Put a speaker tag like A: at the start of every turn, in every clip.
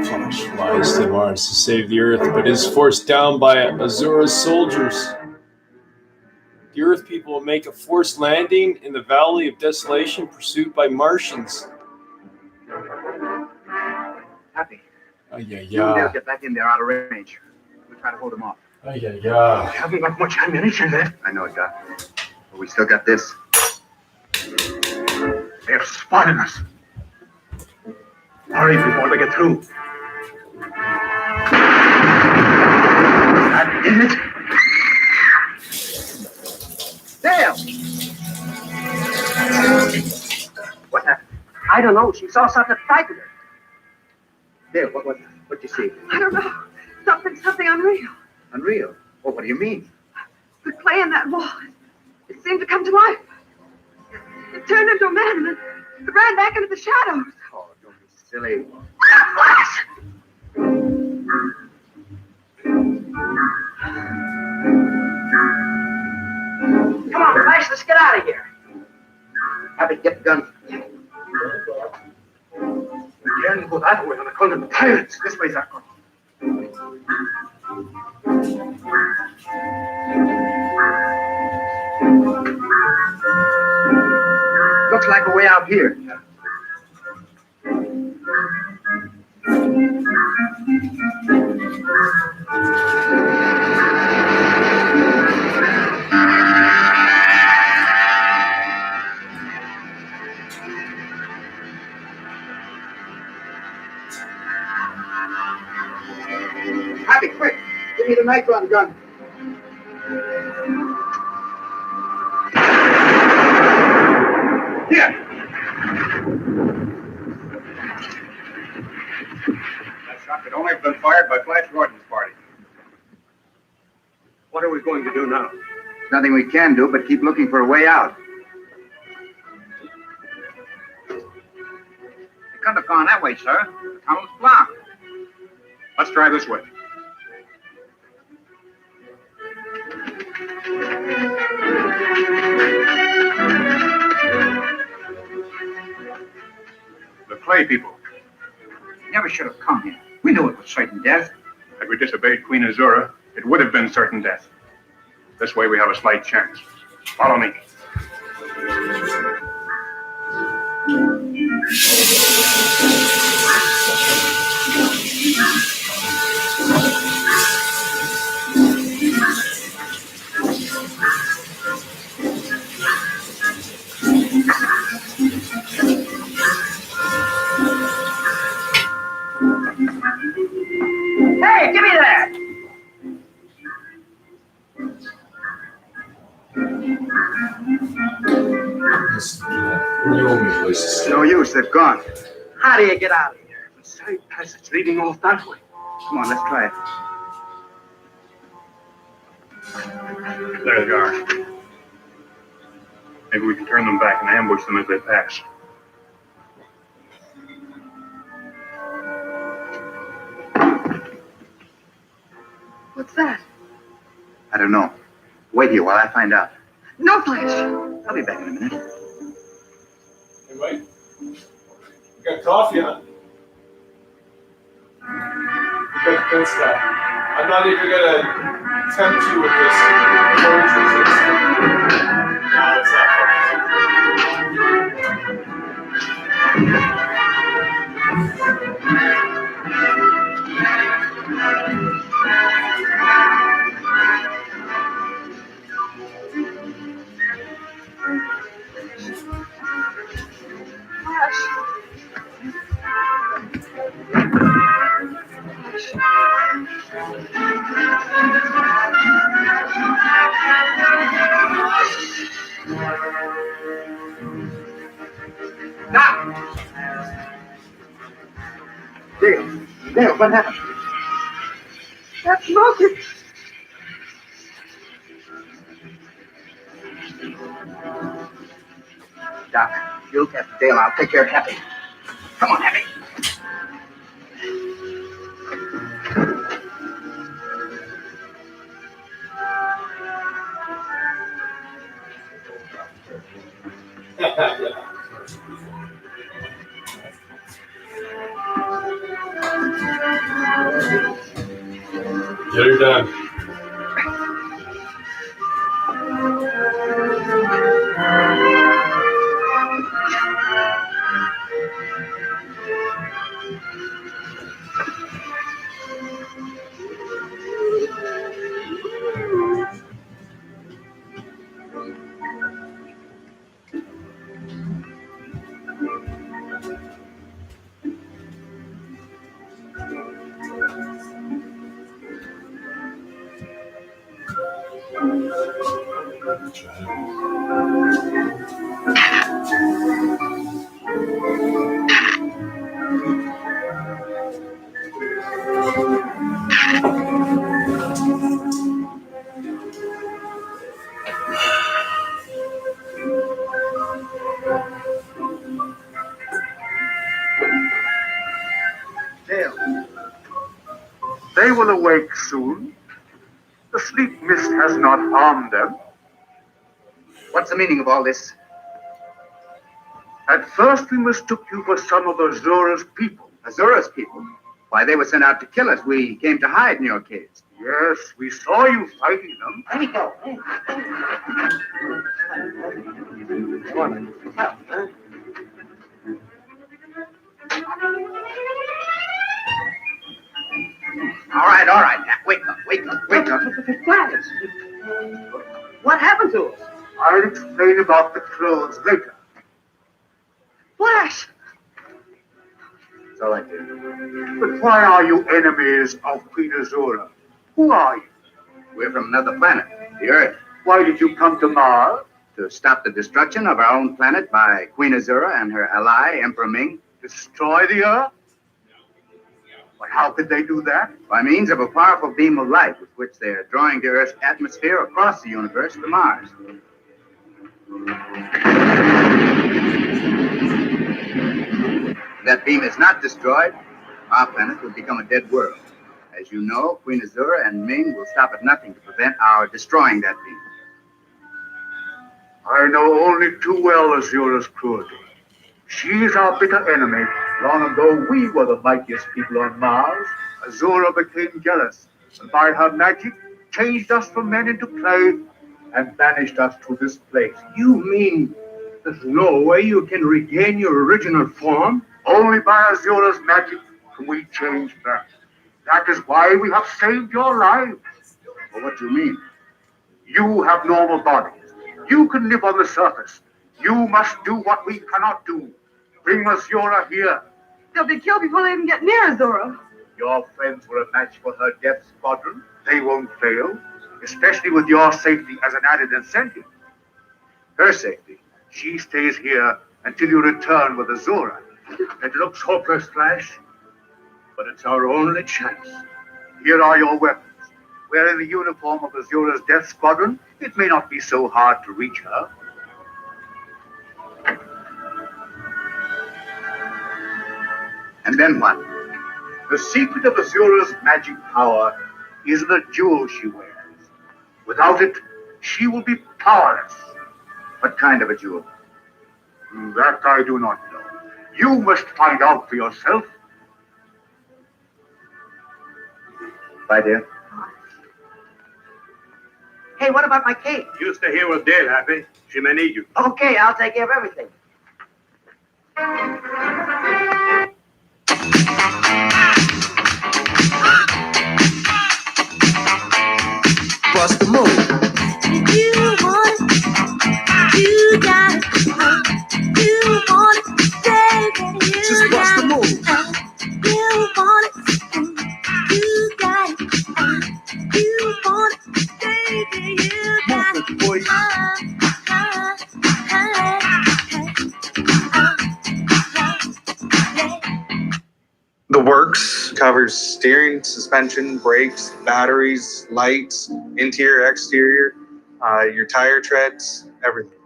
A: Flash flies to Mars to save the Earth, but is forced down by Azura's soldiers. The Earth people make a forced landing in the Valley of Desolation, pursued by Martians.
B: Happy.
A: They'll
B: get back in there out of range. We'll try to hold them off.
C: We haven't got much ammunition left.
B: I know it, Doc. But we still got this.
C: They're spotting us. Hurry before they get through. That is it.
B: Damn! What happened?
D: I don't know. She saw something frightened her.
B: Dale, what'd you see?
E: I don't know. Something unreal.
B: Unreal? Oh, what do you mean?
E: The clay in that wall. It seemed to come to life. It turned into a man and it ran back into the shadows.
B: Oh, don't be silly.
E: Flash!
D: Come on, Flash, let's get out of here.
B: Happy, get the gun.
C: We can't go that way on account of the pirates. This way's our gun.
B: Looks like a way out here. Happy, quick! Give me the nitron gun. Here! That shot could only have been fired by Flash Gordon's party.
C: What are we going to do now?
B: Nothing we can do but keep looking for a way out. They couldn't have gone that way, sir. The tunnel's blocked.
C: Let's try this way.
F: The Clay people.
B: Never should have come here. We knew it was certain death.
F: Had we disobeyed Queen Azura, it would have been certain death. This way we have a slight chance. Follow me.
D: Hey, give me that!
A: You owe me places.
B: No use, they've gone.
D: How do you get out of here?
C: The side passage leading off that way.
B: Come on, let's try it.
F: There they are. Maybe we can turn them back and ambush them as they pass.
E: What's that?
B: I don't know. Wait here while I find out.
E: No, Flash.
B: I'll be back in a minute.
A: Hey, Right? You got coffee on. You got good stuff. I'm not even gonna tempt you with this poetry. No, it's not
B: Dale, what happened?
E: That's smoking.
B: Doc, you look after Dale. I'll take care of Happy. Come on, Happy.
A: Get her done.
C: Dale. They will awake soon. The sleep mist has not harmed them.
B: What's the meaning of all this?
C: At first we mistook you for some of Azura's people.
B: Azura's people? Why, they were sent out to kill us. We came to hide in your caves.
C: Yes, we saw you fighting them.
D: Let me go.
B: All right. Now, wake up.
D: Clarence, what happened to us?
C: I'll explain about the clothes later.
E: Flash!
B: That's all I did.
C: But why are you enemies of Queen Azura? Who are you?
B: We're from another planet, the Earth.
C: Why did you come to Mars?
B: To stop the destruction of our own planet by Queen Azura and her ally, Emperor Ming.
C: Destroy the Earth? But how could they do that?
B: By means of a powerful beam of light with which they are drawing the Earth's atmosphere across the universe to Mars. If that beam is not destroyed, our planet will become a dead world. As you know, Queen Azura and Ming will stop at nothing to prevent our destroying that beam.
C: I know only too well Azura's cruelty. She's our bitter enemy. Long ago, we were the mightiest people on Mars. Azura became jealous, and by her magic, changed us from men into clay and banished us to this place.
G: You mean there's no way you can regain your original form?
C: Only by Azura's magic can we change back. That is why we have saved your lives.
B: Well, what do you mean?
C: You have normal bodies. You can live on the surface. You must do what we cannot do. Bring Azura here.
E: They'll be killed before they even get near Azura.
C: Your friends were a match for her death squadron. They won't fail, especially with your safety as an added incentive.
B: Her safety.
C: She stays here until you return with Azura.
G: It looks hopeless, Flash, but it's our only chance.
C: Here are your weapons. Wearing the uniform of Azura's death squadron, it may not be so hard to reach her.
B: And then what?
C: The secret of Azura's magic power is in a jewel she wears. Without it, she will be powerless.
B: What kind of a jewel?
C: That I do not know. You must find out for yourself.
B: Bye, dear.
D: Hey, what about my cape?
G: You stay here with Dale, Happy. She may need you.
D: Okay, I'll take care of everything.
H: What's the move?
I: If you want it, you got it. You want it, baby, you
H: Just what's
I: got
H: the move?
I: it. You want it, you got it. You want it, baby, you got
H: Move
I: it.
H: it, boy.
J: The works covers steering, suspension, brakes, batteries, lights, interior, exterior, your tire treads, everything.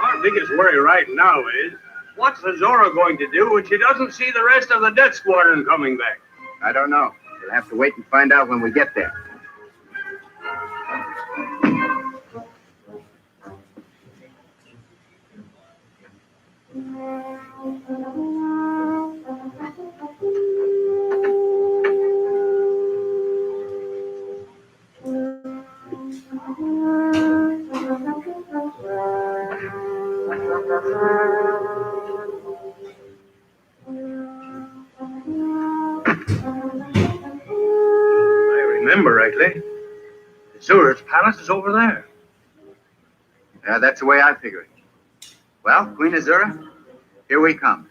G: Our biggest worry right now is, what's Azora going to do when she doesn't see the rest of the death squadron coming back?
B: I don't know. We'll have to wait and find out when we get there.
G: I remember rightly. Azura's palace is over there.
B: Yeah, that's the way I figure it. Well, Queen Azura, here we come.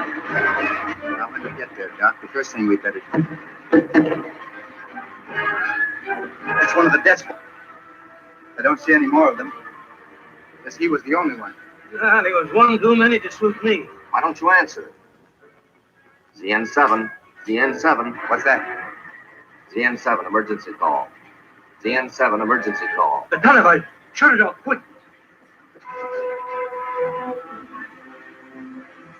B: Now, when we get there, Doc, the first thing we better do. That's one of the death squad. I don't see any more of them. Guess he was the only one.
D: There was one too many to suit me.
B: Why don't you answer it?
K: ZN7, ZN7,
B: What's that?
K: ZN7, emergency call. ZN7, emergency call.
C: The dynamite! Shut it off, quick!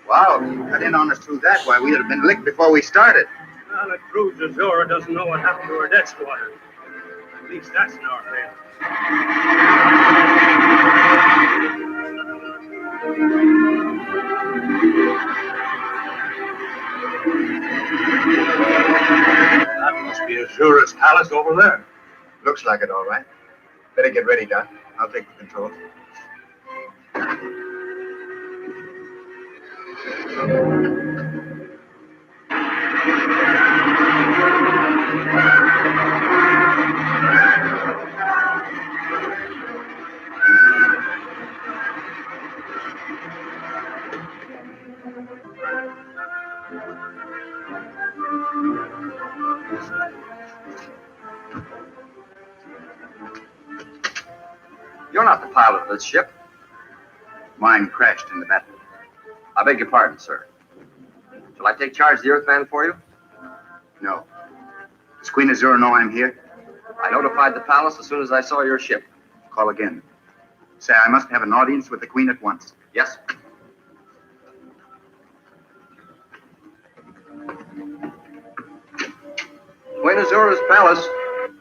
B: Wow, if you cut in on us through that, why, we'd have been licked before we started.
G: Well, it proves Azora doesn't know what happened to her death squadron. At least that's in our favor.
C: That must be Azura's palace over there.
B: Looks like it, all right. Better get ready, Doc. I'll take the controls.
K: You're not the pilot of this ship.
B: Mine crashed in the battle.
K: I beg your pardon, sir. Shall I take charge of the Earthman for you?
B: No. Does Queen Azura know I'm here?
K: I notified the palace as soon as I saw your ship.
B: Call again. Say I must have an audience with the Queen at once.
K: Yes. Queen Azura's palace.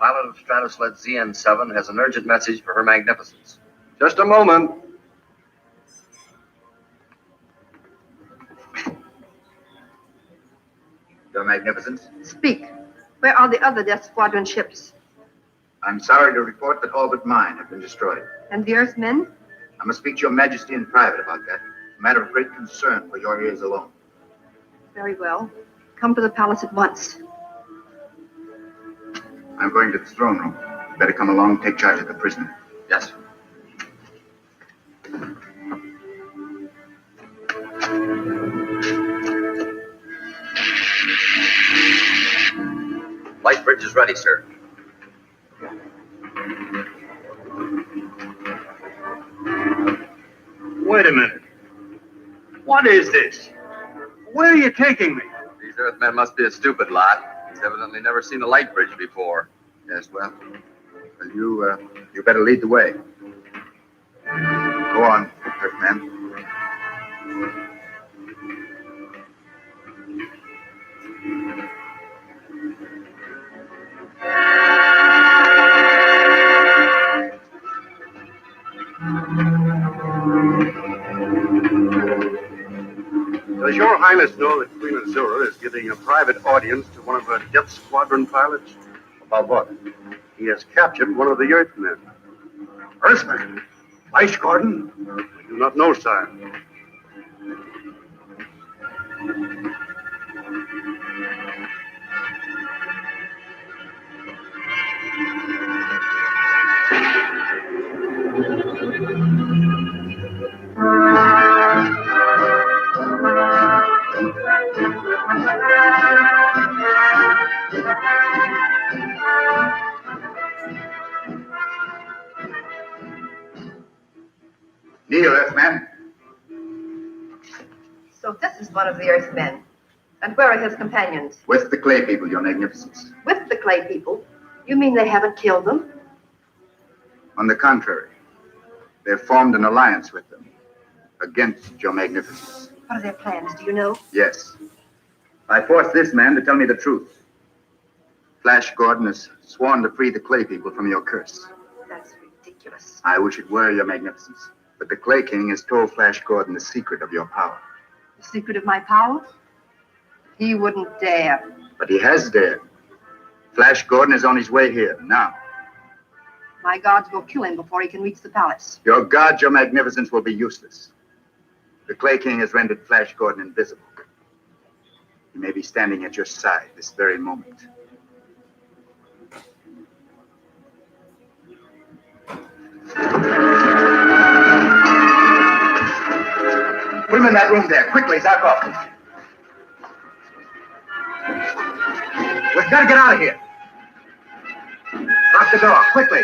K: Pilot of Stratosled ZN7 has an urgent message for Her Magnificence.
G: Just a moment.
B: Your Magnificence,
E: Speak. Where are the other Death Squadron ships?
B: I'm sorry to report that all but mine have been destroyed.
E: And the Earthmen?
B: I must speak to your Majesty in private about that. A matter of great concern for your ears alone.
E: Very well. Come to the palace at once.
B: I'm going to the throne room. You better come along and take charge of the prisoner.
K: Yes, sir. Light bridge is ready, sir.
G: Wait a minute. What is this? Where are you taking me?
K: These Earthmen must be a stupid lot. He's evidently never seen a light bridge before.
B: Yes, well, you better lead the way. Go on, Earthman.
G: Does your Highness know that Queen Azura is giving a private audience to one of her Death Squadron pilots? About what? He has captured one of the Earthmen. Earthman? Flash Gordon? I do not know, sire.
B: Kneel, Earthman.
E: So this is one of the Earthmen. And where are his companions?
B: With the Clay people, Your Magnificence.
E: With the Clay people? You mean they haven't killed them?
B: On the contrary, they've formed an alliance with them against Your Magnificence.
E: What are their plans? Do you know?
B: Yes. I forced this man to tell me the truth. Flash Gordon has sworn to free the Clay people from your curse.
E: That's ridiculous.
B: I wish it were, Your Magnificence. But the Clay King has told Flash Gordon the secret of your power.
E: The secret of my power? He wouldn't dare.
B: But he has dared. Flash Gordon is on his way here, now.
E: My guards will kill him before he can reach the palace.
B: Your guard, Your Magnificence, will be useless. The Clay King has rendered Flash Gordon invisible. He may be standing at your side this very moment. Put him in that room there. Quickly, Zarkov. We've got to get out of here. Lock the door, quickly.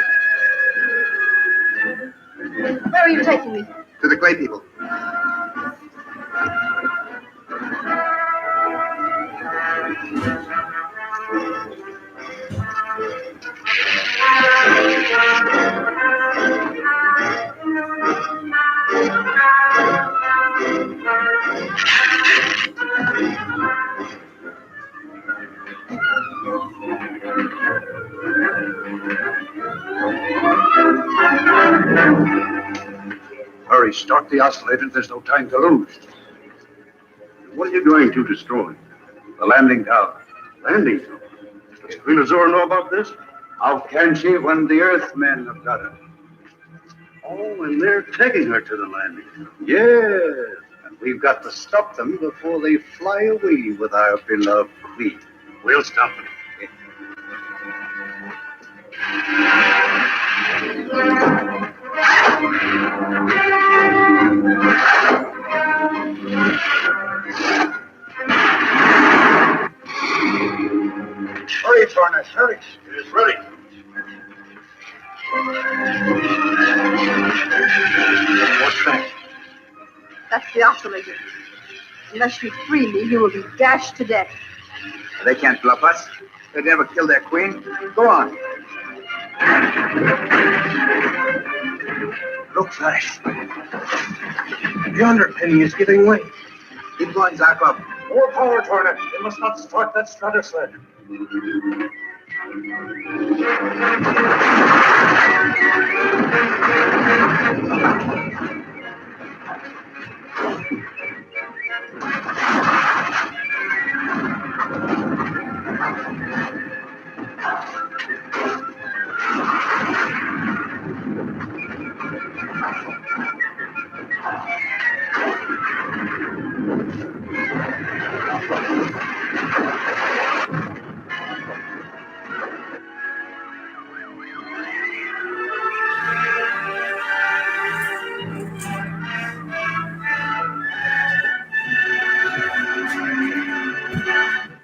E: Where are you taking me?
B: To the Clay people.
G: Hurry, start the oscillators. There's no time to lose. What are you going to destroy? The landing tower. Landing tower? Does Queen Azura know about this? How can she when the Earthmen have got her? Oh, and they're taking her to the landing tower. Yes, and we've got to stop them before they fly away with our beloved queen. We'll stop them.
C: Hurry, Tornes, hurry.
G: It is ready. What's that?
E: That's the oscillator. Unless you free me, you will be dashed to death.
B: They can't bluff us. They'd never kill their queen. Go on.
C: Look, Flash. The underpinning is giving way.
B: Keep going, Zarkov.
C: More power, Tornes. We must not start that Stratosled.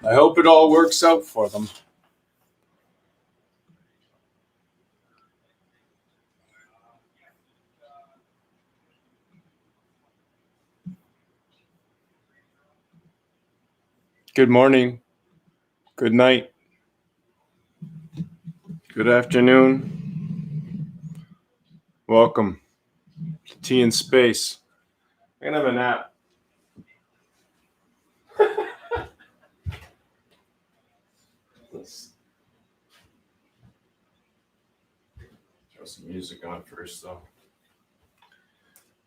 A: I hope it all works out for them. Good morning. Good night. Good afternoon. Welcome to Tea in Space. I'm gonna have a nap. Let's throw some music on first, though. What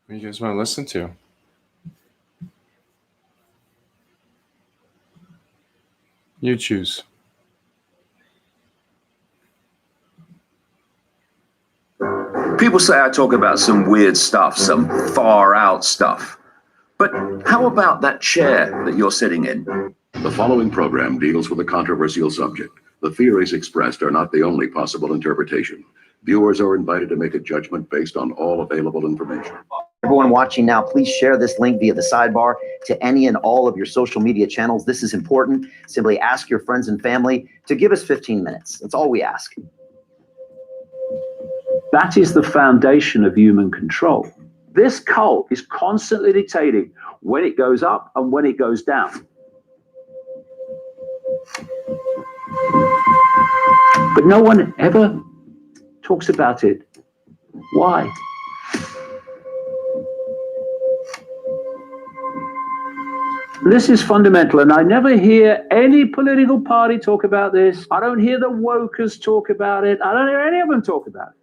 A: do you guys want to listen to? You choose.
L: People say I talk about some weird stuff, some far out stuff. But how about that chair that you're sitting in?
M: The following program deals with a controversial subject. The theories expressed are not the only possible interpretation. Viewers are invited to make a judgment based on all available information.
N: Everyone watching now, please share this link via the sidebar to any and all of your social media channels. This is important. Simply ask your friends and family to give us 15 minutes. That's all we ask.
O: That is the foundation of human control. This cult is constantly dictating when it goes up and when it goes down. But no one ever talks about it. Why? This is fundamental, and I never hear any political party talk about this. I don't hear the wokers talk about it. I don't hear any of them talk about it.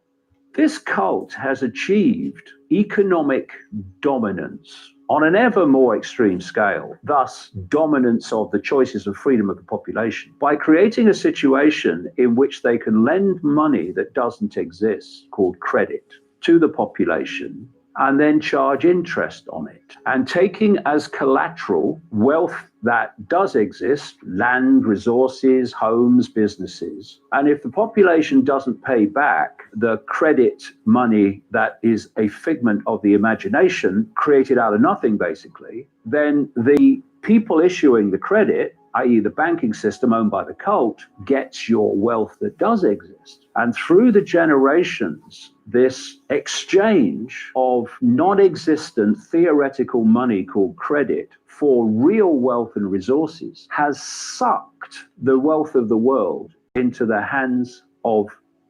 O: This cult has achieved economic dominance on an ever more extreme scale, thus dominance of the choices and freedom of the population, by creating a situation in which they can lend money that doesn't exist, called credit, to the population, and then charge interest on it, and taking as collateral wealth that does exist, land, resources, homes, businesses. And if the population doesn't pay back the credit money that is a figment of the imagination, created out of nothing basically, then the people issuing the credit, i.e. the banking system owned by the cult, gets your wealth that does exist. And through the generations, this exchange of non-existent theoretical money called credit for real wealth and resources has sucked the wealth of the world into the hands of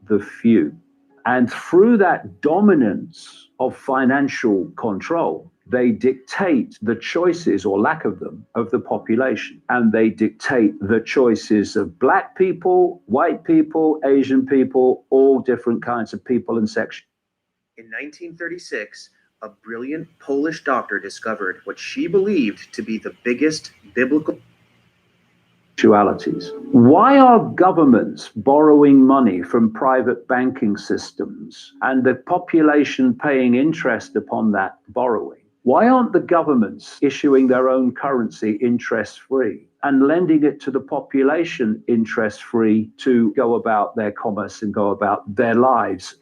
O: the few. And through that dominance of financial control, they dictate the choices, or lack of them, of the population. And they dictate the choices of black people, white people, Asian people, all different kinds of people and sections.
N: In 1936, a brilliant Polish doctor discovered what she believed to be the biggest biblical
O: Dualities. Why are governments borrowing money from private banking systems and the population paying interest upon that borrowing? Why aren't the governments issuing their own currency interest-free and lending it to the population interest-free to go about their commerce and go about their lives,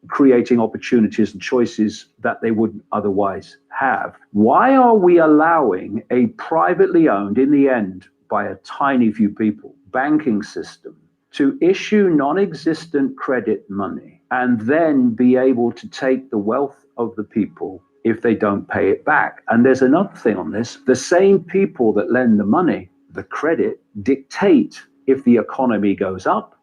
O: creating opportunities and choices that they wouldn't otherwise have? Why are we allowing a privately owned, in the end, by a tiny few people, banking system to issue non-existent credit money and then be able to take the wealth of the people if they don't pay it back? And there's another thing on this. The same people that lend the money, the credit, dictate if the economy goes up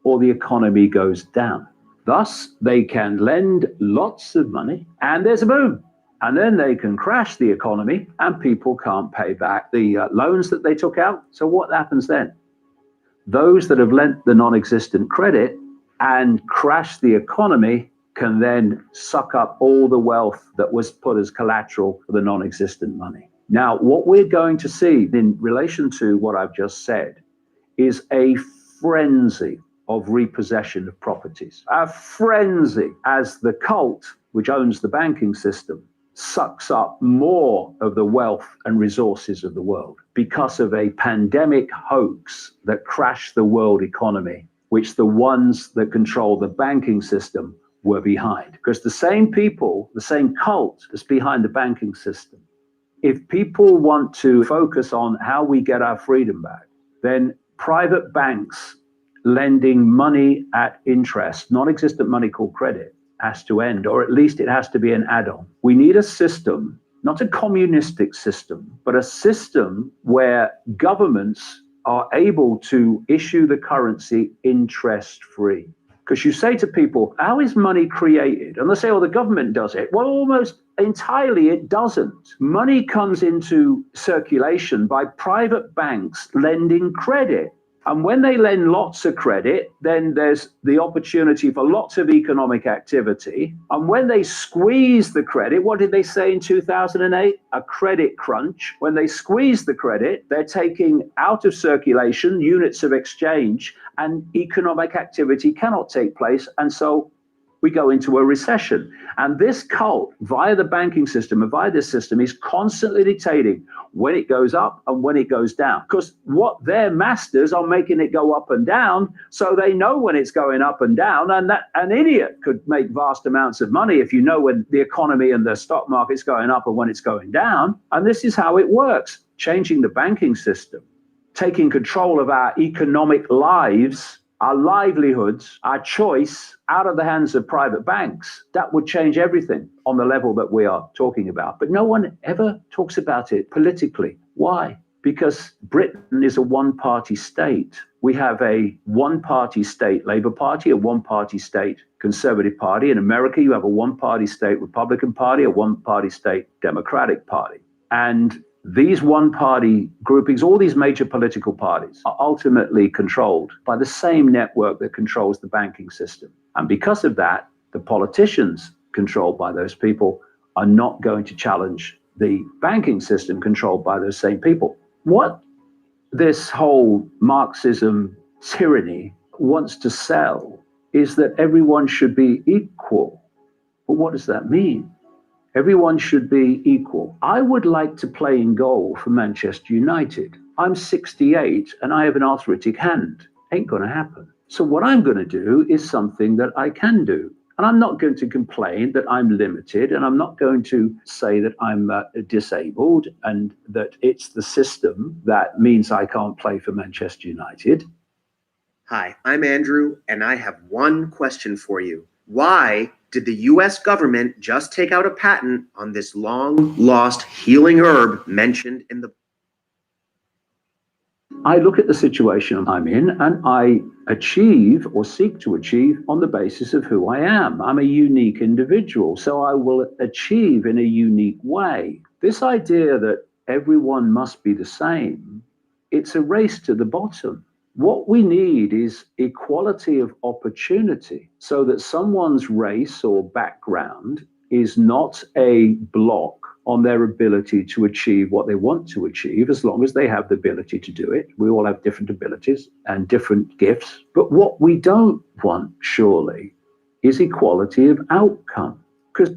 O: or the economy goes down. Thus, they can lend lots of money and there's a boom. And then they can crash the economy and people can't pay back the loans that they took out. So what happens then? those that have lent the non-existent credit and crashed the economy can then suck up all the wealth that was put as collateral for the non-existent money. Now, what we're going to see in relation to what I've just said is a frenzy of repossession of properties, a frenzy as the cult, which owns the banking system, sucks up more of the wealth and resources of the world because of a pandemic hoax that crashed the world economy, which the ones that control the banking system were behind. Because the same people, the same cult that's behind the banking system, if people want to focus on how we get our freedom back, then private banks lending money at interest, non-existent money called credit, has to end, or at least it has to be an add-on. We need a system, not a communistic system, but a system where governments are able to issue the currency interest-free. Because you say to people, how is money created? And they say, oh, the government does it. Well, almost entirely it doesn't. Money comes into circulation by private banks lending credit. And when they lend lots of credit, then there's the opportunity for lots of economic activity. And when they squeeze the credit, what did they say in 2008? A credit crunch. When they squeeze the credit, they're taking out of circulation units of exchange, and economic activity cannot take place. And so we go into a recession. And this cult, via the banking system and via this system, is constantly dictating when it goes up and when it goes down. Because what their masters are making it go up and down, so they know when it's going up and down. And that an idiot could make vast amounts of money if you know when the economy and the stock market's going up and when it's going down. And this is how it works. Changing the banking system, taking control of our economic lives, our livelihoods, our choice out of the hands of private banks, that would change everything on the level that we are talking about. But no one ever talks about it politically. Why? Because Britain is a one-party state. We have a one-party state Labour Party, a one-party state Conservative Party. In America, you have a one-party state Republican Party, a one-party state Democratic Party. And these one-party groupings, all these major political parties, are ultimately controlled by the same network that controls the banking system. And because of that, the politicians controlled by those people are not going to challenge the banking system controlled by those same people. What this whole Marxism tyranny wants to sell is that everyone should be equal. But what does that mean? Everyone should be equal. I would like to play in goal for Manchester United. I'm 68 and I have an arthritic hand. Ain't gonna happen. So what I'm gonna do is something that I can do. And I'm not going to complain that I'm limited, and I'm not going to say that I'm disabled and that it's the system that means I can't play for Manchester United.
P: Hi, I'm Andrew, and I have one question for you. Why did the US government just take out a patent on this long-lost healing herb mentioned in the...
O: I look at the situation I'm in and I achieve or seek to achieve on the basis of who I am. I'm a unique individual, so I will achieve in a unique way. This idea that everyone must be the same, it's a race to the bottom. What we need is equality of opportunity so that someone's race or background is not a block on their ability to achieve what they want to achieve, as long as they have the ability to do it. We all have different abilities and different gifts. But what we don't want, surely, is equality of outcome. Because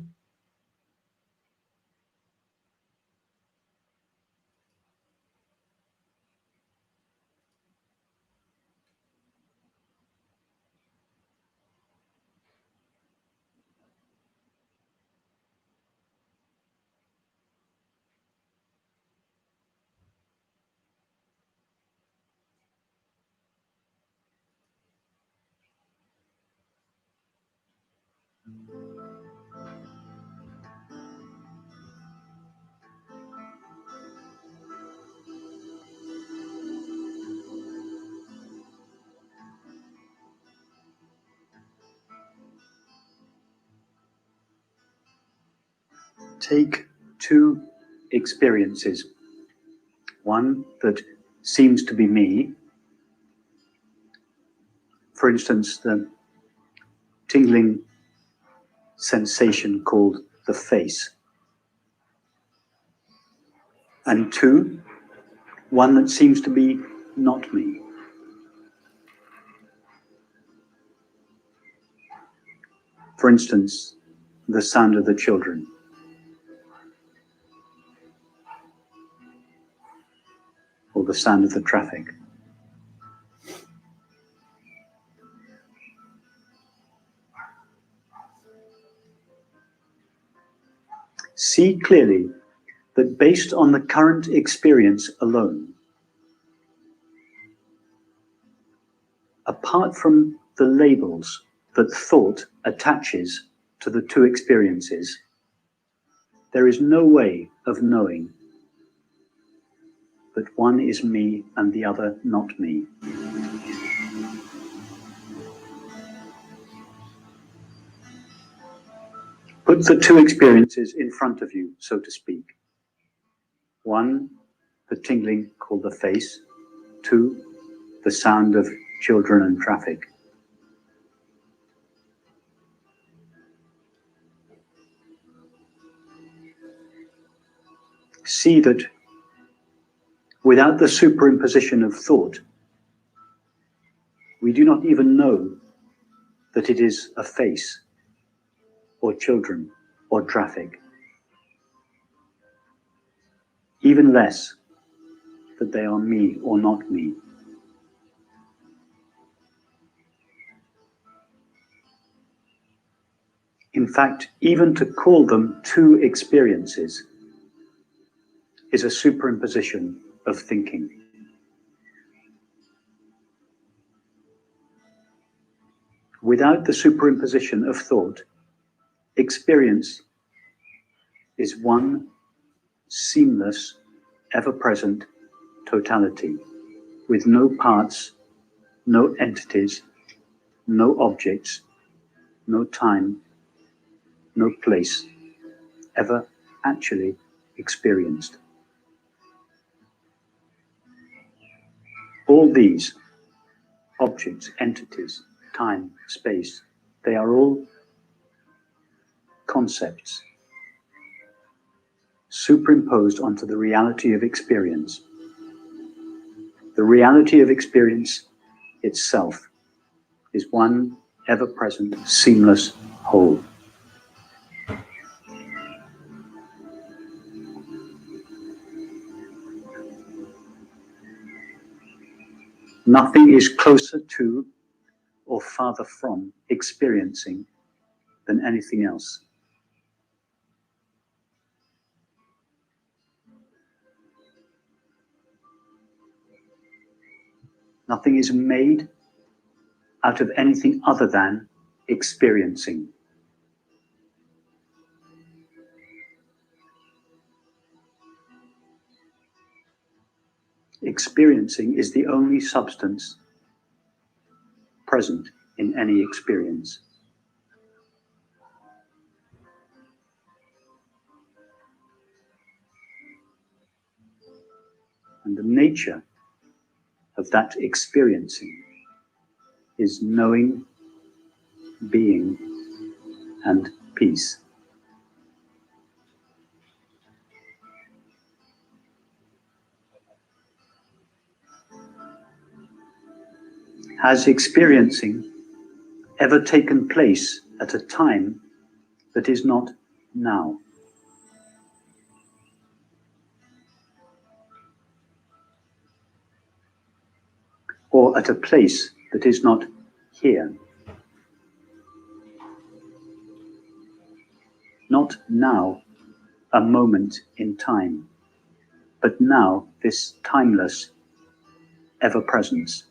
Q: take two experiences. One that seems to be me, For instance, the tingling sensation called the face. And 2, one that seems to be not me. For instance, the sound of the children. Or the sound of the traffic. See clearly that based on the current experience alone, apart from the labels that thought attaches to the two experiences, there is no way of knowing that one is me and the other not me. Put the two experiences in front of you, so to speak. 1, the tingling called the face. 2, the sound of children and traffic. See that without the superimposition of thought, we do not even know that it is a face, or children, or traffic. Even less that they are me or not me. In fact, even to call them two experiences is a superimposition of thinking. Without the superimposition of thought, experience is one seamless, ever-present totality, with no parts, no entities, no objects, no time, no place, ever actually experienced. All these objects, entities, time, space, they are all concepts superimposed onto the reality of experience. The reality of experience itself is one ever-present, seamless whole. Nothing is closer to or farther from experiencing than anything else. Nothing is made out of anything other than experiencing. Experiencing is the only substance present in any experience. And the nature of that experiencing is knowing, being, and peace. Has experiencing ever taken place at a time that is not now? Or at a place that is not here? Not now, a moment in time, but now this timeless ever-presence.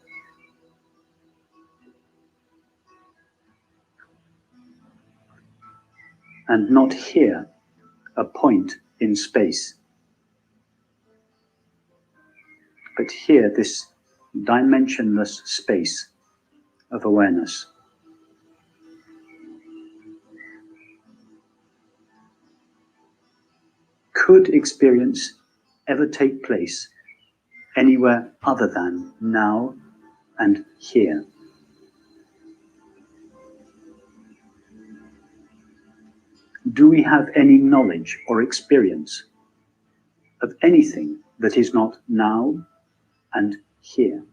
Q: And not here, a point in space, but here this dimensionless space of awareness. Could experience ever take place anywhere other than now and here? Do we have any knowledge or experience of anything that is not now and here?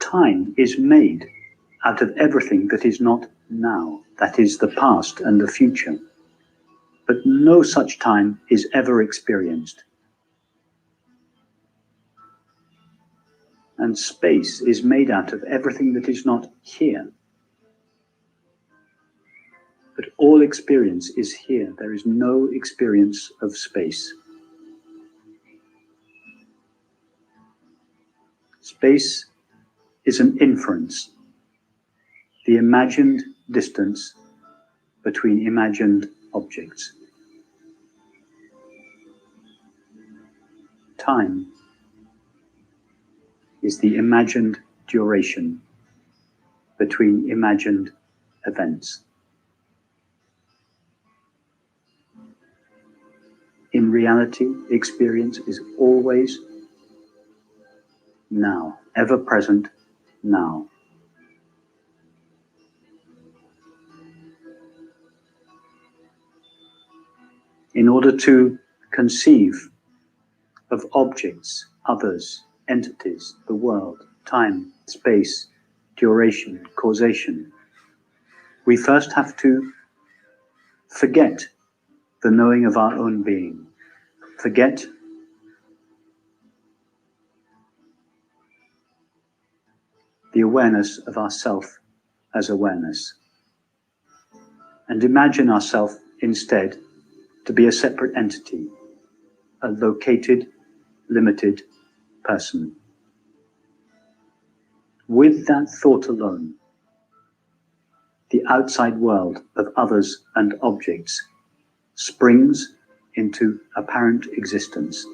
Q: Time is made out of everything that is not now, that is the past and the future. But no such time is ever experienced. And space is made out of everything that is not here. But all experience is here. There is no experience of space. Space is an inference, the imagined distance between imagined objects. Time is the imagined duration between imagined events. In reality, experience is always now, ever present now. In order to conceive of objects, others, entities, the world, time, space, duration, causation, we first have to forget the knowing of our own being, forget the awareness of ourself as awareness, and imagine ourselves instead to be a separate entity, a located, limited person. With that thought alone, the outside world of others and objects springs into apparent existence.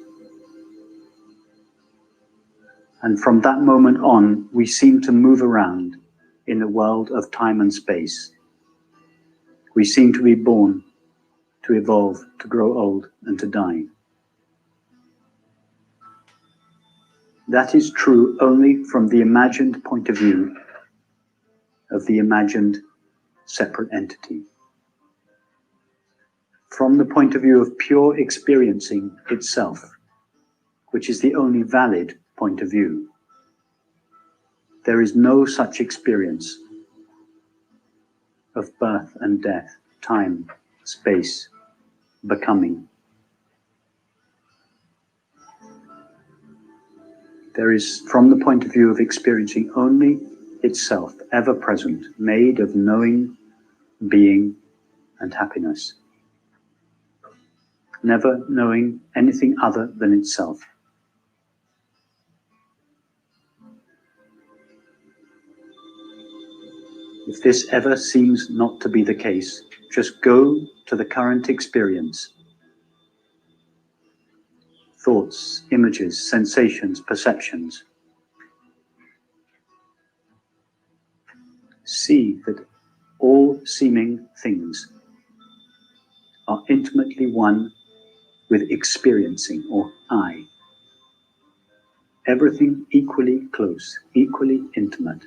Q: And from that moment on, we seem to move around in the world of time and space. We seem to be born, to evolve, to grow old, and to die. That is true only from the imagined point of view of the imagined separate entity. From the point of view of pure experiencing itself, which is the only valid point of view, there is no such experience of birth and death, time, space, becoming. There is, from the point of view of experiencing only itself, ever present, made of knowing, being, and happiness, never knowing anything other than itself. If this ever seems not to be the case, just go to the current experience. Thoughts, images, sensations, perceptions. See that all seeming things are intimately one with experiencing, or I. Everything equally close, equally intimate.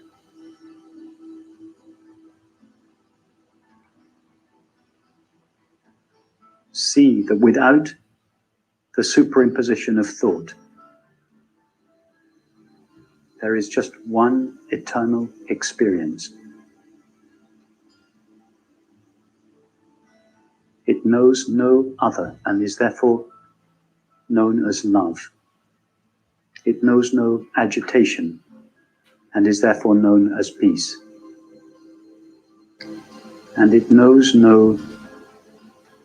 Q: See that without the superimposition of thought, there is just one eternal experience. It knows no other and is therefore known as love. It knows no agitation and is therefore known as peace. And it knows no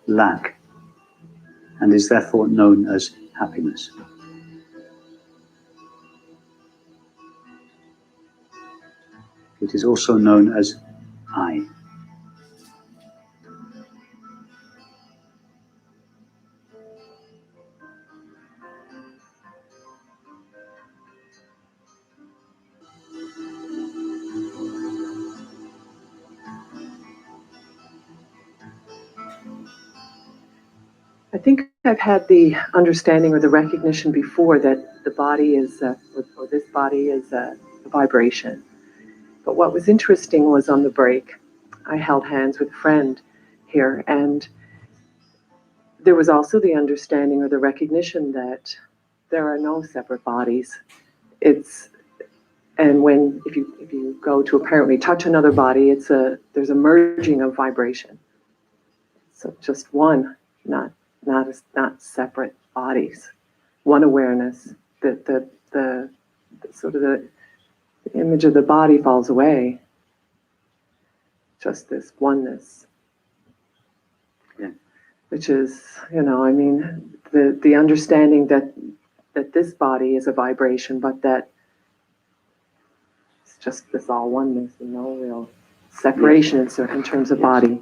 Q: lack and is therefore known as happiness. It is also known as I.
E: I think
R: I've had the understanding or the recognition before that the body is, or this body is a vibration. But what was interesting was on the break, I held hands with a friend here, and there was also the understanding or the recognition that there are no separate bodies. And if you go to apparently touch another body, there's a merging of vibration. So just one, not separate bodies. One awareness. The sort of the image of the body falls away. Just this oneness.
Q: Yeah.
R: Which is, the understanding that this body is a vibration, but that it's just this all oneness and no real separation in terms of body.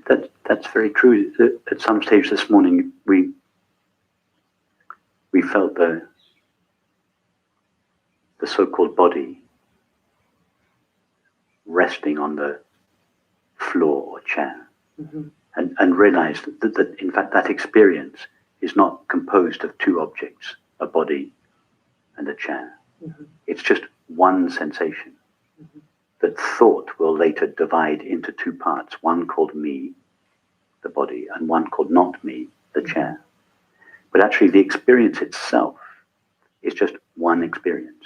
Q: That's very true. At some stage this morning, we felt the so-called body resting on the floor or chair, and realized that in fact that experience is not composed of two objects, a body and a chair. It's just one sensation that thought will later divide into two parts, one called me, the body, and one called not me, the chair. But actually the experience itself is just one experience.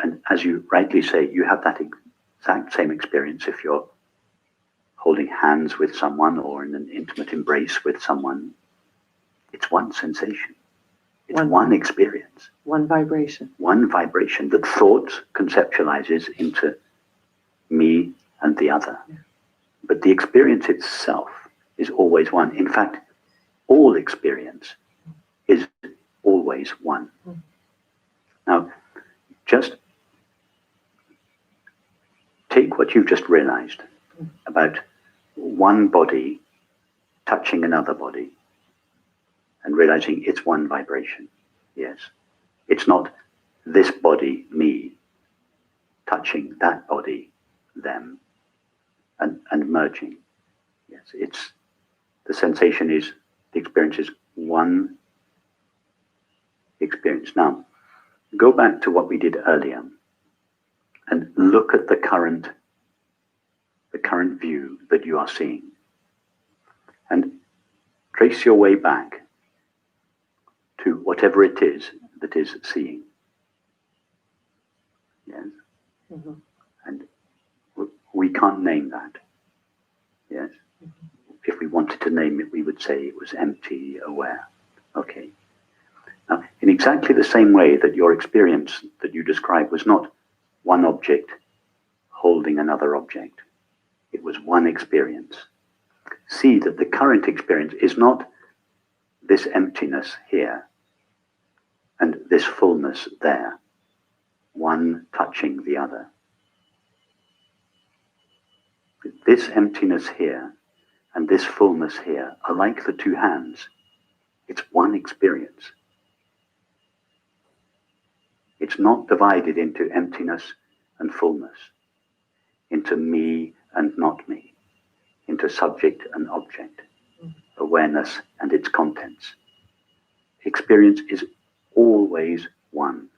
Q: And as you rightly say, you have that exact same experience if you're holding hands with someone or in an intimate embrace with someone. It's one sensation. It's one experience.
R: One vibration.
Q: One vibration that thought conceptualizes into me and the other. Yeah. But the experience itself is always one. In fact, all experience is always one. Now, just take what you've just realized about one body touching another body and realizing it's one vibration. Yes. It's not this body, me, touching that body, them, and merging. Yes. It's the sensation is, the experience is one experience. Now, go back to what we did earlier and look at the current view that you are seeing, and trace your way back to whatever it is that is seeing. Yes. And we can't name that. Yes. If we wanted to name it, we would say it was empty, aware. Okay. Now, in exactly the same way that your experience that you described was not one object holding another object, it was one experience. See that the current experience is not this emptiness here and this fullness there, one touching the other. This emptiness here and this fullness here are like the two hands. It's one experience. It's not divided into emptiness and fullness, into me and not me, into subject and object, awareness and its contents. Experience is always one.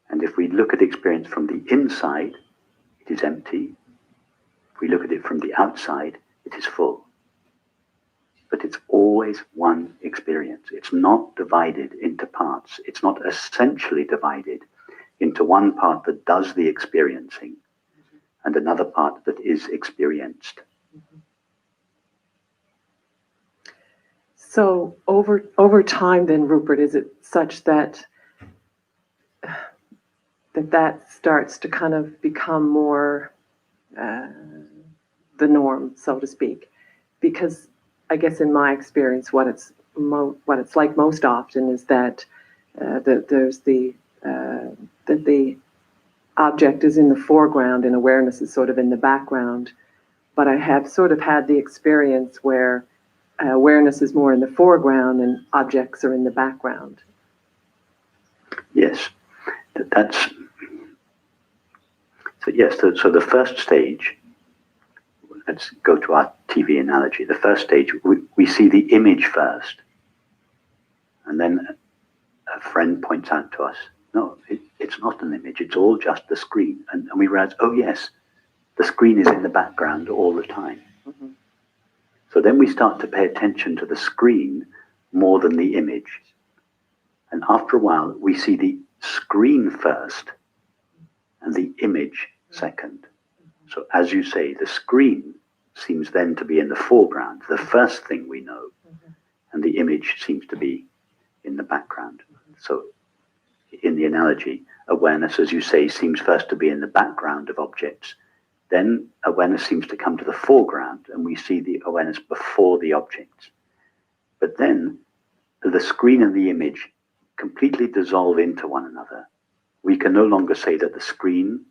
Q: And if we look at experience from the inside, it is empty. If we look at it from the outside, it is full. But it's always one experience. It's not divided into parts. It's not essentially divided into one part that does the experiencing and another part that is experienced.
R: So over time then, Rupert, is it such that that starts to kind of become more the norm, so to speak? Because I guess in my experience, what it's like most often is that there's that the object is in the foreground and awareness is sort of in the background. But I have sort of had the experience where awareness is more in the foreground and objects are in the background.
Q: Yes, that's so. Yes, so the first stage let's go to our TV analogy. The first stage, we see the image first. And then a friend points out to us, no, it's not an image. It's all just the screen. And we realize, oh, yes, the screen is in the background all the time.
R: Mm-hmm.
Q: So then we start to pay attention to the screen more than the image. And after a while, we see the screen first and the image second. So as you say, the screen seems then to be in the foreground, the first thing we know, and the image seems to be in the background. So in the analogy, awareness, as you say, seems first to be in the background of objects. Then awareness seems to come to the foreground, and we see the awareness before the objects. But then the screen and the image completely dissolve into one another. We can no longer say that the screen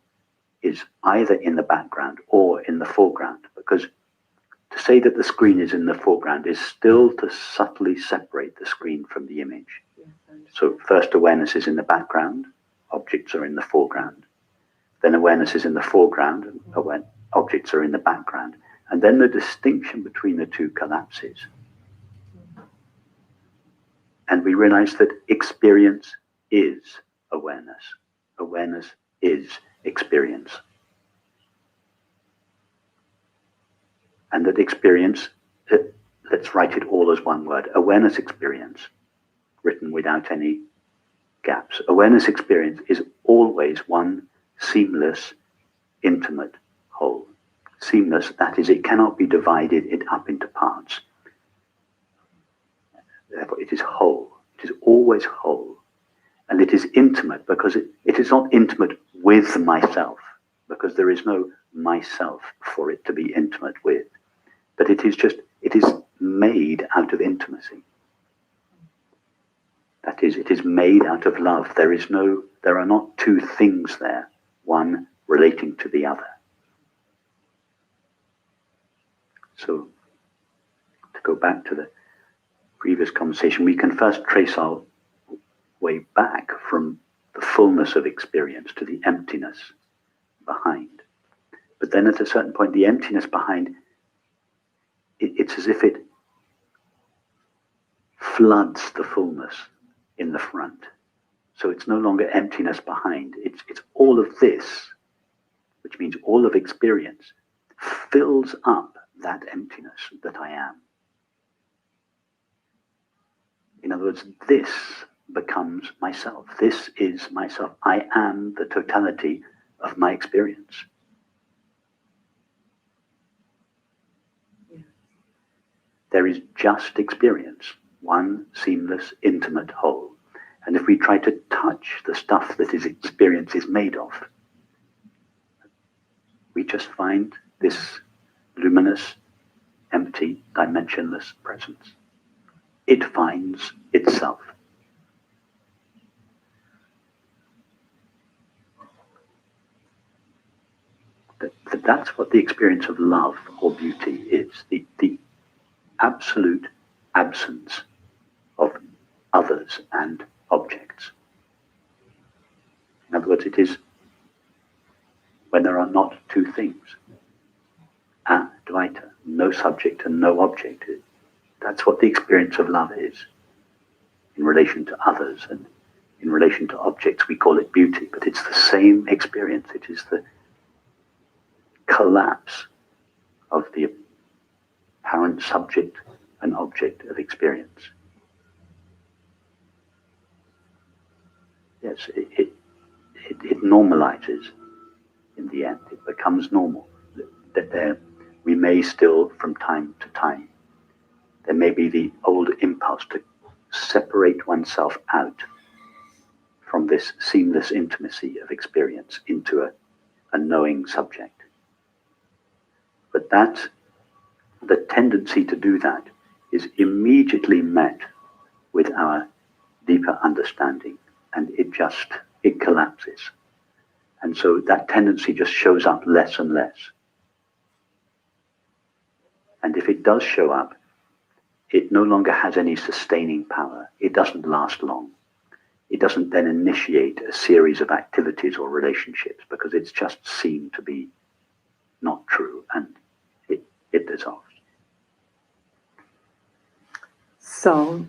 Q: is either in the background or in the foreground, because to say that the screen is in the foreground is still to subtly separate the screen from the image. So first awareness is in the background, objects are in the foreground. Then awareness is in the foreground, and objects are in the background. And then the distinction between the two collapses. And we realize that experience is awareness. Awareness is experience. And that experience, let's write it all as one word, awareness experience, written without any gaps. Awareness experience is always one seamless, intimate whole. Seamless, that is, it cannot be divided up into parts. Therefore, it is whole. It is always whole. And it is intimate because it is not intimate with myself, because there is no myself for it to be intimate with. But it is made out of intimacy. That is, it is made out of love. There are not two things there, one relating to the other. So, to go back to the previous conversation, we can first trace our way back from the fullness of experience to the emptiness behind. But then at a certain point, the emptiness behind, it's as if it floods the fullness in the front. So it's no longer emptiness behind. It's all of this, which means all of experience, fills up that emptiness that I am. In other words, this becomes myself. This is myself. I am the totality of my experience. There is just experience, one seamless, intimate whole. And if we try to touch the stuff that is experience is made of, we just find this luminous, empty, dimensionless presence. It finds itself. That's what the experience of love or beauty is, the absolute absence of others and objects. In other words, it is when there are not two things, Advaita, no subject and no object. That's what the experience of love is. In relation to others and in relation to objects, we call it beauty, but it's the same experience. It is the collapse of the apparent subject and object of experience. Yes, it normalizes in the end. It becomes normal. That we may still, from time to time, there may be the old impulse to separate oneself out from this seamless intimacy of experience into a knowing subject. But the tendency to do that is immediately met with our deeper understanding, and it collapses. And so that tendency just shows up less and less. And if it does show up, it no longer has any sustaining power. It doesn't last long. It doesn't then initiate a series of activities or relationships because it's just seen to be not true, and it dissolves.
R: So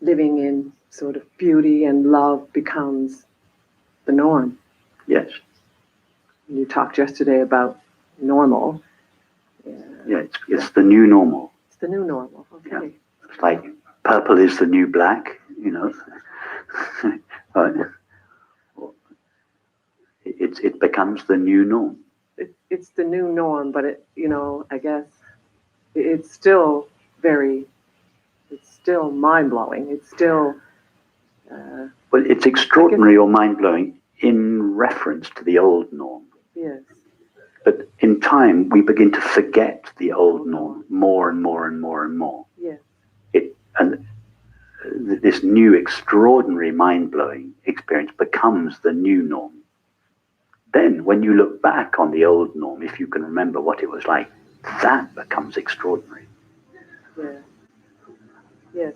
R: living in sort of beauty and love becomes the norm.
Q: Yes.
R: You talked yesterday about normal.
Q: Yeah, it's the new normal.
R: It's the new normal. Okay.
Q: Yeah. It's like purple is the new black, you know. Right. It becomes the new norm.
R: It's the new norm, but it, you know, I guess it's still mind-blowing. It's still
Q: Well, it's extraordinary or mind-blowing in reference to the old norm.
R: yes.
Q: But in time, we begin to forget the old norm more and more and more and more.
R: Yes.
Q: This new extraordinary mind-blowing experience becomes the new norm. Then when you look back on the old norm, if you can remember what it was like, that becomes extraordinary.
R: Yeah. Yes.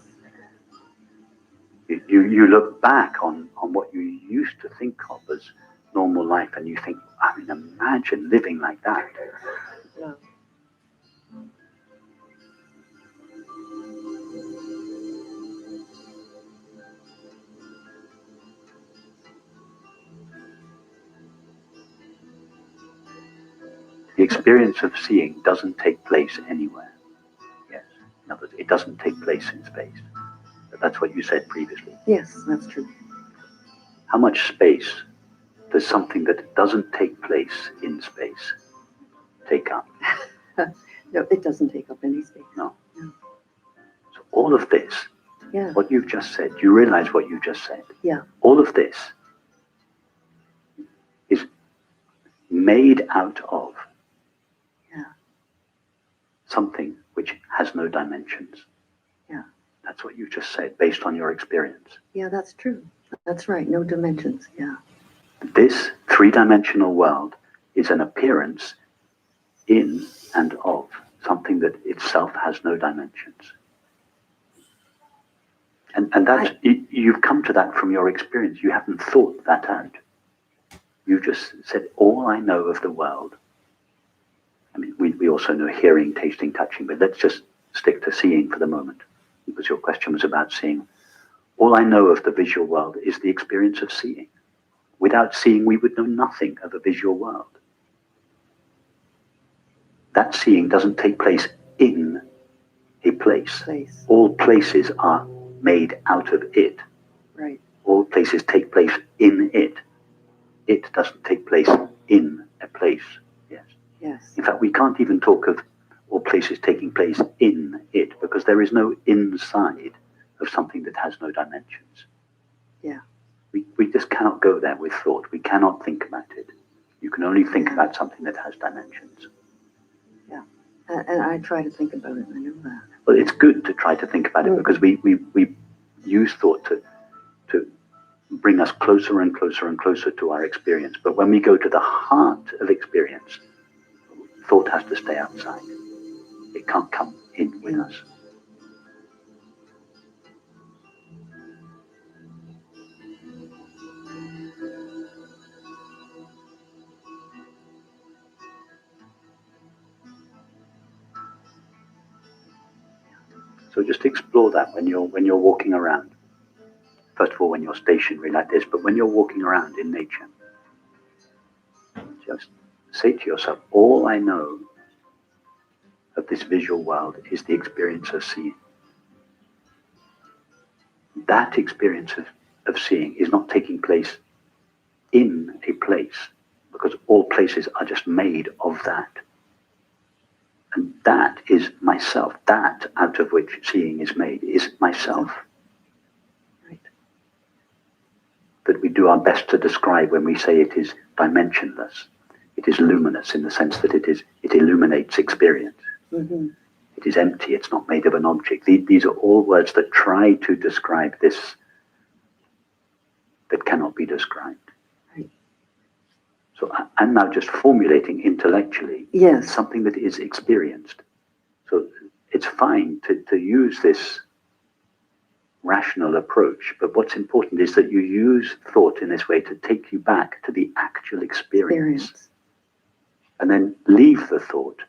Q: You look back on what you used to think of as normal life, and you think, I mean, imagine living like that.
R: No.
Q: The experience of seeing doesn't take place anywhere. Yes. In other words, it doesn't take place in space. That's what you said previously.
D: Yes, that's true.
Q: How much space does something that doesn't take place in space take up?
D: No, it doesn't take up any space.
Q: No. So all of this,
D: Yeah.
Q: what you've just said, you realize what you just said.
D: Yeah.
Q: All of this is made out of something which has no dimensions.
D: Yeah.
Q: That's what you just said based on your experience.
D: Yeah, that's true. That's right. No dimensions. Yeah.
Q: This three-dimensional world is an appearance in and of something that itself has no dimensions. And that's, you've come to that from your experience. You haven't thought that out. You just said, all I know of the world. I mean, we also know hearing, tasting, touching, but let's just stick to seeing for the moment, because your question was about seeing. All I know of the visual world is the experience of seeing. Without seeing, we would know nothing of a visual world. That seeing doesn't take place in a place. All places are made out of it.
D: Right.
Q: All places take place in it. It doesn't take place in a place. Yes.
D: Yes.
Q: In fact, we can't even talk of all places taking place in it, because there is no inside of something that has no dimensions.
D: Yeah.
Q: We just cannot go there with thought. We cannot think about it. You can only think about something that has dimensions.
D: Yeah. And I try to think about it. I know that.
Q: Well, it's good to try to think about it, because we use thought to bring us closer and closer and closer to our experience. But when we go to the heart of experience, thought has to stay outside. It can't come in with us. So just explore that when you're walking around. First of all, when you're stationary like this, but when you're walking around in nature, just say to yourself, all I know of this visual world is the experience of seeing. That experience of seeing is not taking place in a place, because all places are just made of that. And that is myself. That out of which seeing is made is myself.
D: Right.
Q: That we do our best to describe when we say it is dimensionless. It is luminous in the sense that it illuminates experience.
D: Mm-hmm.
Q: It is empty. It's not made of an object. These are all words that try to describe this that cannot be described.
D: Right.
Q: So I'm now just formulating intellectually something that is experienced. So it's fine to use this rational approach, but what's important is that you use thought in this way to take you back to the actual experience. And then leave the thought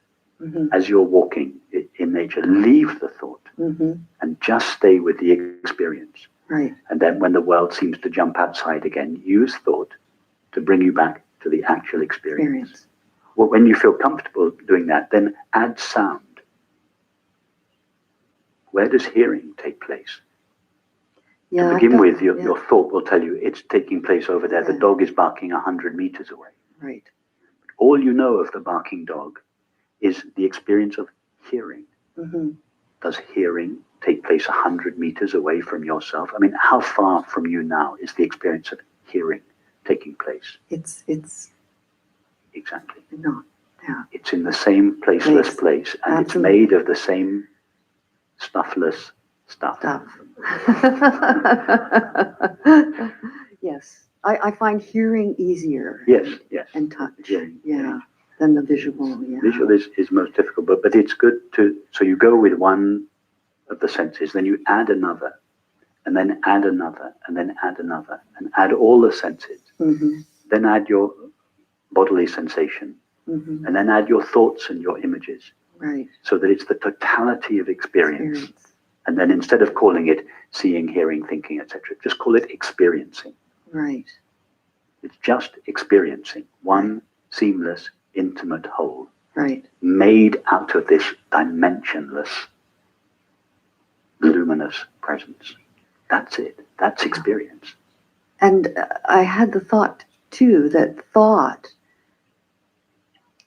Q: As you're walking in nature, leave the thought and just stay with the experience.
R: Right.
Q: And then when the world seems to jump outside again, use thought to bring you back to the actual experience. Well, when you feel comfortable doing that, then add sound. Where does hearing take place?
R: Yeah,
Q: to begin with, your thought will tell you it's taking place over there. The dog is barking 100 meters away.
R: Right.
Q: All you know of the barking dog is the experience of hearing. Does hearing take place 100 meters away from yourself? I mean, how far from you now is the experience of hearing taking place?
R: It's
Q: exactly
R: no, yeah.
Q: It's in the same placeless place, and it's made of the same stuffless stuff.
R: Yes, I find hearing easier.
Q: Yes.
R: And touch, than the visual. Yeah.
Q: Visual is most difficult, but it's good to, so you go with one of the senses, then you add another, and then add another, and then add another, and add all the senses. Then add your bodily sensation, and then add your thoughts and your images.
R: Right.
Q: So that it's the totality of experience. And then instead of calling it seeing, hearing, thinking, etc., just call it experiencing.
R: Right.
Q: It's just experiencing one seamless, intimate whole.
R: Right.
Q: Made out of this dimensionless, luminous presence. That's it. That's experience.
R: And I had the thought too that thought,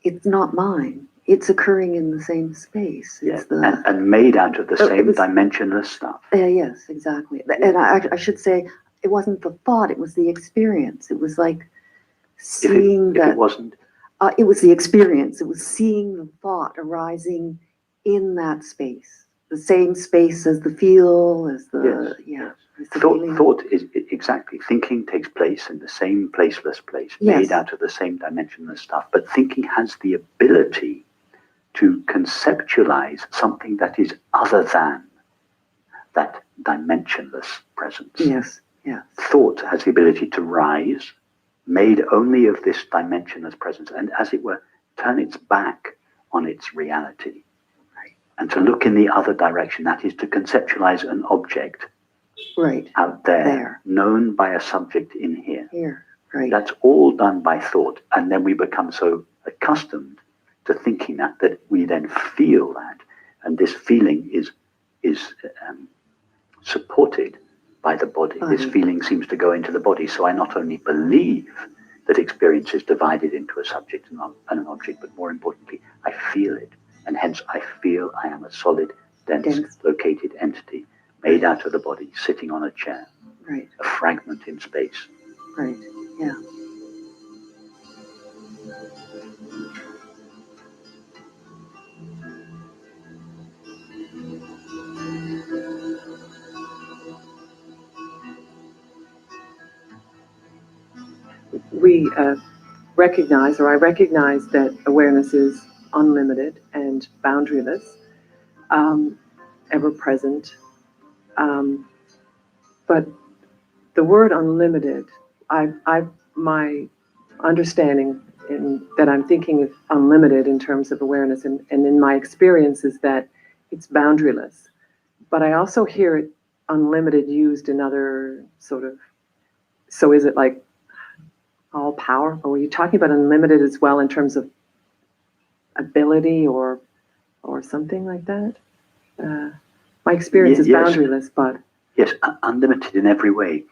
R: it's not mine. It's occurring in the same space. It's
Q: and made out of the same dimensionless stuff.
R: Yes, exactly. And I should say, it wasn't the thought, it was the experience. It was like seeing that.
Q: It wasn't?
R: It was the experience. It was seeing the thought arising in that space. The same space as the feel, as the, as the feeling.
Q: Thought is exactly. Thinking takes place in the same placeless place, made out of the same dimensionless stuff. But thinking has the ability to conceptualize something that is other than that dimensionless presence.
R: Yes, yes.
Q: Thought has the ability to rise, made only of this dimensionless presence, and as it were, turn its back on its reality. Right. And to look in the other direction, that is to conceptualize an object out there, known by a subject in here.
R: Right.
Q: That's all done by thought, and then we become so accustomed to thinking that we then feel that, and this feeling is supported by the body. This feeling seems to go into the body. So I not only believe that experience is divided into a subject and an object, but more importantly, I feel it, and hence I feel I am a solid, dense, located entity made out of the body, sitting on a chair, a fragment in space.
R: Right. Yeah. We recognize, or I recognize, that awareness is unlimited and boundaryless, ever present. But the word unlimited, my understanding that I'm thinking of unlimited in terms of awareness, and in my experience is that it's boundaryless. But I also hear it unlimited used in other sort of, so is it like all power? Or were you talking about unlimited as well in terms of ability or something like that? My experience is boundaryless, but...
Q: Yes, unlimited in every way.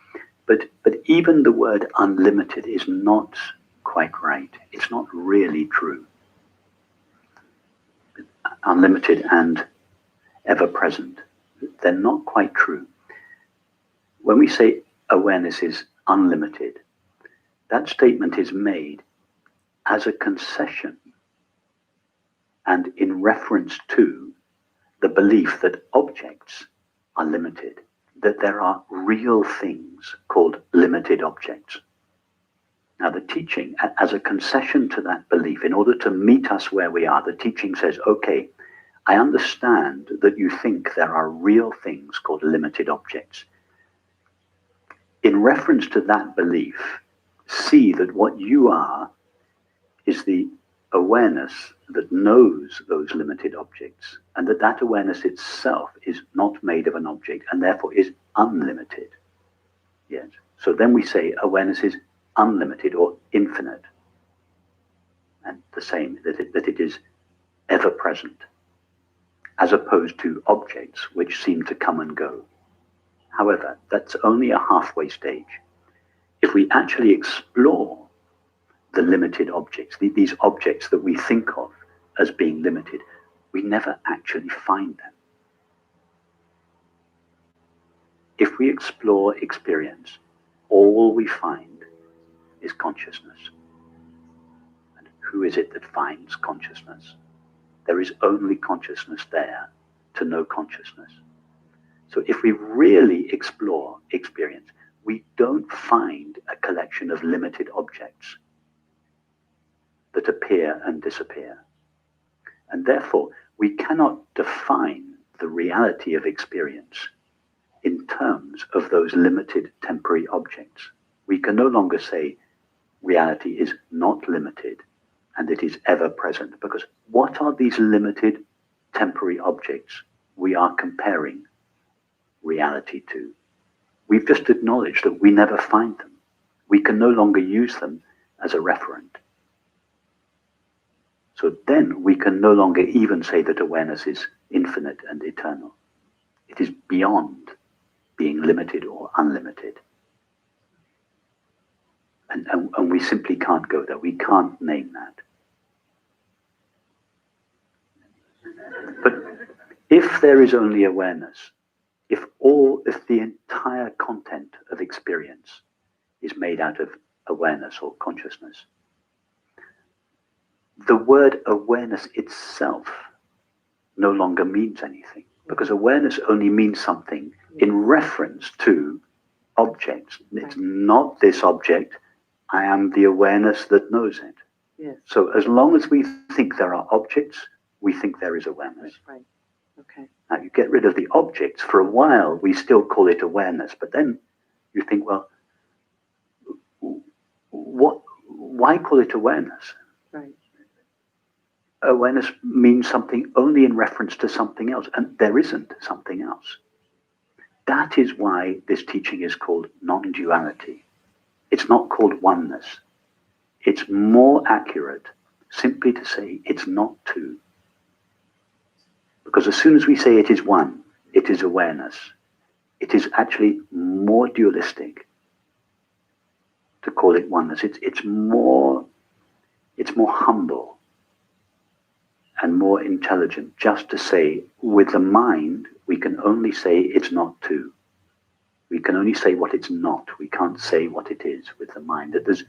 Q: But even the word unlimited is not quite right. It's not really true. Unlimited and ever present, they're not quite true. When we say awareness is unlimited, that statement is made as a concession and in reference to the belief that objects are limited, that there are real things called limited objects. Now, the teaching, as a concession to that belief, in order to meet us where we are, the teaching says, okay, I understand that you think there are real things called limited objects. In reference to that belief, see that what you are is the awareness that knows those limited objects, and that awareness itself is not made of an object and therefore is unlimited. Yes. So then we say awareness is unlimited or infinite, and the same, that it is ever present, as opposed to objects which seem to come and go. However, that's only a halfway stage. If we actually explore the limited objects, these objects that we think of as being limited, we never actually find them. If we explore experience, all we find is consciousness. And who is it that finds consciousness? There is only consciousness there to know consciousness. So if we really explore experience, we don't find a collection of limited objects that appear and disappear. And therefore, we cannot define the reality of experience in terms of those limited temporary objects. We can no longer say reality is not limited and it is ever present, because what are these limited temporary objects we are comparing reality to? We've just acknowledged that we never find them. We can no longer use them as a referent. So then we can no longer even say that awareness is infinite and eternal. It is beyond being limited or unlimited. And we simply can't go there. We can't name that. But if there is only awareness, if the entire content of experience is made out of awareness or consciousness, the word awareness itself no longer means anything, because awareness only means something in reference to objects. It's not this object, I am the awareness that knows it.
R: Yes.
Q: So as long as we think there are objects, we think there is awareness.
R: Right. Okay.
Q: Now you get rid of the objects, for a while we still call it awareness, but then you think, well, why call it awareness?
R: Right.
Q: Awareness means something only in reference to something else, and there isn't something else. That is why this teaching is called non-duality. It's not called oneness. It's more accurate simply to say it's not two. Because as soon as we say it is one, it is awareness, it is actually more dualistic to call it oneness. It's more humble and more intelligent just to say, with the mind, we can only say it's not two. We can only say what it's not. We can't say what it is with the mind. That there's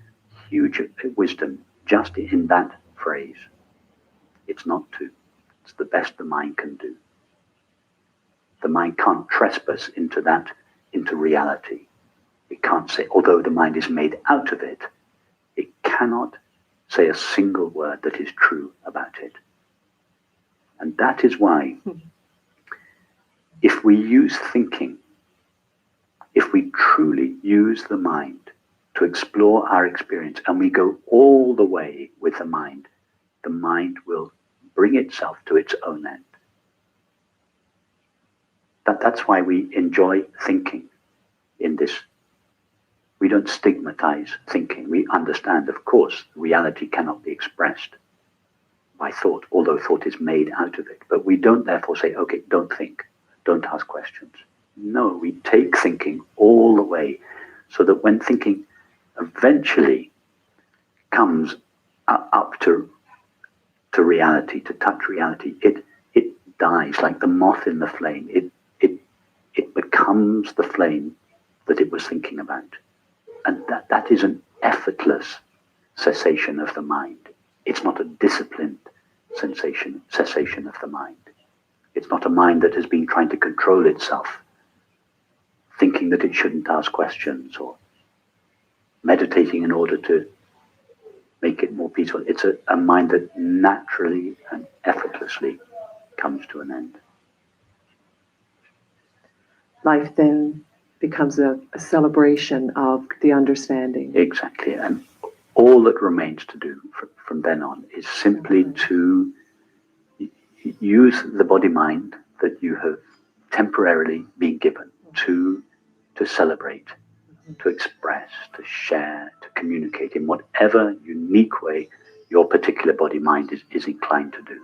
Q: huge wisdom just in that phrase. It's not two. It's the best the mind can do. The mind can't trespass into reality. It can't say, although the mind is made out of it, it cannot say a single word that is true about it. And that is why, if we use thinking, if we truly use the mind to explore our experience, and we go all the way with the mind will bring itself to its own end. That's why we enjoy thinking in this. We don't stigmatize thinking. We understand, of course, reality cannot be expressed by thought, although thought is made out of it. But we don't therefore say, okay, don't think, don't ask questions. No, we take thinking all the way so that when thinking eventually comes up to reality, to touch reality, it dies like the moth in the flame. It becomes the flame that it was thinking about. And that is an effortless cessation of the mind. It's not a disciplined cessation of the mind. It's not a mind that has been trying to control itself, thinking that it shouldn't ask questions or meditating in order to make it more peaceful. It's a mind that naturally and effortlessly comes to an end.
R: Life then becomes a celebration of the understanding.
Q: Exactly. And all that remains to do from then on is simply to use the body-mind that you have temporarily been given to celebrate, to express, to share, to communicate in whatever unique way your particular body-mind is inclined to do.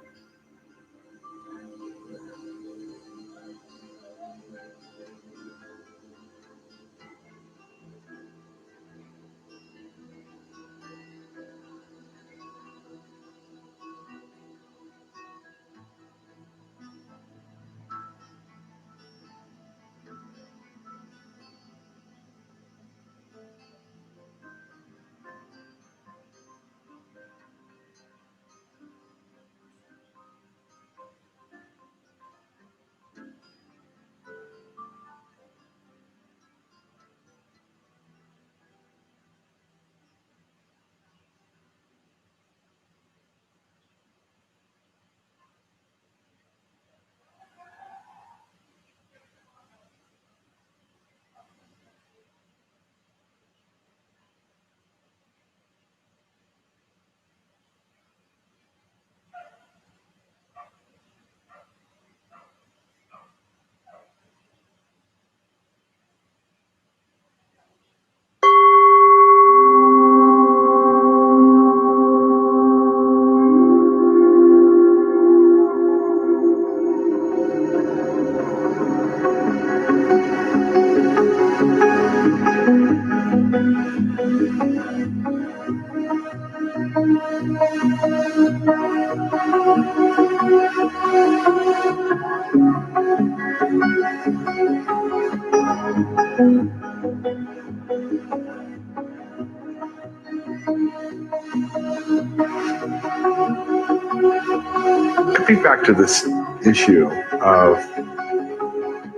S: Coming back to this issue of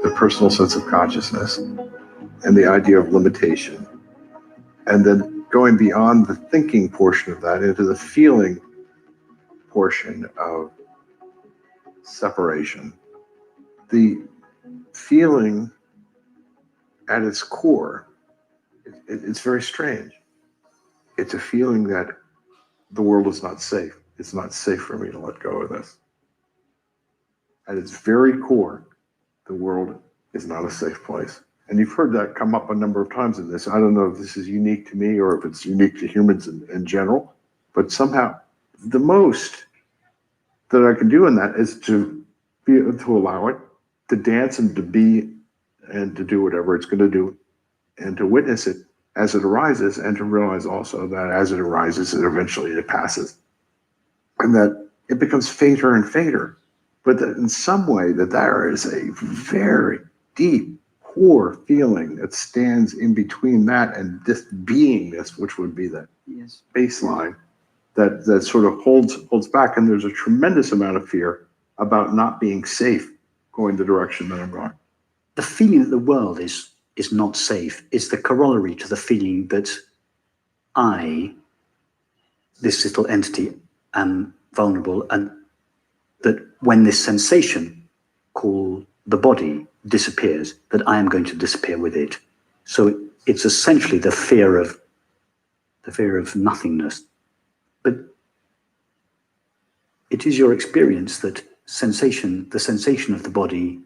S: the personal sense of consciousness and the idea of limitation, and then going beyond the thinking portion of that into the feeling portion of separation. The feeling at its core, it's very strange. It's a feeling that the world is not safe. It's not safe for me to let go of this. At its very core, the world is not a safe place. And you've heard that come up a number of times in this. I don't know if this is unique to me or if it's unique to humans in general, but somehow the most that I can do in that is to be able to allow it, to dance and to be and to do whatever it's going to do, and to witness it as it arises, and to realize also that as it arises, it eventually passes. And that it becomes fainter and fainter. But that in some way that there is a very deep core feeling that stands in between that and this beingness, which would be the baseline, that sort of holds back. And there's a tremendous amount of fear about not being safe going the direction that I'm going.
Q: The feeling that the world is not safe is the corollary to the feeling that I, this little entity, am vulnerable, and that when this sensation called the body disappears, that I am going to disappear with it. So it's essentially the fear of nothingness. But it is your experience that the sensation of the body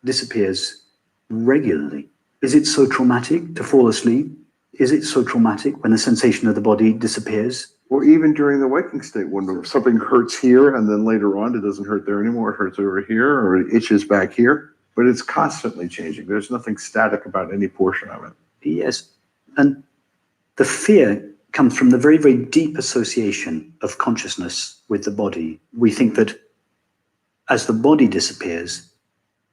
Q: disappears regularly. Is it so traumatic to fall asleep? Is it so traumatic when the sensation of the body disappears?
S: Or even during the waking state, when something hurts here and then later on it doesn't hurt there anymore, it hurts over here or it itches back here. But it's constantly changing. There's nothing static about any portion of it.
Q: Yes. And the fear comes from the very, very deep association of consciousness with the body. We think that as the body disappears,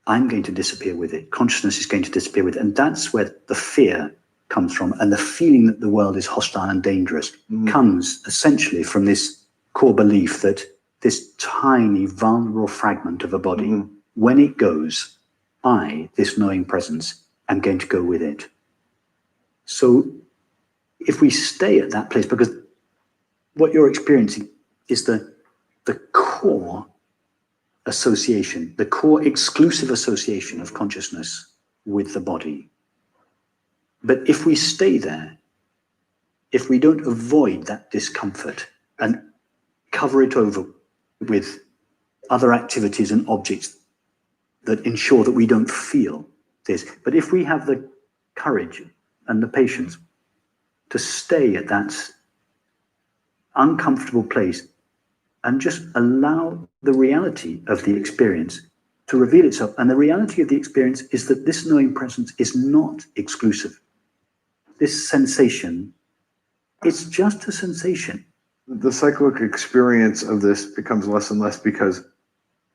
Q: I'm going to disappear with it. Consciousness is going to disappear with it. And that's where the fear comes from. And the feeling that the world is hostile and dangerous comes essentially from this core belief that this tiny, vulnerable fragment of a body, when it goes, I, this knowing presence, am going to go with it. So if we stay at that place, because what you're experiencing is the core association, the core exclusive association of consciousness with the body. But if we stay there, if we don't avoid that discomfort and cover it over with other activities and objects that ensure that we don't feel this. But if we have the courage and the patience to stay at that uncomfortable place and just allow the reality of the experience to reveal itself. And the reality of the experience is that this knowing presence is not exclusive. This sensation, it's just a sensation.
S: The cyclic experience of this becomes less and less because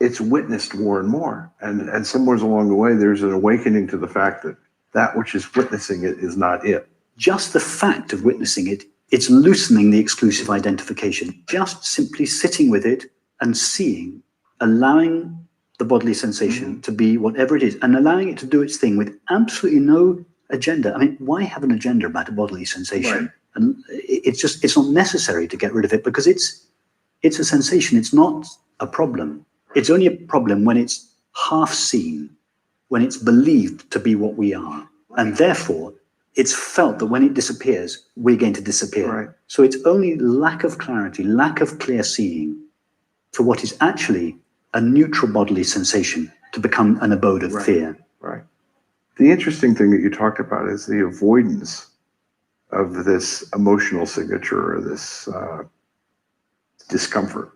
S: it's witnessed more and more. And somewhere along the way, there's an awakening to the fact that that which is witnessing it is not it.
Q: Just the fact of witnessing it, it's loosening the exclusive identification. Just simply sitting with it and seeing, allowing the bodily sensation to be whatever it is, and allowing it to do its thing with absolutely no agenda. I mean, why have an agenda about a bodily sensation?
S: Right.
Q: And it's not necessary to get rid of it because it's a sensation. It's not a problem. It's only a problem when it's half seen, when it's believed to be what we are. And therefore, it's felt that when it disappears, we're going to disappear.
S: Right.
Q: So it's only lack of clarity, lack of clear seeing to what is actually a neutral bodily sensation to become an abode of fear.
S: Right. The interesting thing that you talked about is the avoidance of this emotional signature or this discomfort.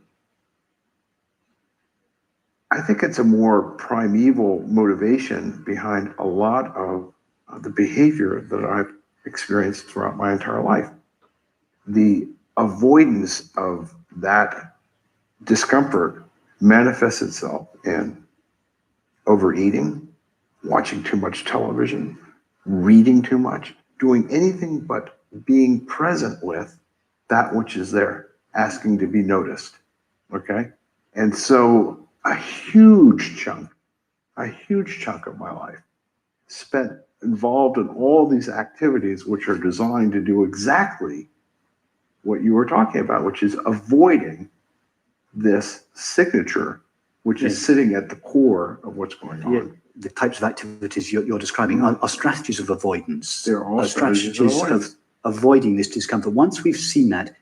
S: I think it's a more primeval motivation behind a lot of the behavior that I've experienced throughout my entire life. The avoidance of that discomfort manifests itself in overeating, watching too much television, reading too much, doing anything but being present with that which is there, asking to be noticed. Okay? And so a huge chunk of my life spent involved in all these activities which are designed to do exactly what you were talking about, which is avoiding this signature, which is sitting at the core of what's going on.
Q: Yeah, the types of activities you're describing are strategies of avoidance.
S: They're all
Q: strategies of avoiding this discomfort. Once we've seen that,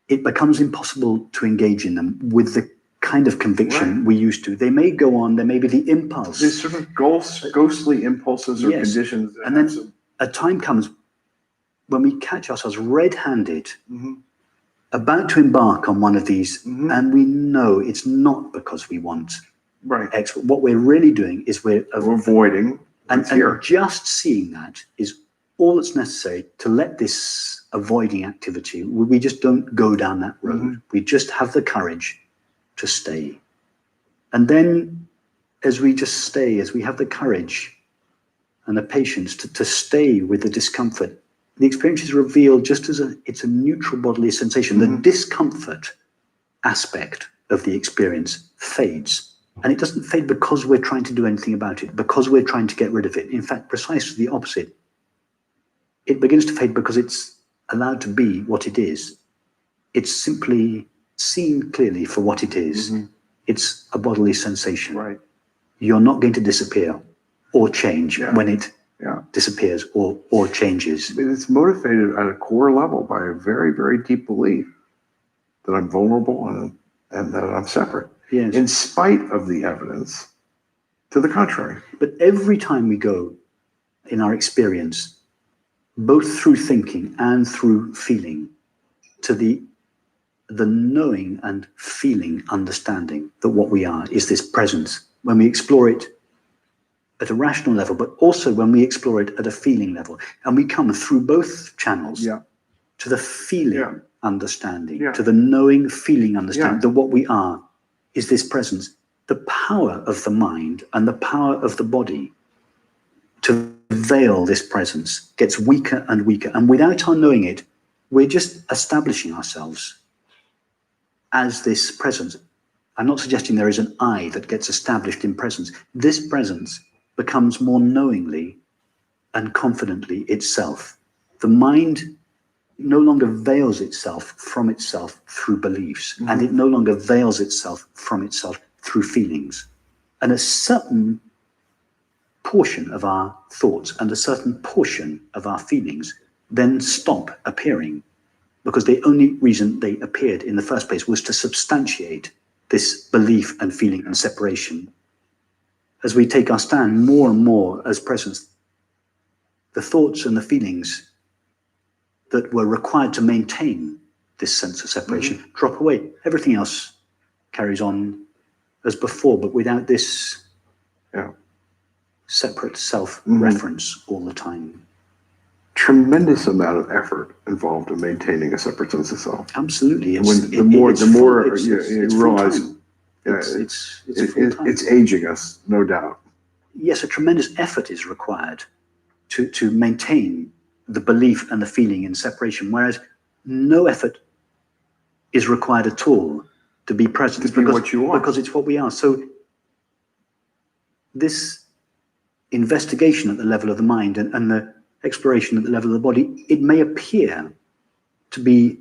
Q: it becomes impossible to engage in them with the kind of conviction we used to. They may go on, there may be the impulse.
S: There's sort of ghostly impulses or conditions.
Q: And then a time comes when we catch ourselves red-handed about to embark on one of these, and we know it's not because we want X. What we're really doing is we're
S: avoiding.
Q: And just seeing that is all that's necessary to let this avoiding activity, we just don't go down that road. We just have the courage to stay. And then as we just stay, as we have the courage and the patience to stay with the discomfort, the experience is revealed just as it's a neutral bodily sensation. The discomfort aspect of the experience fades. And it doesn't fade because we're trying to do anything about it, because we're trying to get rid of it. In fact, precisely the opposite. It begins to fade because it's allowed to be what it is. It's simply seen clearly for what it is. It's a bodily sensation.
S: Right.
Q: You're not going to disappear or change when it disappears or changes.
S: It's motivated at a core level by a very, very deep belief that I'm vulnerable and that I'm separate.
Q: Yes.
S: In spite of the evidence to the contrary.
Q: But every time we go in our experience, both through thinking and through feeling, to the knowing and feeling understanding that what we are is this presence, when we explore it at a rational level, but also when we explore it at a feeling level, and we come through both channels to the feeling understanding, to the knowing feeling understanding that what we are is this presence, the power of the mind and the power of the body to veil this presence gets weaker and weaker. And without our knowing it, we're just establishing ourselves as this presence. I'm not suggesting there is an I that gets established in presence. This presence becomes more knowingly and confidently itself. The mind no longer veils itself from itself through beliefs, and it no longer veils itself from itself through feelings. And a certain portion of our thoughts and a certain portion of our feelings then stop appearing. because the only reason they appeared in the first place was to substantiate this belief and feeling and separation. As we take our stand more and more as presence, the thoughts and the feelings that were required to maintain this sense of separation drop away. Everything else carries on as before, but without this separate self-reference all the time.
S: Tremendous amount of effort involved in maintaining a separate sense of self.
Q: Absolutely.
S: The more you realize it's aging us, no doubt.
Q: Yes, a tremendous effort is required to maintain the belief and the feeling in separation, whereas no effort is required at all to be present.
S: To be what you are.
Q: Because it's what we are. So this investigation at the level of the mind and the exploration at the level of the body, it may appear to be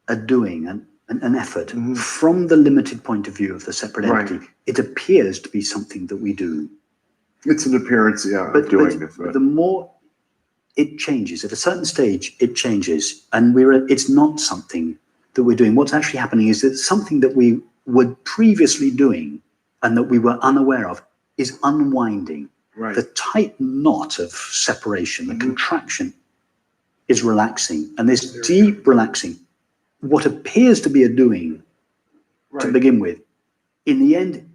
Q: a doing, an effort. From the limited point of view of the separate entity, it appears to be something that we do.
S: It's an appearance, of doing it.
Q: But the more it changes, at a certain stage, it changes, and it's not something that we're doing. What's actually happening is that something that we were previously doing and that we were unaware of is unwinding. The tight knot of separation, the contraction, is relaxing, and this deep relaxing, what appears to be a doing to begin with, in the end,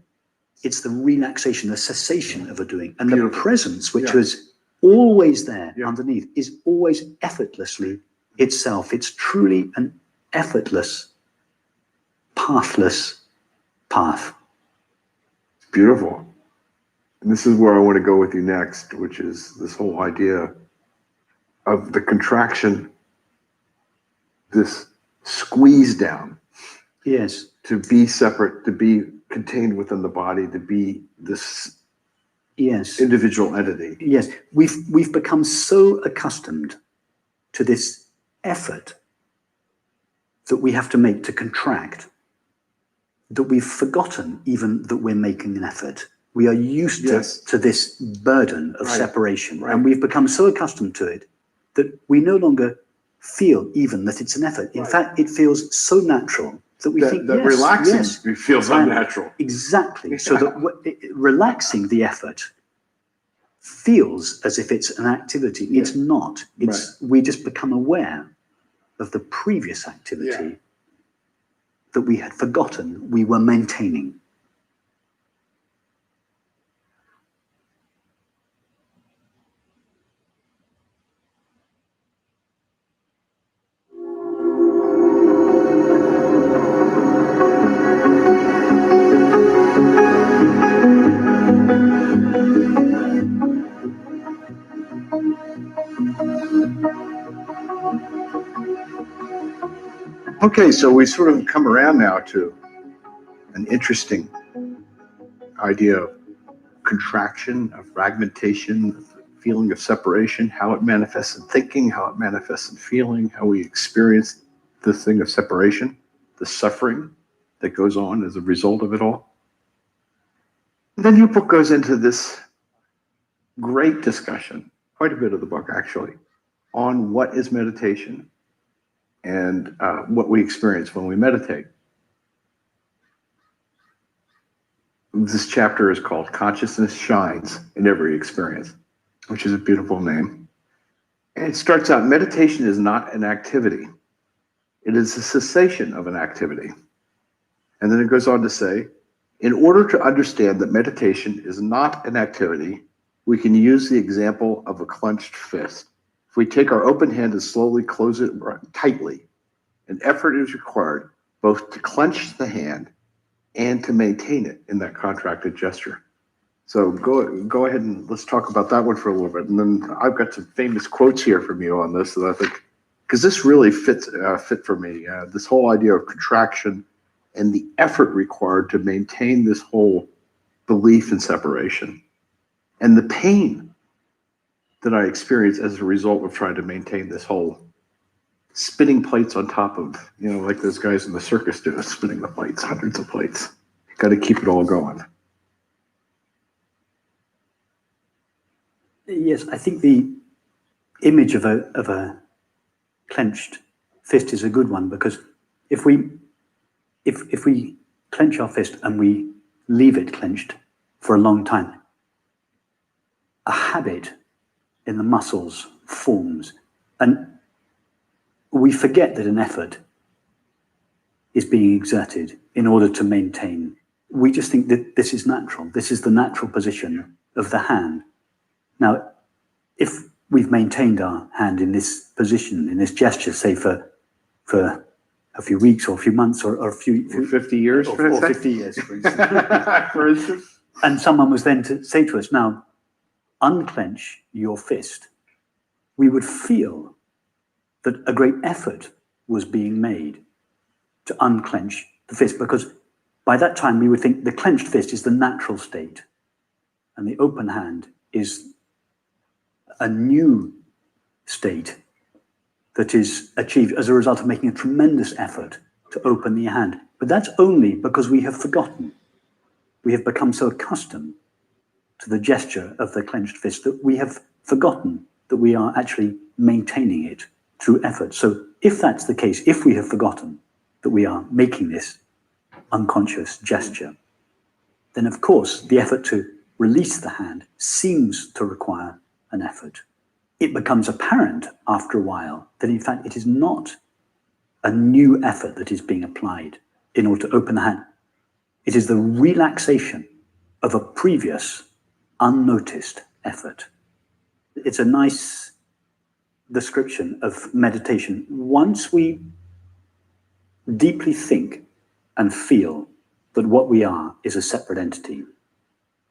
Q: it's the relaxation, the cessation of a doing, and the presence, which was always there underneath, is always effortlessly itself. It's truly an effortless, pathless path.
S: It's beautiful. And this is where I want to go with you next, which is this whole idea of the contraction, this squeeze down.
Q: Yes.
S: To be separate, to be contained within the body, to be this individual entity.
Q: Yes. We've become so accustomed to this effort that we have to make to contract that we've forgotten even that we're making an effort. We are used to this burden of separation, and we've become so accustomed to it that we no longer feel even that it's an effort. In fact, it feels so natural that we think
S: that relaxing feels unnatural.
Q: Exactly. So that relaxing the effort feels as if it's an activity. It's not. We just become aware of the previous activity that we had forgotten we were maintaining.
S: Okay, so we sort of come around now to an interesting idea of contraction, of fragmentation, feeling of separation, how it manifests in thinking, how it manifests in feeling, how we experience this thing of separation, the suffering that goes on as a result of it all. And then your book goes into this great discussion, quite a bit of the book actually, on what is meditation and what we experience when we meditate. This chapter is called Consciousness Shines in Every Experience, which is a beautiful name. And it starts out, meditation is not an activity. It is a cessation of an activity. And then it goes on to say, in order to understand that meditation is not an activity, we can use the example of a clenched fist. If we take our open hand and slowly close it tightly, an effort is required both to clench the hand and to maintain it in that contracted gesture. So go ahead and let's talk about that one for a little bit. And then I've got some famous quotes here from you on this that I think, because this really fit for me. This whole idea of contraction and the effort required to maintain this whole belief in separation and the pain that I experience as a result of trying to maintain this whole spinning plates on top of, like those guys in the circus do, spinning the plates, hundreds of plates. Got to keep it all going.
Q: Yes, I think the image of a clenched fist is a good one, because if we clench our fist and we leave it clenched for a long time, a habit in the muscles forms, and we forget that an effort is being exerted in order to maintain. We just think that this is natural. This is the natural position of the hand. Now, if we've maintained our hand in this position, in this gesture, say for a few weeks or a few months or a few
S: 50 years,
Q: or 50 years, for instance.
S: for instance.
Q: And someone was then to say to us, now, unclench your fist, we would feel that a great effort was being made to unclench the fist, because by that time we would think the clenched fist is the natural state and the open hand is a new state that is achieved as a result of making a tremendous effort to open the hand. But that's only because we have forgotten. We have become so accustomed to the gesture of the clenched fist that we have forgotten that we are actually maintaining it through effort. So if that's the case, if we have forgotten that we are making this unconscious gesture, then of course the effort to release the hand seems to require an effort. It becomes apparent after a while that in fact it is not a new effort that is being applied in order to open the hand. It is the relaxation of a previous unnoticed effort. It's a nice description of meditation. Once we deeply think and feel that what we are is a separate entity,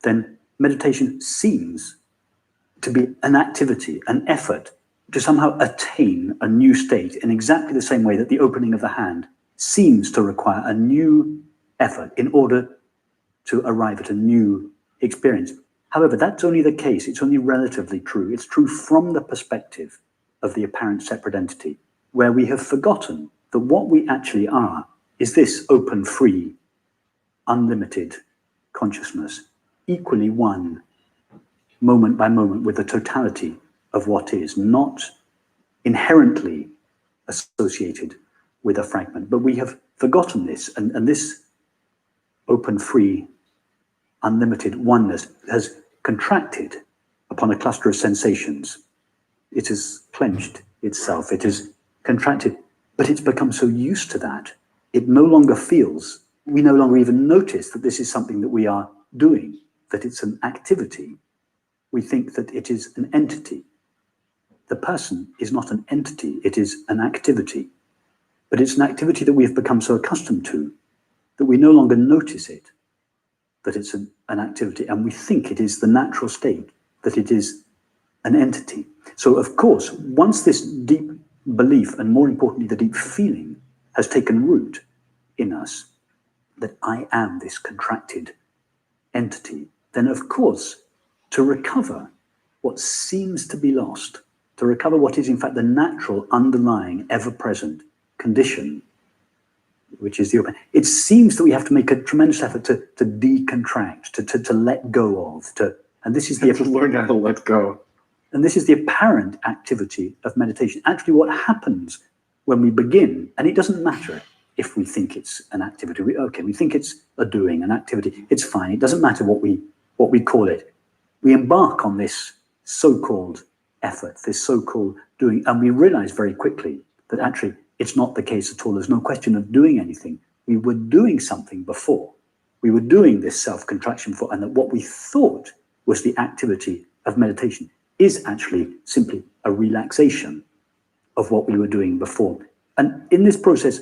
Q: then meditation seems to be an activity, an effort to somehow attain a new state in exactly the same way that the opening of the hand seems to require a new effort in order to arrive at a new experience. However, that's only the case. It's only relatively true. It's true from the perspective of the apparent separate entity, where we have forgotten that what we actually are is this open, free, unlimited consciousness, equally one moment by moment with the totality of what is, not inherently associated with a fragment. But we have forgotten this, and this open, free, unlimited oneness has contracted upon a cluster of sensations. It has clenched itself, it has contracted, but it's become so used to that, it no longer feels, we no longer even notice that this is something that we are doing, that it's an activity. We think that it is an entity. The person is not an entity, it is an activity. But it's an activity that we have become so accustomed to that we no longer notice it, that it's an activity, and we think it is the natural state, that it is an entity. So of course, once this deep belief, and more importantly, the deep feeling has taken root in us, that I am this contracted entity, then of course, to recover what seems to be lost, to recover what is in fact the natural, underlying, ever-present condition, which is the open, it seems that we have to make a tremendous effort to decontract, to let go of, and this is the
S: learn how to let go.
Q: And this is the apparent activity of meditation. Actually, what happens when we begin, and it doesn't matter if we think it's an activity. We think it's a doing, an activity. It's fine. It doesn't matter what we call it. We embark on this so-called effort, this so-called doing, and we realize very quickly that actually it's not the case at all. There's no question of doing anything. We were doing something before. We were doing this self-contraction before, and that what we thought was the activity of meditation is actually simply a relaxation of what we were doing before. And in this process,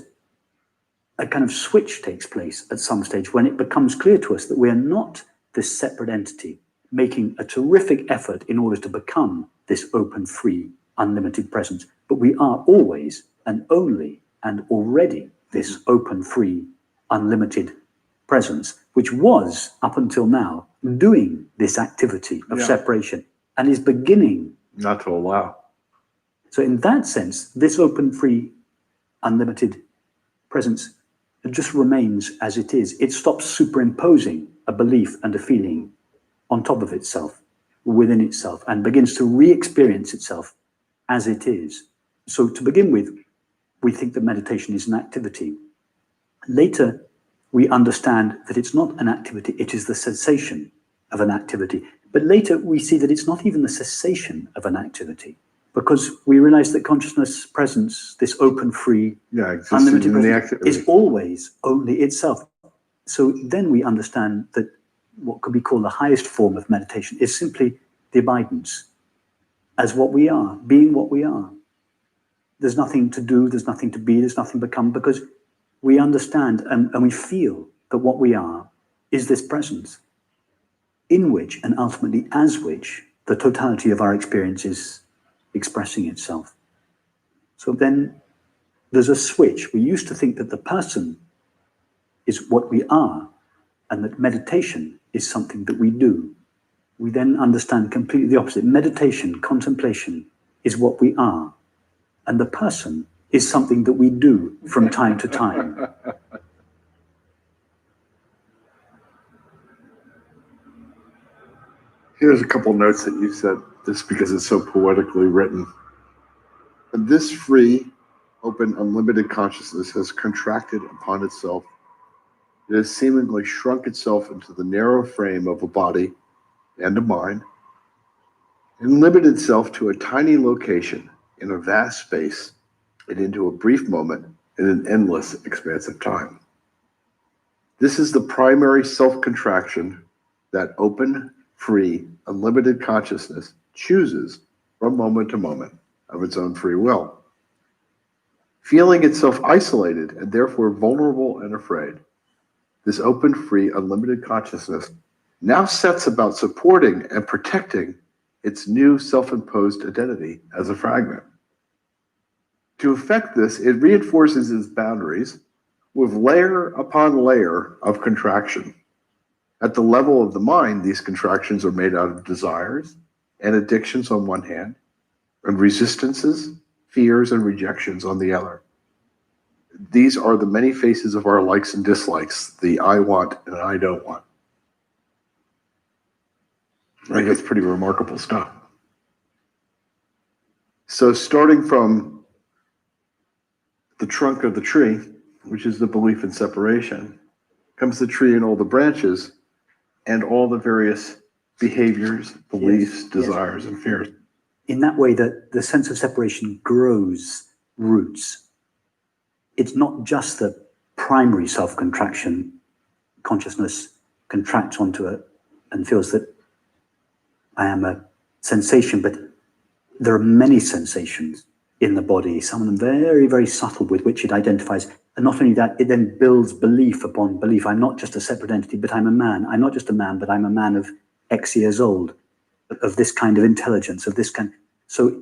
Q: a kind of switch takes place at some stage when it becomes clear to us that we are not this separate entity making a terrific effort in order to become this open, free, unlimited presence, but we are always and only and already this open, free, unlimited presence, which was, up until now, doing this activity of separation and is beginning
S: not to allow.
Q: So in that sense, this open, free, unlimited presence just remains as it is. It stops superimposing a belief and a feeling on top of itself, within itself, and begins to re-experience itself as it is. So to begin with, we think that meditation is an activity. Later, we understand that it's not an activity, it is the cessation of an activity. But later, we see that it's not even the cessation of an activity, because we realize that consciousness presence, this open, free, unlimited presence, is always only itself. So then we understand that what could be called the highest form of meditation is simply the abidance as what we are, being what we are. There's nothing to do, there's nothing to be, there's nothing to become, because we understand and we feel that what we are is this presence, in which and ultimately as which the totality of our experience is expressing itself. So then there's a switch. We used to think that the person is what we are and that meditation is something that we do. We then understand completely the opposite. Meditation, contemplation is what we are, and the person is something that we do from time to time.
S: Here's a couple notes that you said, just because it's so poetically written. This free, open, unlimited consciousness has contracted upon itself. It has seemingly shrunk itself into the narrow frame of a body and a mind, and limited itself to a tiny location in a vast space and into a brief moment in an endless expanse of time. This is the primary self-contraction that open, free, unlimited consciousness chooses from moment to moment of its own free will. Feeling itself isolated and therefore vulnerable and afraid, this open, free, unlimited consciousness now sets about supporting and protecting its new self-imposed identity as a fragment. To effect this, it reinforces its boundaries with layer upon layer of contraction. At the level of the mind, these contractions are made out of desires and addictions on one hand, and resistances, fears, and rejections on the other. These are the many faces of our likes and dislikes, the I want and I don't want. I think it's pretty remarkable stuff. So starting from the trunk of the tree, which is the belief in separation, comes the tree and all the branches and all the various behaviors, beliefs, desires, and fears.
Q: In that way, that the sense of separation grows roots. It's not just the primary self-contraction. Consciousness contracts onto it and feels that I am a sensation, but there are many sensations in the body, some of them very, very subtle, with which it identifies. And not only that, it then builds belief upon belief. I'm not just a separate entity, but I'm a man. I'm not just a man, but I'm a man of X years old, of this kind of intelligence, of this kind. So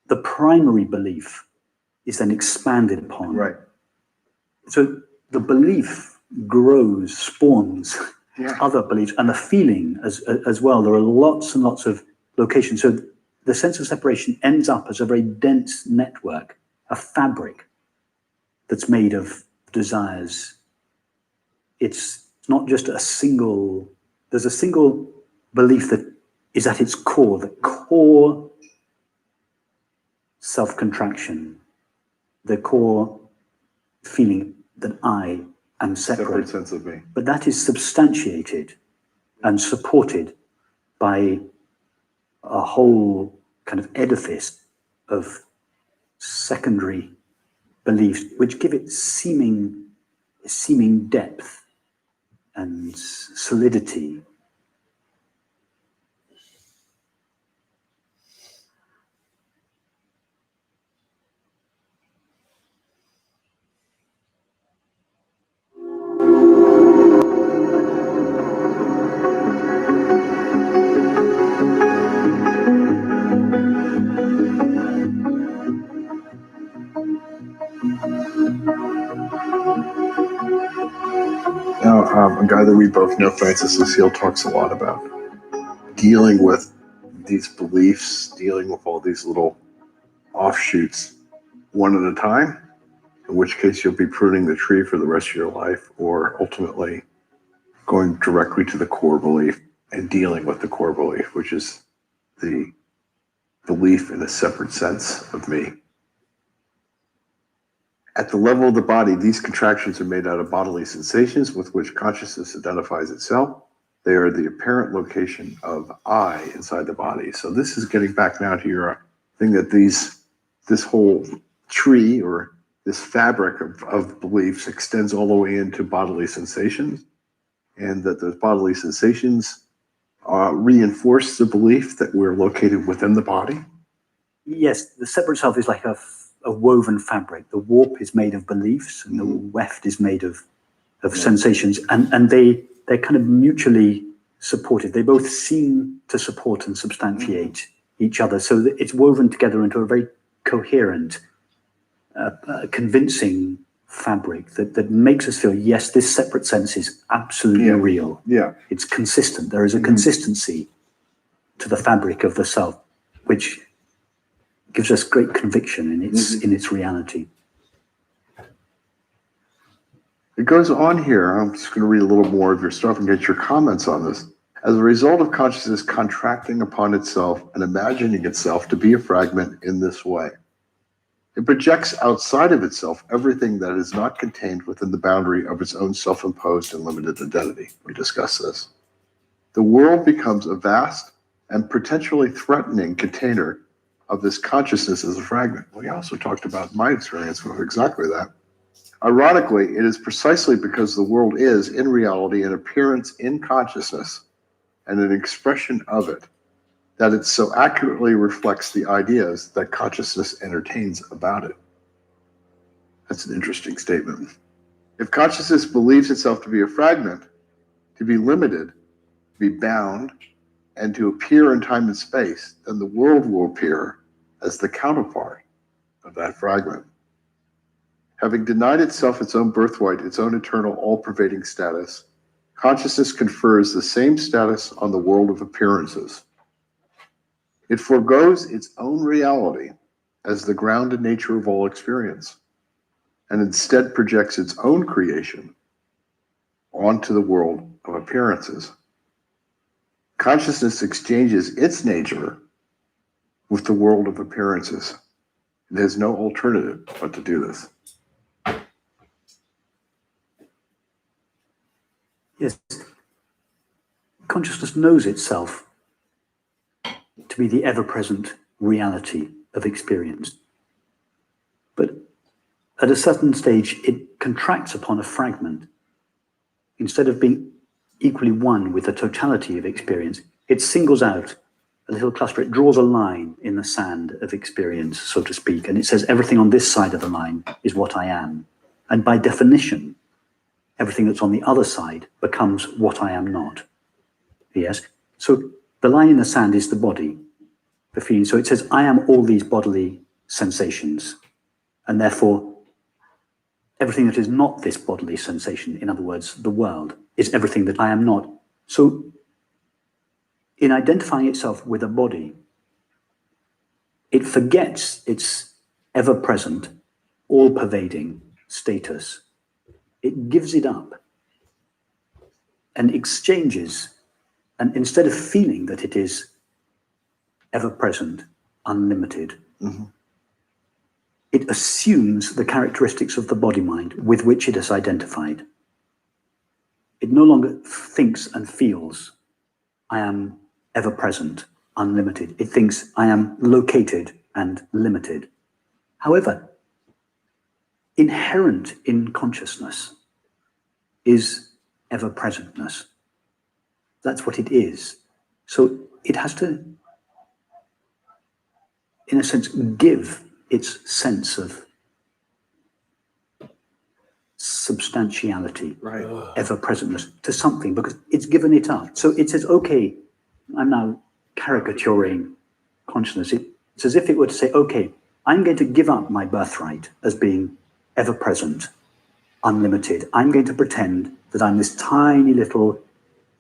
Q: the primary belief is then expanded upon.
S: Right.
Q: So the belief grows, spawns other beliefs, and the feeling as well. There are lots and lots of locations. So the sense of separation ends up as a very dense network, a fabric that's made of desires. It's not just a single, there's a single belief that is at its core, the core self-contraction, the core feeling that I am separate.
S: Sense of me.
Q: But that is substantiated and supported by a whole kind of edifice of secondary beliefs, which give it seeming depth and solidity.
S: Now, a guy that we both know, Francis Lucille, talks a lot about dealing with these beliefs, dealing with all these little offshoots one at a time, in which case you'll be pruning the tree for the rest of your life, or ultimately going directly to the core belief and dealing with the core belief, which is the belief in a separate sense of me. At the level of the body, these contractions are made out of bodily sensations with which consciousness identifies itself. They are the apparent location of I inside the body. So this is getting back now to your thing that this whole tree or this fabric of beliefs extends all the way into bodily sensations, and that those bodily sensations reinforce the belief that we're located within the body.
Q: Yes, the separate self is like a woven fabric. The warp is made of beliefs, and the weft is made of sensations, and they're kind of mutually supportive. They both seem to support and substantiate each other, so that it's woven together into a very coherent, convincing fabric that makes us feel, yes, this separate sense is absolutely real.
S: Yeah,
Q: it's consistent. There is a consistency to the fabric of the self, which gives us great conviction in its reality.
S: It goes on here. I'm just going to read a little more of your stuff and get your comments on this. As a result of consciousness contracting upon itself and imagining itself to be a fragment in this way, it projects outside of itself everything that is not contained within the boundary of its own self-imposed and limited identity. We discussed this. The world becomes a vast and potentially threatening container of this consciousness as a fragment. We also talked about my experience with exactly that. Ironically, it is precisely because the world is, in reality, an appearance in consciousness and an expression of it, that it so accurately reflects the ideas that consciousness entertains about it. That's an interesting statement. If consciousness believes itself to be a fragment, to be limited, to be bound, and to appear in time and space, then the world will appear as the counterpart of that fragment. Having denied itself its own birthright, its own eternal, all-pervading status, consciousness confers the same status on the world of appearances. It forgoes its own reality as the grounded nature of all experience, and instead projects its own creation onto the world of appearances. Consciousness exchanges its nature with the world of appearances. It has no alternative but to do this.
Q: Yes, consciousness knows itself to be the ever-present reality of experience. But at a certain stage, it contracts upon a fragment. Instead of being equally one with the totality of experience, it singles out a little cluster. It draws a line in the sand of experience, so to speak, and it says everything on this side of the line is what I am. And by definition, everything that's on the other side becomes what I am not. Yes? So the line in the sand is the body, the feeling. So it says, I am all these bodily sensations. And therefore, everything that is not this bodily sensation, in other words, the world, is everything that I am not. So in identifying itself with a body, it forgets its ever-present, all-pervading status. It gives it up and exchanges, and instead of feeling that it is ever-present, unlimited, it assumes the characteristics of the body-mind with which it is identified. It no longer thinks and feels, I am ever-present, unlimited. It thinks, I am located and limited. However, inherent in consciousness is ever-presentness. That's what it is. So it has to, in a sense, give its sense of substantiality, ever-presentness, to something, because it's given it up. So it says, okay, I'm now caricaturing consciousness. It's as if it were to say, okay, I'm going to give up my birthright as being ever-present, unlimited. I'm going to pretend that I'm this tiny little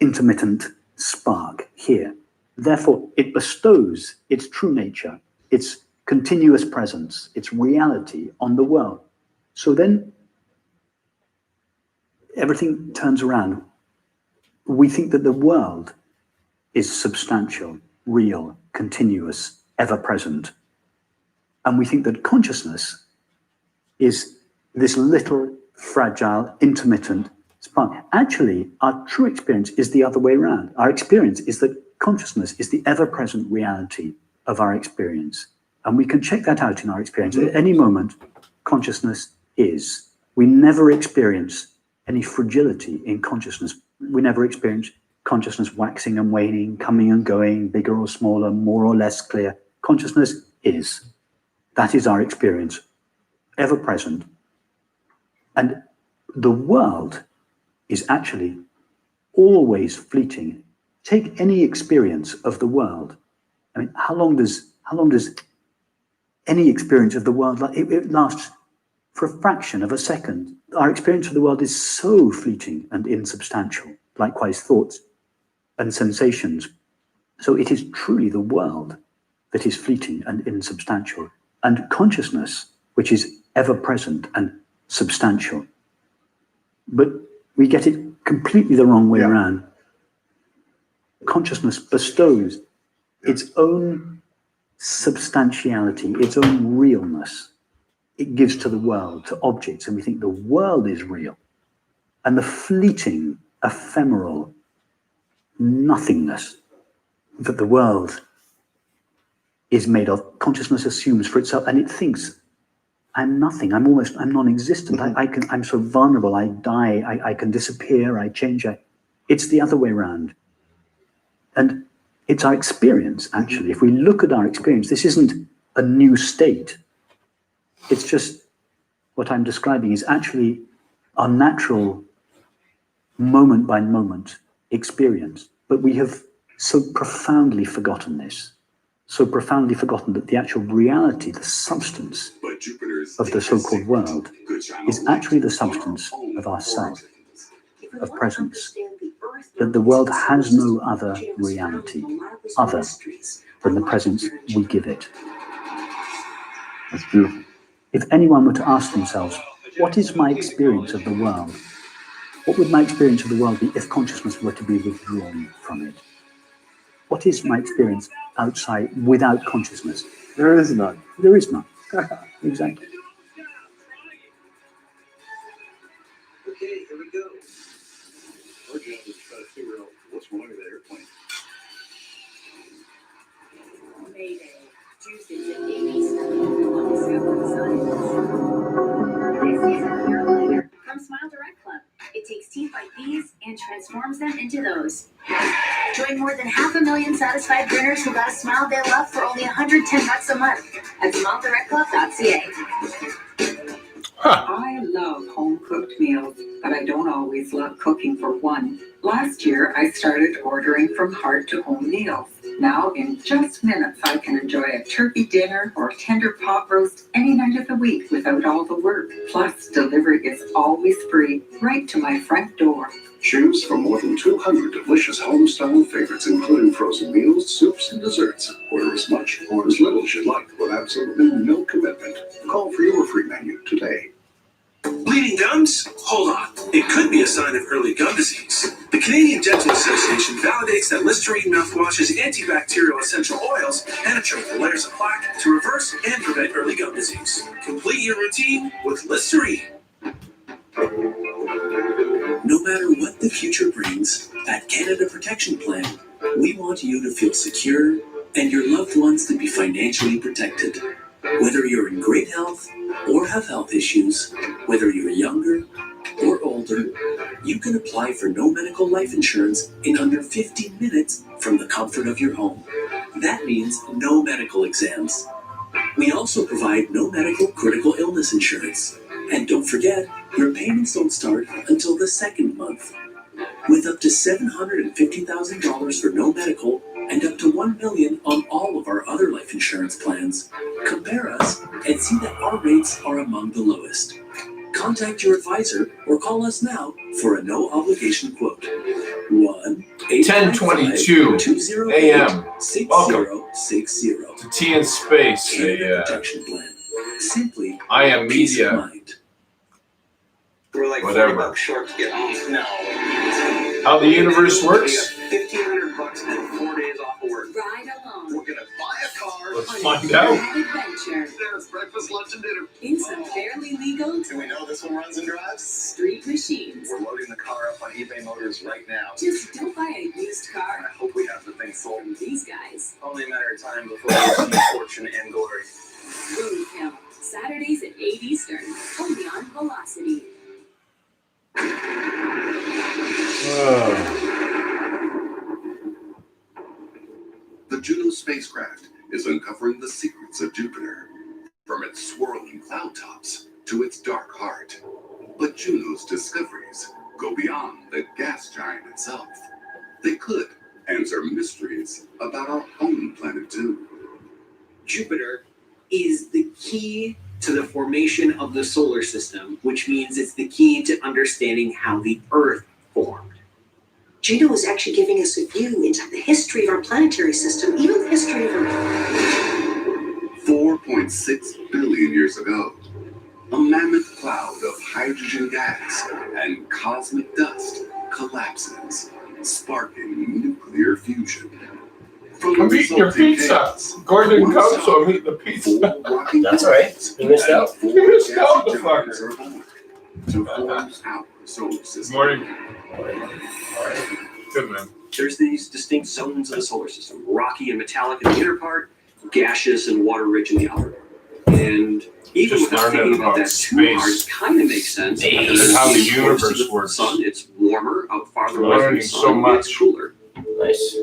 Q: intermittent spark here. Therefore, it bestows its true nature, its continuous presence, its reality on the world. So then everything turns around. We think that the world is substantial, real, continuous, ever-present. And we think that consciousness is this little, fragile, intermittent spark. Actually, our true experience is the other way around. Our experience is that consciousness is the ever-present reality of our experience. And we can check that out in our experience. At any moment, consciousness is. We never experience any fragility in consciousness. We never experience consciousness waxing and waning, coming and going, bigger or smaller, more or less clear. Consciousness is. That is our experience, ever present. And the world is actually always fleeting. Take any experience of the world. I mean, how long does any experience of the world last? It lasts for a fraction of a second. Our experience of the world is so fleeting and insubstantial. Likewise, thoughts and sensations. So it is truly the world that is fleeting and insubstantial, and consciousness, which is ever present and substantial. But we get it completely the wrong way around. Consciousness bestows its own substantiality, its own realness. It gives to the world, to objects, and we think the world is real. And the fleeting, ephemeral nothingness that the world is made of, consciousness assumes for itself, and it thinks, I'm nothing, I'm non-existent, I'm so vulnerable, I die, I can disappear, I change. It's the other way around. And it's our experience, actually. If we look at our experience, this isn't a new state. It's just what I'm describing is actually our natural moment by moment experience. But we have so profoundly forgotten this, so profoundly forgotten that the actual reality, the substance of the so-called world is actually the substance of ourself, of presence. That the world has no other reality other than the presence we give it.
S: That's beautiful.
Q: If anyone were to ask themselves, what is my experience of the world? What would my experience of the world be if consciousness were to be withdrawn from it? What is my experience outside without consciousness?
S: There is none.
Q: There is none. Exactly.
M: Okay, here we go. Our job is to try to figure out what's wrong with that airplane.
I: Mayday. Tuesdays at 8 This is a year later from Smile Direct Club. It takes teeth like these and transforms them into those. Join more than 500,000 satisfied grinners who got a smile they love for only $110 a month at SmileDirectClub.ca.
T: I love home-cooked meals, but I don't always love cooking for one. Last year, I started ordering from Heart to Home Meals. Now, in just minutes, I can enjoy a turkey dinner or tender pot roast any night of the week without all the work. Plus, delivery is always free, right to my front door.
M: Choose from more than 200 delicious home-style favorites, including frozen meals, soups, and desserts. Order as much or as little as you like with absolutely no commitment. Call for your free menu today.
U: Bleeding gums? Hold on. It could be a sign of early gum disease. The Canadian Dental Association validates that Listerine mouthwash's antibacterial essential oils penetrate the layers of plaque to reverse and prevent early gum disease. Complete your routine with Listerine. No matter what the future brings, at Canada Protection Plan, we want you to feel secure and your loved ones to be financially protected. Whether you're in great health or have health issues, whether you're younger or older, you can apply for no medical life insurance in under 15 minutes from the comfort of your home. That means no medical exams. We also provide no medical critical illness insurance. And don't forget, your payments don't start until the second month. With up to $750,000 for no medical and up to $1 million on all of our other life insurance plans, compare us and see that our rates are among the lowest. Contact your advisor or call us now for a no-obligation quote.
A: 10:22 a.m. Welcome
U: 60
A: to Tea and Space,
U: Protection Plan. Simply,
A: I Am Media.
U: We're like
A: Whatever.
U: $40 short to get home. No.
A: How the universe works?
U: $1,500 and 4 days off of work.
I: Ride alone.
U: We're gonna buy a car
A: Let's find out.
I: Adventure.
G: There's breakfast, lunch, and dinner.
I: In some fairly legal
G: Do we know this one runs and drives?
I: street machines.
G: We're loading the car up on eBay Motors right now.
I: Just don't buy a used car
G: I hope we have the thing sold.
I: from these guys.
G: Only a matter of time before we achieve fortune and glory.
I: Boom Hill. Saturdays at 8 Eastern. Only on Velocity.
M: The Juno spacecraft is uncovering the secrets of Jupiter, from its swirling cloud tops to its dark heart. But Juno's discoveries go beyond the gas giant itself. They could answer mysteries about our own planet too.
F: Jupiter is the key to the formation of the solar system, which means it's the key to understanding how the Earth formed.
V: Juno is actually giving us a view into the history of our planetary system, even the history of Earth.
M: 4.6 billion years ago, a mammoth cloud of hydrogen gas and cosmic dust collapses, sparking nuclear fusion. From
A: I'm eating your pizza. Gordon didn't come, so I'm eating the pizza.
K: That's all right. You missed out.
A: You missed out, the fucker.
M: To form our solar system.
A: Morning. Good, man.
F: There's these distinct zones of the solar system: rocky and metallic in the inner part, gaseous and water-rich in the outer. And even
A: Just
F: without
A: learning
F: thinking about
A: about
F: that too hard,
A: space.
F: it kind of makes sense.
A: And
F: because
A: how the
F: it's closer
A: universe
F: to the
A: works.
F: Sun, it's warmer out farther
A: We're
F: away from
A: learning
F: the sun.
A: so much.
F: It's cooler.
K: Nice.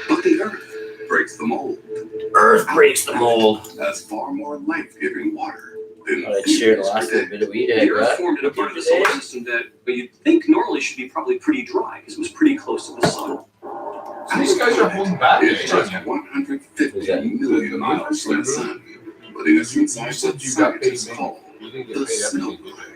M: But the Earth breaks the mold.
K: Earth breaks the mold.
M: Has far more life-giving water than
K: I shared the last little bit of weed I
F: The Earth
K: got.
F: formed in a part of the solar system that you'd think normally should be probably pretty dry because it was pretty close to the sun.
A: So these guys are holding back.
M: It's just 150 million miles from the sun, but in its inside what scientists call the snow line.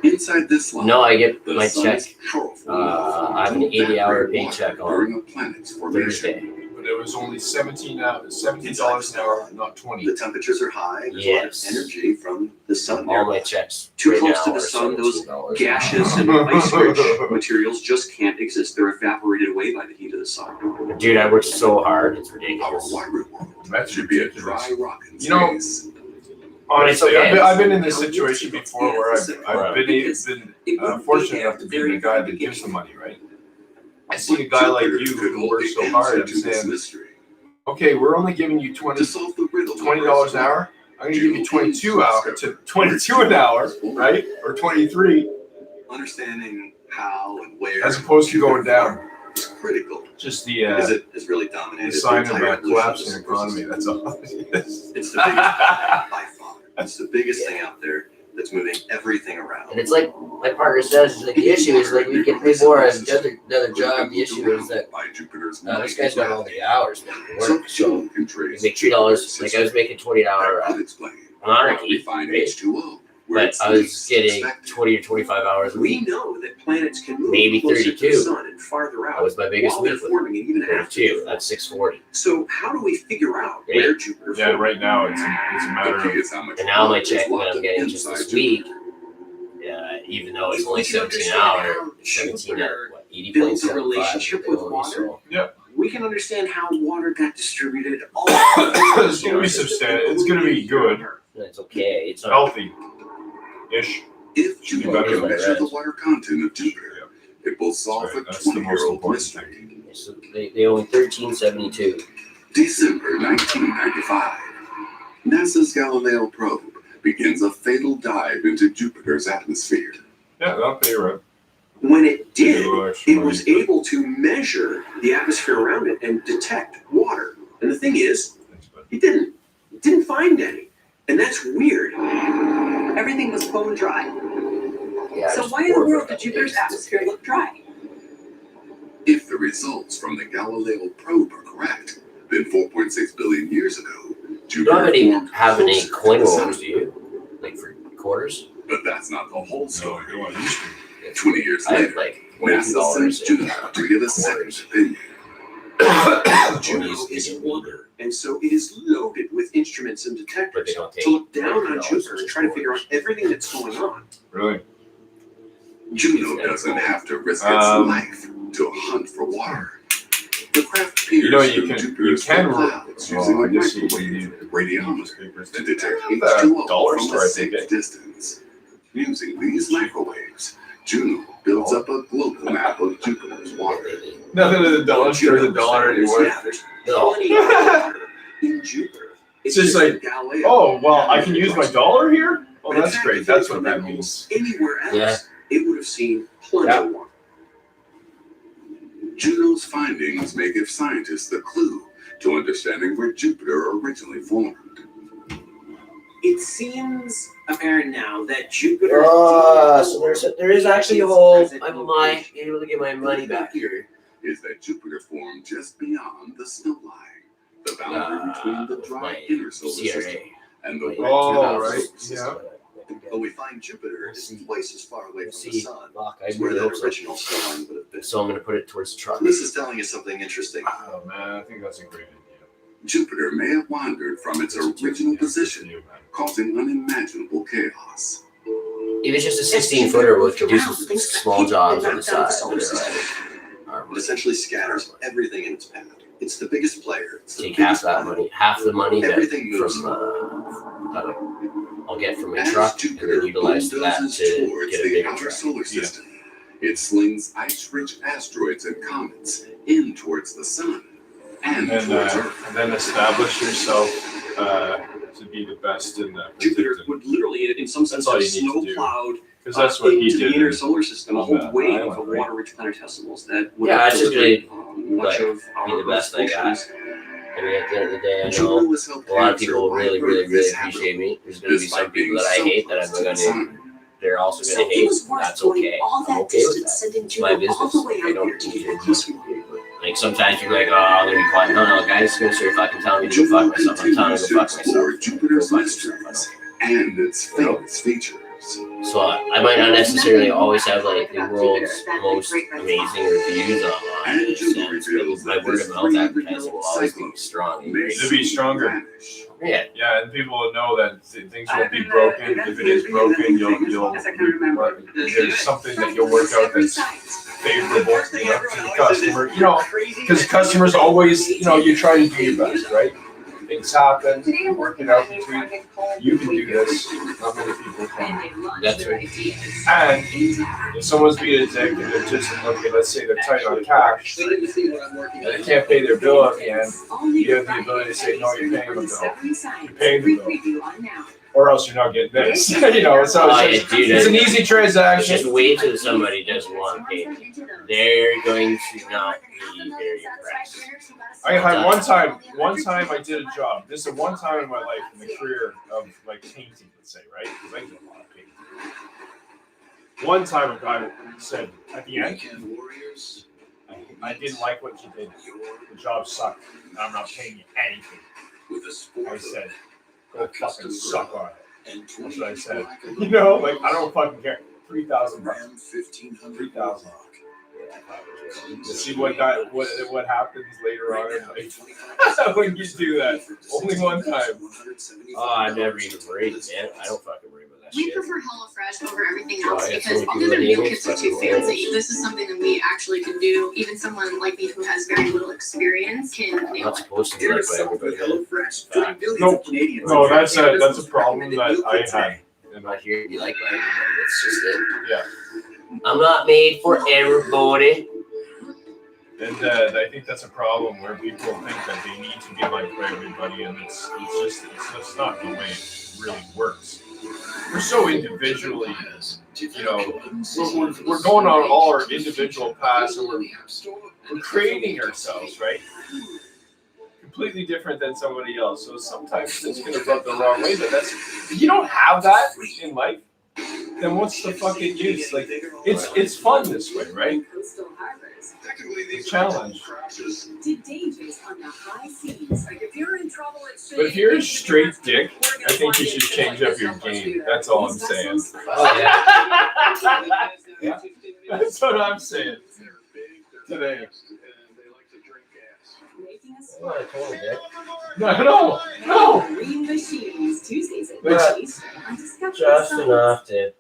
M: Inside this line,
K: No, I get
M: the
K: my
M: sun
K: check.
M: is powerful
K: I have an 80-hour paycheck
M: during
K: on
M: a planet's formation.
K: Thursday.
A: But it was only $17 an hour, not 20.
P: The temperatures are high. There's a lot of
K: Yes.
P: energy from the sun.
K: All my checks
F: Too
K: right
F: close
K: now
F: to the
K: are
F: sun, those
K: $17.
F: gaseous and ice-rich materials just can't exist. They're evaporated away by the heat of the sun.
K: Dude, I worked so hard. It's ridiculous.
A: That
M: should be a dry rock in
A: You know,
M: space.
A: honestly,
K: okay.
A: I've been in this situation before where I've
K: Right.
A: been fortunate enough to be the guy that gives the money, right? I see a guy like you who works so hard. I'm saying, okay, we're only giving you $20 an hour. I'm going to give you 22 an hour, right? Or 23,
P: Understanding how and where.
A: as opposed to going down.
P: is critical.
A: Just the
P: Because it has really dominated
A: the sign of
P: entire
A: a
P: evolution
A: collapsing
P: of
A: economy. That's all.
P: It's the biggest by far. It's the biggest thing out there that's moving everything around.
K: And it's like Parker says, like the issue is like we can pay more as another job. The issue is that this guy's got all the hours that he works, so we make $3. Like I was making $20 an hour monarchy, right? But I was getting 20 or 25 hours a
F: We
K: week.
F: know that planets can move
K: Maybe
F: closer to the
K: 32.
F: sun and farther out.
K: That was my biggest
F: while they're
K: week with
F: forming and even after.
K: 32. That's 640.
F: So how do we figure out
K: Right.
F: where Jupiter
A: Yeah,
F: formed?
A: right now it's a matter of.
K: And now my check that I'm getting just this week, even though it's only 17 an hour, 17 at what, 80
F: builds a
K: 0.75
F: relationship with water.
K: so
A: Yeah.
F: We can understand how water got distributed all
A: It's going to be substantial. It's going to be good,
K: it's okay. It's not
A: healthy-ish.
M: If
A: Should be
M: Juno
A: better
M: can
A: than
M: measure
A: that.
M: the water content of Jupiter, it will solve
A: Right,
M: a
A: that's the most
M: 20-year-old
A: important
M: mystery.
K: So they owe me $13.72.
M: December 1995. NASA's Galileo probe begins a fatal dive into Jupiter's atmosphere.
A: Yeah, that'll pay right.
F: When it did,
A: Little extra
F: it
A: money.
F: was able to measure the atmosphere around it and detect water. And the thing is, it didn't find any. And that's weird.
E: Everything was bone dry.
K: Yeah,
E: So
K: just
E: why in the
K: pour it
E: world
K: for
E: did
K: a
E: Jupiter's
K: couple
E: atmosphere look dry?
M: If the results from the Galileo probe are correct, then 4.6 billion years ago,
K: days. You
M: Jupiter
K: don't
M: formed
K: have any
M: closer to
K: coin
M: the sun.
K: rollers, do you? Like for quarters?
M: But that's not the whole story.
A: No, you want
M: 20 years
K: I have
M: later,
K: like
M: NASA
K: $22
M: sends Juno to get a second opinion.
F: Juno is water, and so it is loaded with instruments and
K: But
F: detectors
K: they don't take
F: to look down on
K: $30
F: Jupiter and try to figure out everything that's going on.
A: Really?
M: Juno doesn't have to risk its life to hunt for water. The craft peers
A: You know, you
M: from
A: can
M: Jupiter's clouds using
A: well, I
M: a
A: guess you
M: microwave radiometers to detect
A: The
M: H2O
A: dollar
M: from
A: store,
M: a
A: I think.
M: safe distance. Using these microwaves, Juno builds up a global map of Jupiter's water.
A: Nothing to the dollar store is a dollar anymore.
F: Yeah, there's plenty of water in Jupiter.
A: It's just like,
F: Galileo.
A: oh, well, I can use my dollar here? Oh, that's great. That's what that means.
F: Anywhere else,
K: Yeah.
F: it would have seen plenty of water.
M: Juno's findings may give scientists a clue to understanding where Jupiter originally formed.
F: It seems apparent now that Jupiter.
K: So there is actually a hole. I might be able to get my money back here.
M: Is that Jupiter formed just beyond the snow line, the boundary between the dry inner solar system and the wet
A: Oh,
M: outer
A: right.
M: solar system.
A: Yeah.
M: we find Jupiter is twice as far away from the
K: See,
M: sun
K: I
M: as where
K: really
M: that
K: hope so.
M: original star line would have been.
K: So I'm gonna put it towards the truck.
M: This is telling us something interesting.
A: Oh, man, I think that's a great idea.
M: Jupiter may have wandered from its original position, causing unimaginable chaos.
K: If it's just a 16-footer, we'll do some small jobs on the side.
M: It essentially scatters everything in its path. It's the biggest player. It's the
K: Take half
M: biggest
K: that
M: player.
K: money, half the money that
M: Everything moves
K: I'll get from my truck and then utilize that to
M: towards
K: get a
M: the
K: bigger
M: outer
K: truck.
M: solar system. It slings ice-rich asteroids and comets in towards the sun and towards Earth.
A: And then establish yourself to be the best in the
F: Jupiter would literally, in some sense,
A: That's all
F: have
A: you need to do.
F: snow-plowed
A: Because that's what he
F: into
A: did
F: the inner
A: in-
F: solar system, a
A: on
F: whole
A: that
F: wave
A: island,
F: of
A: right?
F: water-rich planetesimals that would
K: Yeah,
F: have
K: it's just
F: delivered,
K: really
F: much
K: like,
F: of
K: be
F: our
K: the best I got.
F: oceans.
K: I mean, at the end of the day, I
M: Jupiter
K: know
M: was helped
K: a lot of
M: answer
K: people
M: why
K: really,
M: Earth
K: really,
M: is
K: really
M: habitable.
K: appreciate me. There's going to be
M: Despite
K: some people
M: being
K: that I
M: so
K: hate that I'm
M: close to
K: going
M: the
K: to.
M: sun.
K: They're also
I: So
K: going to
I: it
K: hate.
I: was worth
K: That's
I: going
K: okay.
I: all
K: I'm
I: that
K: okay with
I: distance,
K: that.
I: sending
K: It's my
I: Juno all
K: business.
I: the way
K: I
I: out
K: don't
I: here to
K: need
I: get
K: to.
I: closer.
K: Like sometimes you're like, oh, I'm gonna be quiet. No, guys, gonna start fucking telling me to go fuck myself. I'm telling you to go fuck myself.
M: Jupiter's
K: Go fuck yourself.
M: mysteries and its famous features.
K: So I might not necessarily always have like the world's most amazing reviews online. In a sense, but my word of mouth advertising will always be strong.
A: To be stronger.
K: Yeah.
A: Yeah, and people will know that things won't be broken. If it is broken, you'll there's something that you'll work out that's favorable, to the customer. Because customers always, you try to do your best, right? Things happen, work it out between you can do this. Not many people can.
K: That's right.
A: And if someone's being a dick and they're just okay, let's say they're tight on cash and they can't pay their bill at the end, you have the ability to say, no, you're paying the bill. You're paying the bill. Or else you're not getting this. So it's an easy transaction.
K: Just wait till somebody does one thing. They're going to not be very impressed.
A: I had one time I did a job. This is one time in my life in the career of like painting, let's say, right? Because I did a lot of painting. One time a guy said at the end, I didn't like what you did. The job sucked. And I'm not paying you anything. I said, go fucking suck on it. That's what I said. I don't fucking care. $3,000. $3,000. Let's see what happens later on in life when you do that. Only one time.
K: Oh, I never even worried, man. I don't fucking worry about that
H: We
K: shit.
H: prefer HelloFresh over everything
K: Well,
H: else
K: I guess
H: because
K: we
H: all
K: can
H: the other
K: do
H: meal
K: it
H: kits are
K: anyway,
H: too
K: but we'll-
H: fancy. This is something that we actually can do. Even someone like me who has very little experience can
K: I'm
H: nail
K: not
H: it.
K: supposed to be like everybody.
A: No, that's a problem that I had.
K: I'm not here to be like everybody. That's just it.
A: Yeah.
K: I'm not made for everybody.
A: And I think that's a problem where people think that they need to be like for everybody, and it's just not the way it really works. We're so individually, we're going on all our individual paths, and we're creating ourselves, right? Completely different than somebody else. So sometimes it's going to rub the wrong way, but if you don't have that in life, then what's the fucking use? Like, it's fun this way, right? The challenge. But if you're a straight dick, I think you should change up your game. That's all I'm saying.
K: Oh,
A: Yeah. That's what I'm saying today. No.
I: Green Machines, Tuesdays at
K: Right.
I: Macy's. On Discovery
K: Just
I: Science.
K: enough to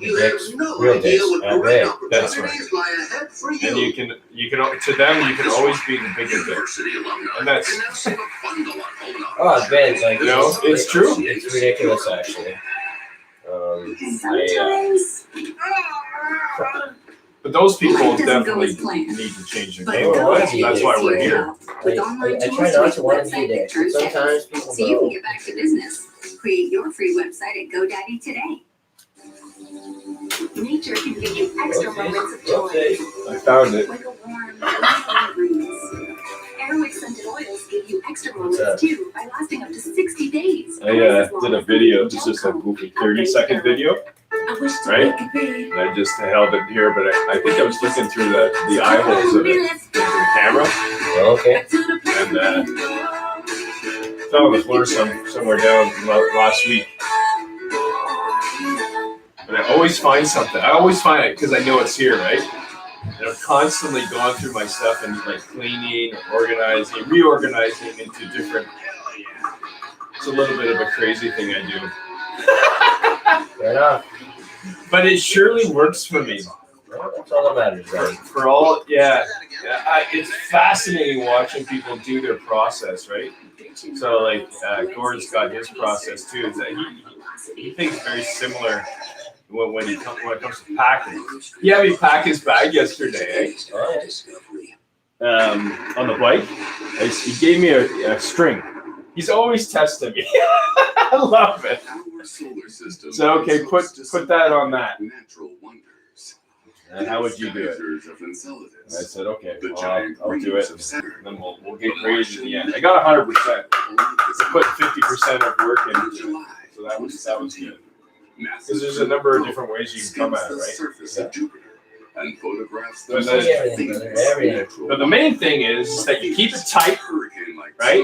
U: You have no idea what great opportunities lie ahead for you.
A: And you can to them you can always be the bigger dick. And that's
K: Oh, Ben, like
A: it's true.
K: It's ridiculous, actually.
A: But those people definitely need to change their game. That's why we're here.
K: I try not to want to be there. Sometimes people
I: So you can get back to business. Create your free website at GoDaddy today. Nature can give you extra moments of joy.
A: I found it.
I: Like a warm, loving breeze. Airwick scented oils give you extra moments too by lasting up to 60 days.
A: I did a video. It's just a goofy 30-second video, right? And I just held it here, but I think I was looking through the eye holes of the camera.
K: Okay.
A: And fell on the floor somewhere down last week. And I always find something. I always find it because I know it's here, right? And I'm constantly going through my stuff and like cleaning, organizing, reorganizing into different. It's a little bit of a crazy thing I do.
K: Fair enough.
A: But it surely works for me.
K: Well, that's all that matters, right?
A: For all, it's fascinating watching people do their process, right? So like Gord's got his process too. Is that he thinks very similar. When it comes to packing, he had me pack his bag yesterday, on the bike. He gave me a string. He's always testing me. I love it. So okay, put that on that. And how would you do it? And I said, okay, I'll do it. And then we'll get graded in the end. I got 100%. I put 50% of work in. So that was good. Because there's a number of different ways you can come at it, right?
M: And photographs
A: But the main thing is that you keep it tight, right?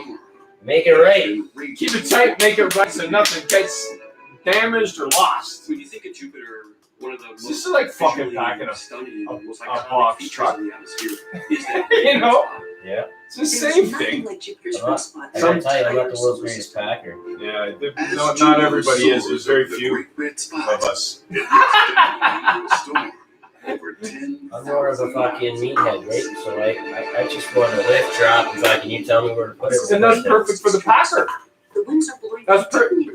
K: Make it right.
A: Keep it tight, make it right, so nothing gets damaged or lost.
U: When you think of Jupiter, one of the
A: This is like fucking packing a box truck. You
U: you
A: know?
K: Yeah.
A: It's the same thing.
K: I gotta tell you, I'm not the world's greatest packer.
A: Yeah, not everybody is. There's very few of us.
K: I'm more of a fucking meathead, right? So I just want to lift, drop, and fucking you tell me where to put it.
A: And that's perfect for the packer.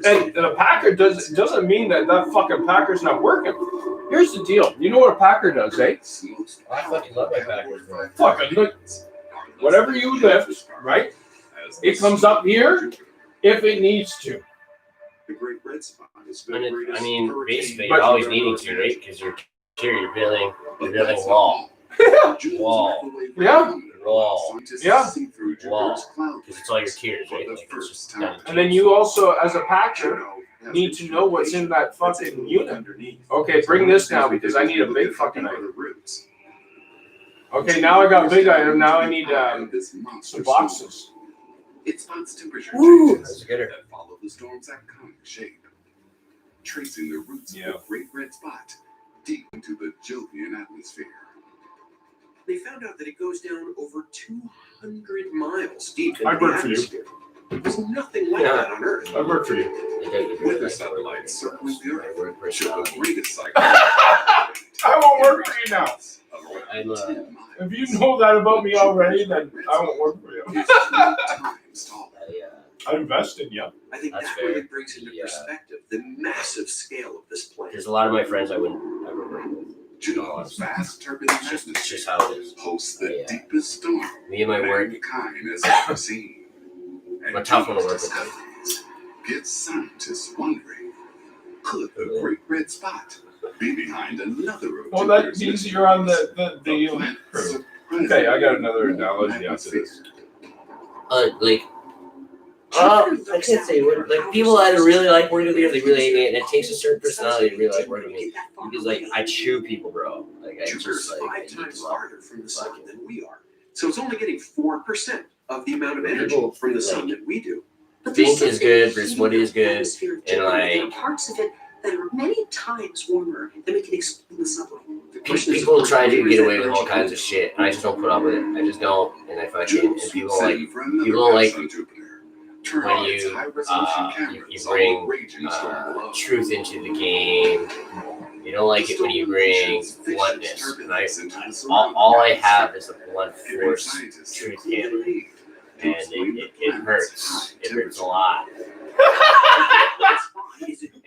A: And a packer doesn't mean that fucking packer's not working. Here's the deal. You know what a packer does, eh?
K: I fucking love my packers, bro.
A: Fucking look. Whatever you lift, right? It comes up here if it needs to.
M: The Great Red Spot is
K: I mean, basically, you're always needing to, right? Because you're building wall. Wall.
A: Yeah.
K: Wall.
A: Yeah.
K: Wall. Because it's all your tiers, right? Like, it's just
A: And then you also, as a packer, need to know what's in that fucking unit. Okay, bring this now because I need a big fucking item. Okay, now I got a big item. Now I need some boxes.
M: It spots temperature
K: changes
M: that follow the storm's iconic shape, tracing the roots of the Great Red Spot deep into the Jovian atmosphere.
F: They found out that it goes down over 200 miles deep into
A: I'd
F: the
A: work for you.
F: atmosphere. There's nothing like that on Earth.
A: I'd work for you.
M: Weather satellites circling the Earth show the greatest cycle.
A: I won't work for you now. If you know that about me already, then I won't work for you. I invest in you.
F: I think that really brings into perspective the massive scale of this planet.
K: There's a lot of my friends I wouldn't ever work with.
M: Juneau's vast turbulent atmosphere
K: It's just how it is.
M: hosts the deepest storm
K: Me and my work,
M: mankind has ever seen.
K: I'm a tough one to work with.
M: Gets scientists wondering, could the Great Red Spot be behind another of
A: Well, that
M: Jupiter's
A: means you're on the elite crew. Okay, I got another analogy after this.
K: I can't say what, like people either really like working with me or they really hate me, and it takes a certain personality to really like working with me. Because like I chew people, bro. Like I
F: Jupiter's
K: just like
F: 5 times farther from the sun than we are. So it's only getting 4% of the amount of energy from the sun that we do.
K: Pink is good, versus woody is good, and
V: There are
K: like
V: parts of it that are many times warmer than we can explain the subway.
K: people try to get away with all kinds of shit, and I just don't put up with it. I just don't, and I fucking and people don't like
M: Turn
K: when
M: on its
K: you
M: high-resolution
K: you
M: cameras on
K: bring
M: the raging storm below.
K: truth into the game. You don't like it when you bring bluntness. And all I have is a blunt force truth hammer, and it hurts. It hurts a lot.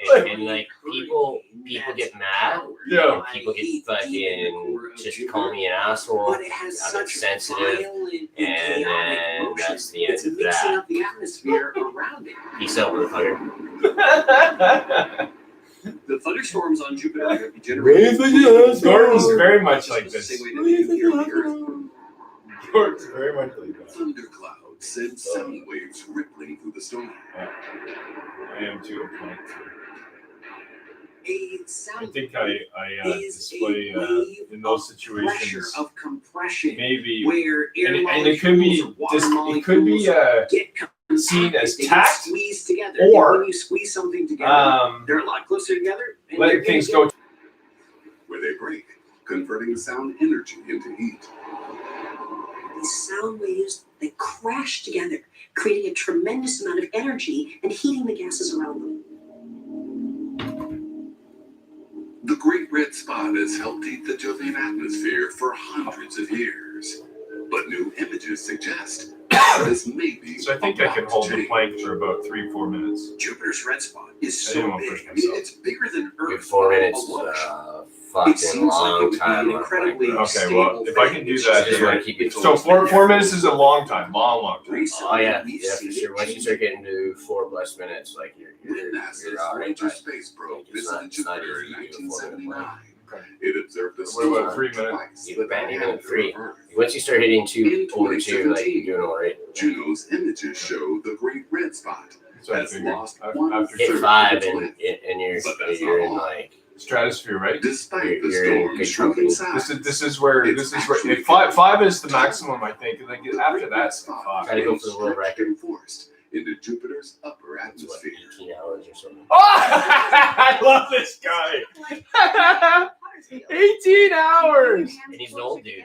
K: And like people get mad.
A: Yeah.
K: And people get fucking just call me an asshole. I'm insensitive, and then that's the end of that.
F: The atmosphere around it.
K: Peace out, motherfucker.
F: The thunderstorms on Jupiter generate.
A: Gordon's very much like this. Gordon's very much like that.
M: Thunderclouds send sound waves rippling through the storm.
A: I am too.
F: A
A: I
F: sound
A: think I display in those
F: pressure
A: situations
F: of compression
A: maybe,
F: where air
A: and it could be
F: molecules
A: it could be
F: get
A: seen as
F: they get
A: tact,
F: squeezed together.
A: or,
F: And when you squeeze something together, they're a lot closer together. And
A: letting
F: you're gonna
A: things
F: get-
A: go.
M: Where they break, converting sound energy into heat.
V: These sound waves, they crash together, creating a tremendous amount of energy and heating the gases around them.
M: The Great Red Spot has helped heat the Jovian atmosphere for hundreds of years. But new images suggest this may be.
A: So I think I can hold the plank for about 3-4 minutes.
F: Jupiter's red spot is
A: I didn't
F: so
A: want to
F: big.
A: push myself.
F: It's bigger than Earth.
K: 4 minutes is
F: by a long
K: a
F: shot. It
K: fucking
F: seems like it
K: long
F: would be
K: time.
F: an incredibly
A: Okay, well,
F: stable
A: if I
F: thing.
A: can do
F: It's
A: that,
F: just
K: wanna
A: then
K: keep it
A: so 4 minutes is a long time, long time.
F: Recently,
K: Oh yeah,
F: we've
K: yeah, for
F: seen
K: sure.
F: it
K: Once you
F: change.
K: start getting to 4+ minutes, like
M: When
K: you're
M: NASA's
K: all right.
M: Voyager space probe
K: It's not-
M: visited
K: it's not
M: Jupiter in
K: easy to do a 4-minute
M: 1979,
A: Okay.
M: it observed a
A: What
M: storm
A: about 3 minutes?
M: twice
K: Even
M: that
K: even
M: had
K: at 3.
M: reversed.
K: Once you start hitting 2
M: In
K: over 2, like
M: 2017,
K: you're doing all right.
M: Juno's images show the Great Red Spot
A: So I
M: has
A: figured
M: lost
A: after
M: one-third
K: Hit
M: of
K: 5
M: its
K: and
M: width.
K: you're
M: But that's
K: you're
M: not
K: in
M: all.
K: like
A: Stratosphere, right?
M: Despite the
K: you're in
M: storm
K: good
M: shrunk in
K: company.
M: size,
A: This is where
M: It's actually
A: if five is the maximum, I think. And like after that's
M: spot
K: Try to go
M: being
K: for the world
M: stretched
K: record.
M: and forced into Jupiter's upper
K: it's what,
M: atmosphere.
K: 18 hours or something.
A: Oh, I love this guy. 18 hours.
K: And he's an old dude.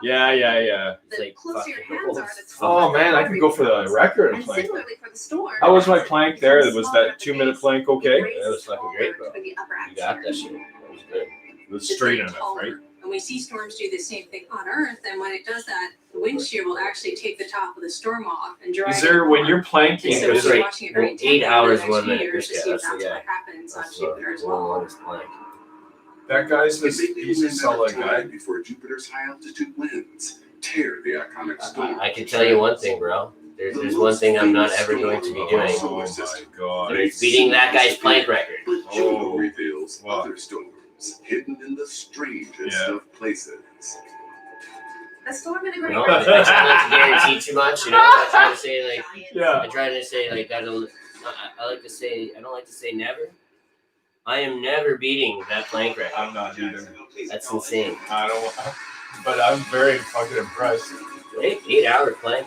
A: Yeah.
K: He's like
H: closer your
K: fucking
H: hands
K: old.
H: are, the
A: Oh man, I could go for the record
H: And
A: plank.
H: similarly for the storm.
A: How was my plank there? Was that 2-minute plank okay?
K: That was fucking great, bro.
H: For the upper
K: You got
H: atmosphere.
K: that shit. That was good.
A: It was straight enough, right?
H: And we see storms do the same thing on Earth, and when it does that, the wind shear will actually take the top of the storm off and drag
A: Is there
H: it
A: when
H: on.
A: you're planking?
H: So
K: it was
H: we're
K: like
H: watching it very
K: 8
H: intently
K: hours,
H: over the
K: 1
H: next few
K: minute.
H: years to
K: Yeah,
H: see if
K: that's
H: that's
K: the
H: what
K: guy.
H: happens on
K: That's
H: Jupiter as
K: the
H: well.
K: longest plank.
A: That guy's
M: It
A: this
M: may be
A: piece of
M: a matter
A: solid
M: of
A: guy.
M: time before Jupiter's high altitude winds tear the iconic storm.
K: I can tell you one thing, bro. There's one thing I'm not ever going to be doing.
A: Oh my god.
K: And it's beating that guy's plank record.
M: But Juno
A: Oh.
M: reveals
A: Wow.
M: other storms hidden in the strangest
A: Yeah.
M: of places.
H: The storm in the
K: You
H: Great
K: know,
H: Lakes.
K: I try not to guarantee too much. You know, I try to say like,
A: Yeah.
K: I try to say like that'll. I like to say I don't like to say never. I am never beating that plank record.
A: I'm not either.
K: That's insane.
A: I don't. But I'm very fucking impressed.
K: 8 hour plank.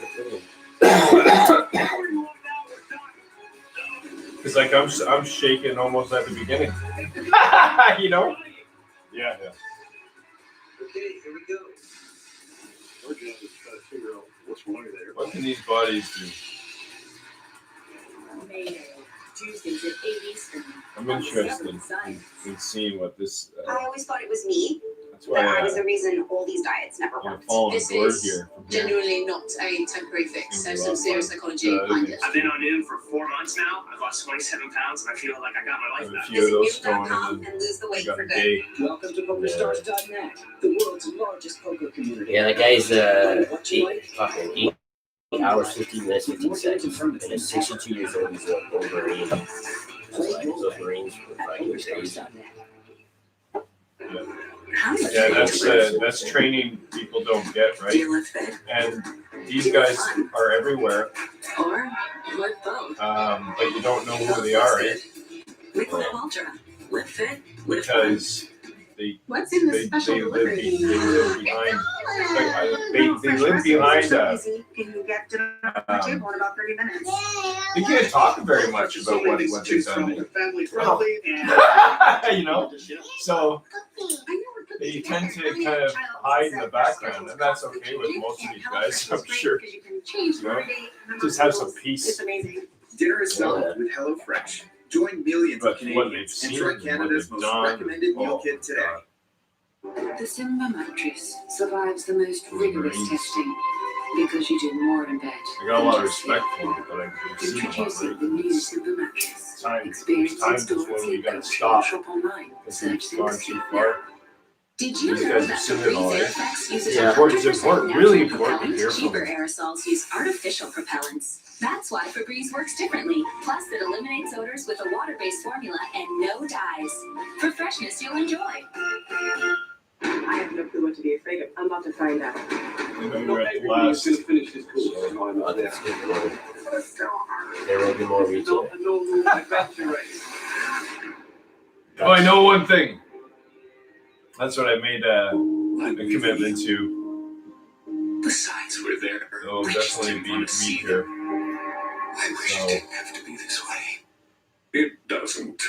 A: It's like I'm shaking almost at the beginning. You know? Yeah.
M: Okay, here we go. Our job is to try to figure out what's wrong there.
A: What can these bodies do?
I: Mayday, Tuesdays at 8 Eastern.
A: I'm interested in seeing what this.
E: I always thought it was me,
A: That's why
E: that I was
A: I
E: the reason all these diets never
A: I'm
E: worked.
A: following
H: This
A: Gord
H: is
A: here.
H: Genuinely not a temporary fix. There's some serious psychology behind it.
B: I've been on Noom for 4 months now. I've lost 27 pounds, and I feel like I got my life
A: A
B: back.
A: few of those
H: Visit
A: going
H: Noom.com
A: in
H: and lose the weight
A: got
H: for
A: a
H: good.
A: day.
F: Welcome to PokerStars.net, the world's largest poker community.
K: Yeah, the guy's 8 hours, 15 minutes, 15 seconds, and is 62 years old. He's a Wolverine. Like those Marines were fucking crazy.
A: Yeah, that's training people don't get, right? And these guys are everywhere,
I: Or live both.
A: but you don't know who they are, right?
I: Liquid Ultra. Live fit. Live
A: Because they
H: What's in
A: they,
H: this special
A: they live
H: delivery?
A: behind. They live behind.
D: Can you get to the table in about 30 minutes?
A: They can't talk very much about what they've done.
M: Family friendly and
A: You know, so They tend to kind of hide in the background, and that's okay with most of these guys, I'm sure. You know? Just have some peace.
H: It's amazing.
F: Dinner is solved with HelloFresh. Join millions of
A: But what they've
F: Canadians and
A: seen
F: try
A: and what
F: Canada's
A: they've
F: most
A: done,
F: recommended meal kit today.
C: The Simba mattress survives the most rigorous testing because you do more in bed.
A: I got a lot of respect for it, but I've seen a lot
C: Introducing the new Simba mattress.
A: There's times when we gotta stop. If we've gone too far.
H: Did you
A: These
H: know
A: guys are
H: that
A: sitting
H: Breeze
A: all right.
H: Airflex uses
A: Yeah,
H: 100%
A: it's important,
H: natural
A: really important to
H: propellant?
A: hear from
H: Cheaper
A: them.
H: aerosols use artificial propellants. That's why Febreze works differently. Plus, it eliminates odors with a water-based formula and no dyes. For freshness you'll enjoy.
R: I have no clue what to be afraid of. I'm about to find out.
A: We were at the last.
K: There will be more retail.
A: Oh, I know one thing. That's what I made a commitment to.
M: The signs were there.
A: There'll definitely be meat here.
M: I wish
A: So,
M: it didn't have to be this way. It doesn't.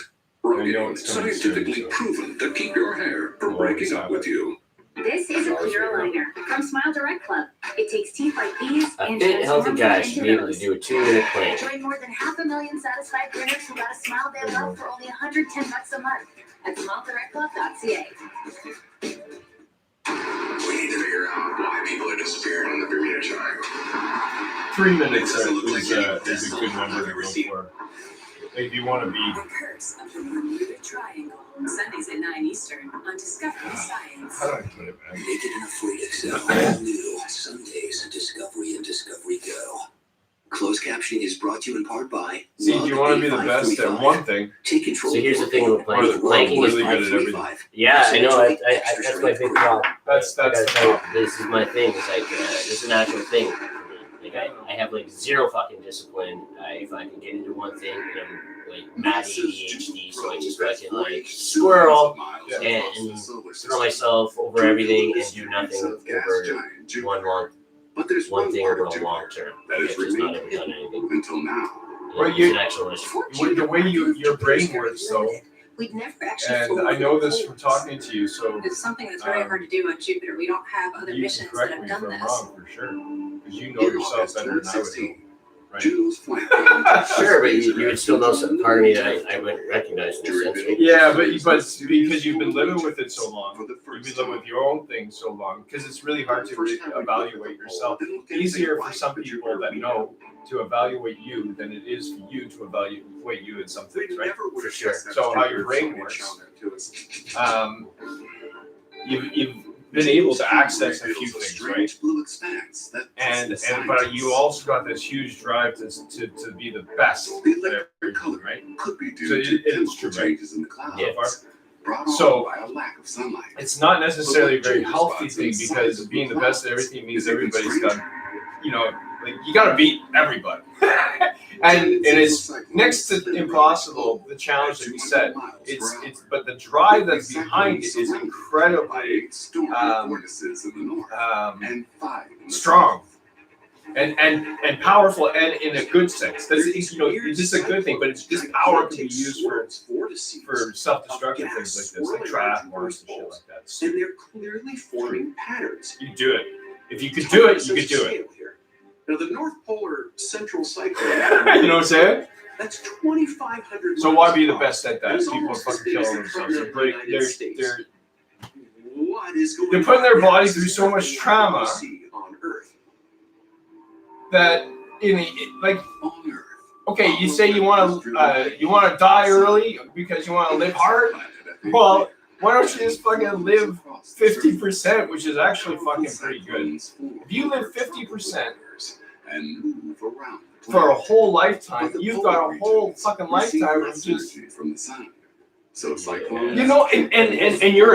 A: I
M: Rogaine
A: know
M: is
A: it's coming soon,
M: scientifically
A: so.
M: proven to keep your hair from
A: Well,
M: breaking
A: it's
M: up with you.
I: This is a clear aligner from Smile Direct Club. It takes teeth like these
K: A
I: and
K: fit, healthy
I: transforms
K: guy
I: them
K: should
I: into
K: be able to
I: those.
K: do a 2-minute plan.
I: Join more than 500,000 satisfied grinners who got a smile they love for only $110 a month at SmileDirectClub.ca.
M: We need to figure out why people are disappearing in the Bermuda Triangle.
A: 3 minutes is a good number to go for. If you want to be.
H: The Curse of the Bermuda Triangle. Sundays at 9 Eastern on Discovery Science.
A: How do I put it back?
U: Naked and Afraid XL, all new Sundays, Discovery and Discovery Go. Closed captioning is brought to you in part by.
A: See, do you want to be the best at one thing?
U: Take control.
K: So here's the thing with planking. Planking is
A: really good at everything.
K: Yeah, I know. That's my big problem.
A: That's
K: this is my thing. It's like this is an actual thing. Like I have like zero fucking discipline. If I can get into one thing, and I'm like mad ADHD, so I just fucking like squirrel and throw myself over everything and do nothing over one thing over a long term.
M: That is
K: I've just not ever
M: really
K: done anything.
M: until now.
A: Well,
K: It's an actual issue.
A: the way your brain works, though,
H: We'd never actually
A: and
H: fully
A: I know this
H: closed.
A: from talking to you, so
H: It's something that's very hard to do on Jupiter. We don't have other
A: you can
H: missions that
A: correct
H: have
A: me
H: done
A: if I'm
H: this.
A: wrong for sure, because you know yourself better than I would know. Right?
K: Sure, but you would still know some part of me that I wouldn't recognize in a sense.
A: Yeah, but because you've been living with it so long, you've been living with your own thing so long, because it's really hard to evaluate yourself. Easier for some people that know to evaluate you than it is for you to evaluate you in some things, right?
K: For sure.
A: So how your brain works, you've been able to access a few things, right? And but you also got this huge drive to be the best at everything, right?
M: Could be
A: So
M: due to
A: it's true, right?
M: changes in the cloud. Brought on
A: So
M: by a lack of sunlight.
A: it's not necessarily a very healthy thing, because being the best at everything means everybody's done, like you gotta beat everybody. and it's next to impossible, the challenge that we set. But the drive that's behind it is incredibly strong and powerful, and in a good sense. This is a good thing, but this power can be used for self-destructive things like this, like triathlons and shit like that.
M: And they're clearly forming patterns.
A: You do it. If you could do it, you could do it.
M: Now, the North Polar Central Cyclone.
A: You know what I'm saying?
M: That's 2,500
A: So why be the best at that?
M: It's
A: People are
M: almost as
A: fucking
M: big as
A: killing
M: the
A: themselves.
M: premier of the United States. What is going
A: They're putting their
M: on
A: body
M: is
A: through so much trauma
M: on Earth.
A: that okay, you say you want to die early because you want to live hard. Well, why don't you just fucking live 50%, which is actually fucking pretty good. If you live 50%
M: and move around
A: for a whole lifetime, you've got a whole fucking lifetime of just
M: from the sun. So
A: and you're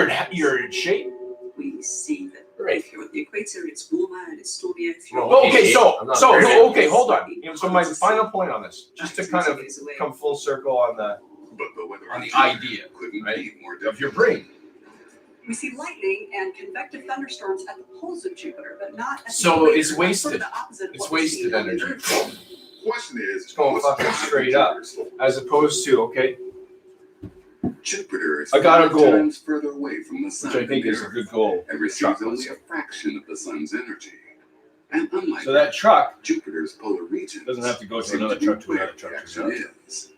A: in shape.
V: We see that
K: Right.
V: if you're at the equator, it's warmer and it's stormier. If you're
K: Well,
A: Okay,
K: I'm not very good.
A: hold on. So my final point on this, just to kind of come full circle on the idea, right, of your brain.
T: We see lightning and convective thunderstorms at the poles of Jupiter, but not at the
A: So
T: equator.
A: it's
T: That's
A: wasted.
T: sort of the opposite of
A: It's
T: what we see
A: wasted
T: on the
A: energy.
T: Earth.
M: Question is,
A: It's going fucking straight up, as opposed to
M: Jupiter is
A: I got a
M: 5
A: goal,
M: times further away from the sun
A: which I think
M: than
A: is
M: the
A: a
M: Earth,
A: good goal.
M: and receives only a fraction of the sun's energy. And unlike
A: So that truck
M: Jupiter's polar regions
A: doesn't have to go to
M: seem
A: another
M: be
A: truck to
M: where
A: another
M: it
A: truck to
M: actually
A: another.
M: is.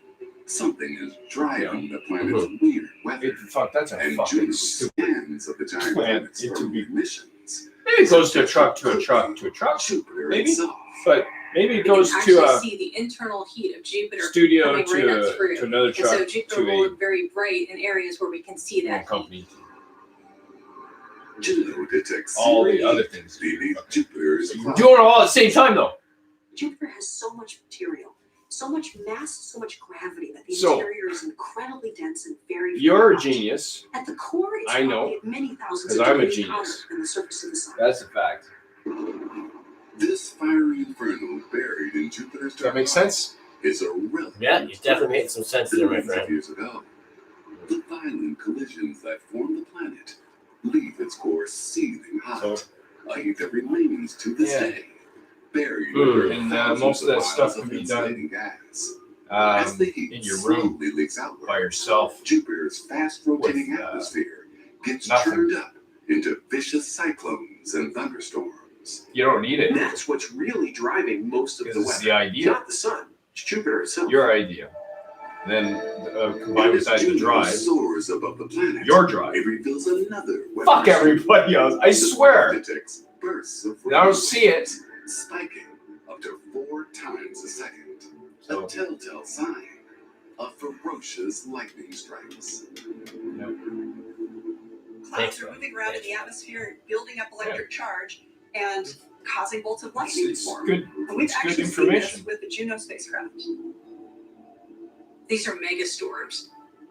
M: Something is driving the planet's weird weather.
A: Fuck, that's a
M: and
A: fucking
M: Juno
A: stupid
M: scans of the giant
A: plan
M: planet's
A: into
M: thermal
A: be-
M: emissions.
A: Maybe it goes to a truck to a truck to a truck.
M: Jupiter
A: Maybe,
M: itself.
A: but maybe it
J: We
A: goes
J: can actually
A: to a
J: see the internal heat of Jupiter
A: studio
J: coming right up
A: to
J: through.
A: another
J: And
A: truck
J: so Jupiter
A: to
J: will
A: a
J: look very bright in areas where we can see that heat.
A: company.
M: Juno detects
A: All the
M: zero
A: other
M: heat
A: things.
M: beneath Jupiter's
A: You're doing it all at the same time though.
V: Jupiter has so much material, so much mass, so much gravity that the
A: So,
V: interior is incredibly dense and very.
A: You're a
V: hot.
A: genius.
V: At the core, it's
A: I know,
V: probably many thousands
A: because
V: of
A: I'm a
V: degrees
A: genius.
V: hotter than the surface of the sun.
A: That's a fact.
M: This fiery inferno buried in Jupiter's
A: Does that make sense?
M: is a relic.
K: Yeah, you definitely made some sense there, my
M: Billions of
K: friend.
M: years ago, the violent collisions that form the planet leave its core seething hot, a heat that remains to this
A: Yeah.
M: day buried
A: Good.
M: under
A: And
M: thousands
A: most of that
M: miles
A: stuff can be
M: insulating
A: done
M: gas. As the heat
A: in your room
M: slowly leaks outward,
A: by yourself.
M: Jupiter's fast rotating
A: with,
M: atmosphere gets
A: nothing.
M: churned up into vicious cyclones and thunderstorms.
A: You don't need it.
F: And that's what's really driving most of the
A: Because it's
F: weather.
A: the idea.
F: Not the sun, it's Jupiter itself.
A: Your idea. Then combined
M: And
A: with
M: as
A: that the
M: Jupiter
A: drive.
M: soars above the planet,
A: Your drive.
M: it reveals another weather
A: Fuck
M: issue.
A: everybody else. I
M: The
A: swear.
M: planet detects bursts of
A: I don't see it.
M: spiking up to 4 times a second.
A: So-
M: A telltale sign of ferocious lightning strikes.
J: Clouds are moving around in the atmosphere, building up electric charge, and causing bolts of lightning to
A: It's
J: form.
A: good.
J: And we've
A: It's good
J: actually seen this
A: information.
J: with the Juno spacecraft.
H: These are megastorms,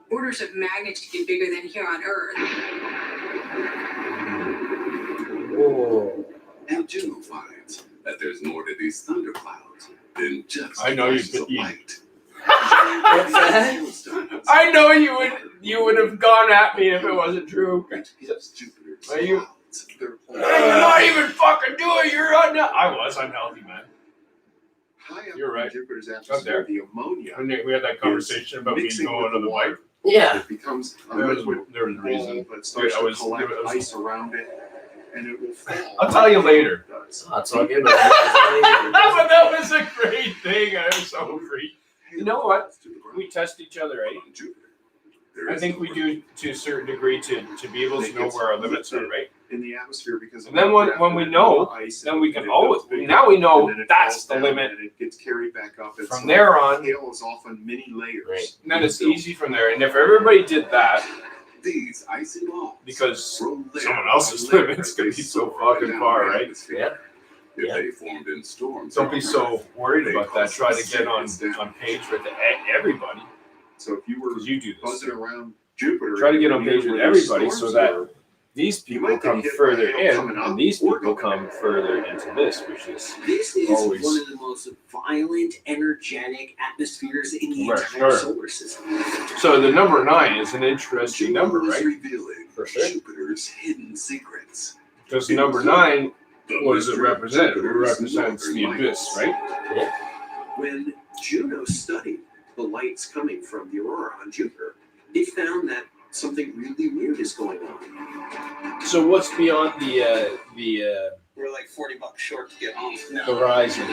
H: orders of magnitude bigger than here on Earth.
K: Whoa.
M: And Juno finds that there's more to these thunderclouds than just
A: I know
M: flashes
A: you-
M: of light.
A: I know you would have gone at me if it wasn't true.
M: Jupiter's
A: Are you?
M: clouds. They're
A: You're not even fucking doing it. You're unhealthy. I was unhealthy, man.
M: high up
A: You're right.
M: in Jupiter's
A: Up
M: atmosphere,
A: there.
M: the ammonia
A: And we had that conversation about me
M: mixing
A: going
M: with
A: on the
M: water.
A: bike.
K: Yeah.
M: It becomes a
A: There was
M: liquid
A: a reason.
M: but it starts
A: I
M: to
A: was-
M: collect
A: there was-
M: ice around it, and it will fall.
A: I'll tell you later.
K: Oh, it's all good. Man.
A: But that was a great thing. I was so free. You know what? We test each other, right? I think we do to a certain degree to be able to know where our limits are, right?
M: In the atmosphere because
A: And then when we know, then we can always, now we know that's the limit.
M: and it gets carried back up. And
A: From
M: so
A: there on,
M: hail is often many layers.
K: Right.
A: and then it's easy from there. And if everybody did that,
M: These icy balls
A: because
M: roll layer
A: someone else's
M: by layer
A: limits
M: as
A: could
M: they
A: be so
M: soar
A: fucking
M: down
A: far,
M: the
A: right?
M: atmosphere.
K: Yeah.
M: If
K: Yeah.
M: they formed in storms,
A: Don't be
M: on
A: so
M: Earth,
A: worried
M: they
A: about that.
M: cause
A: Try to get on
M: serious damage.
A: page with everybody,
M: So if you were
A: because you do this.
M: buzzing around Jupiter,
A: Try to get on
M: near
A: page
M: where
A: with
M: the
A: everybody so
M: storms
A: that
M: were,
A: these
M: You
A: people
M: might get
A: come
M: hit by
A: further
M: hail
A: in,
M: coming up
A: and these
M: or
A: people
M: going
A: come
M: down.
A: further into this, which is
F: This is
A: always
F: one of the most violent, energetic atmospheres in the
A: Right,
F: entire
A: sure.
F: solar system.
A: So the number 9 is an interesting number,
M: Juno is
A: right?
M: revealing
A: For sure.
M: Jupiter's hidden secrets.
A: Because number 9,
M: The
A: what does it
M: mystery of
A: represent? It
M: Jupiter's
A: represents the
M: northern
A: abyss,
M: lights.
A: right?
F: When Juno studied the lights coming from the aurora on Jupiter, it found that something really weird is going on.
A: So what's beyond the
F: We're like $40 short to get home. No.
A: horizon,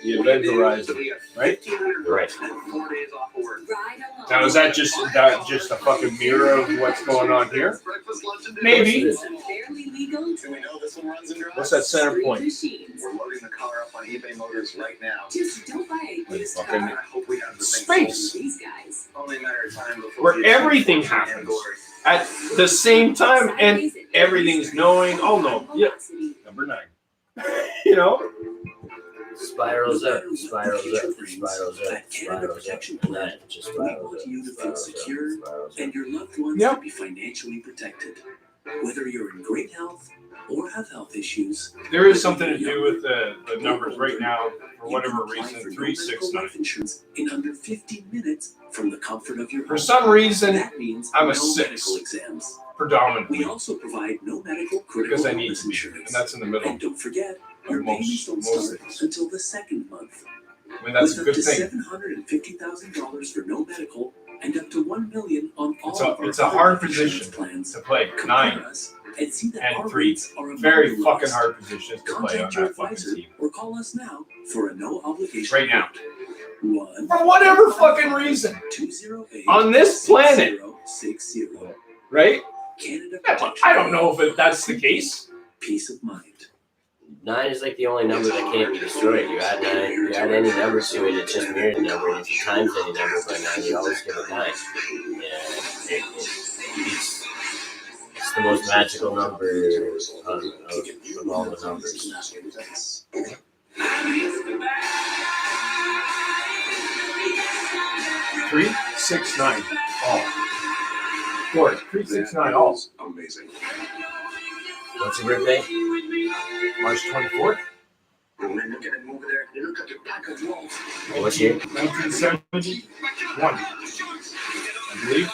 A: the event horizon,
F: We got
A: right?
F: 1,500
A: Right.
F: and 4 days off of work.
H: Ride along.
A: Now is that just a fucking mirror of what's going on here?
M: Breakfast, lunch, and dinner.
A: Maybe.
H: Some barely legal
M: Do we know this one runs and drives?
A: What's that center
H: street
A: point?
H: machines.
M: We're loading the car up on eBay Motors right now.
H: Just don't buy a used
A: Fucking
H: car.
M: I hope we have the thing
A: Space.
H: These guys.
M: sold. Only a matter of time before
A: Where
M: we achieve
A: everything
M: fortune and
A: happens.
M: glory.
A: At the same time, and everything's knowing. Oh no, yeah, number 9. You know,
K: Spirals up, spirals up, spirals up,
U: At Canada
K: spirals up,
U: Protection
K: and
U: Plan,
K: then it just
U: we
K: spirals
U: want
K: up,
U: you to feel
K: spirals up,
U: secure
K: spirals up.
U: and your loved ones
A: Yep.
U: to be financially protected. Whether you're in great health or have health issues,
A: there is something to do with the numbers right now. For
U: you
A: whatever
U: can apply
A: reason,
U: for your
A: 369.
U: life insurance in under 15 minutes from the comfort of your
A: For
U: home.
A: some reason,
U: That means
A: I'm a
U: no
A: 6.
U: medical exams.
A: predominantly
U: We also provide no medical critical
A: because I need
U: illness
A: to be,
U: insurance.
A: and that's in the middle.
U: And don't forget,
A: of
U: your
A: most-
U: payments don't
A: most
U: start
A: things.
U: until the second month.
A: I mean, that's a
U: With
A: good
U: up to
A: thing.
U: $750,000 for no medical and up to $1 million on all of our
A: It's a hard
U: other insurance
A: position
U: plans.
A: to play.
U: Compare
A: 9
U: us and see that
A: and
U: our
A: 3.
U: rates are among
A: Very
U: the
A: fucking
U: lowest.
A: hard positions to play on
U: Contact your
A: that fucking
U: advisor
A: team.
U: or call us now for a no obligation.
A: Right now.
U: quote.
A: For whatever fucking reason.
U: 208
A: On this planet.
U: 6060.
A: Right?
U: Canada
A: I don't know if that's the case.
U: Peace of mind.
K: 9 is like the only number that can't be destroyed. You add 9, you add any number to it, it's just mirrored the number. And if you times any number by 9, you always get a 9. Yeah, it's the most magical number of all the numbers.
A: 3, 6, 9. All. 4, 3, 6, 9. All.
M: Amazing.
K: What's your birthday?
A: March 24th.
K: What year?
A: 1971. I believe.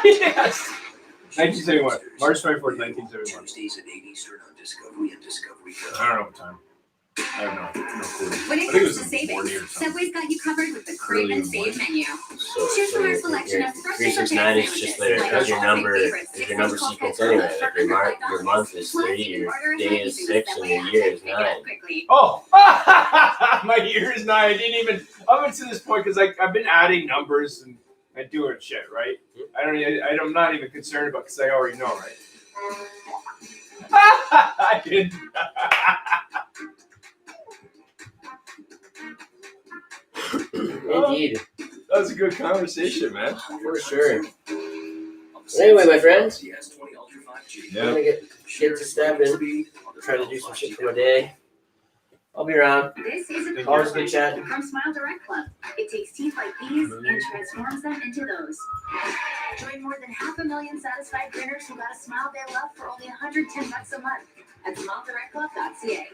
A: Yes. 1971. March 24th, 1971.
U: Tuesdays at 8 Eastern on Discovery and Discovery Go.
A: I don't know what time. I have no clue.
H: When
A: I
H: it
A: think it
H: comes
A: was
H: to
A: in the
H: savings,
A: morning or something.
H: Subway's got you covered with the Crave and Save menu. Choose
K: So
H: from our selection of freshly prepared
K: 369 is just there because your number sequence anyway. Like your month is 3, your day is 6, and your year is 9.
A: Oh, my year is 9. I didn't even up until this point because I've been adding numbers and doing shit, right? I'm not even concerned about because I already know, right? I didn't.
K: Indeed.
A: That was a good conversation, man.
K: For sure. Anyway, my friends,
A: Yeah.
K: I'm gonna get to stepping. Try to do some shit for my day. I'll be around.
H: This is a
K: Always good chat.
H: from Smile Direct Club. It takes teeth like these and transforms them into those. Join more than 500,000 satisfied grinners who got a smile they love for only $110 a month at SmileDirectClub.ca.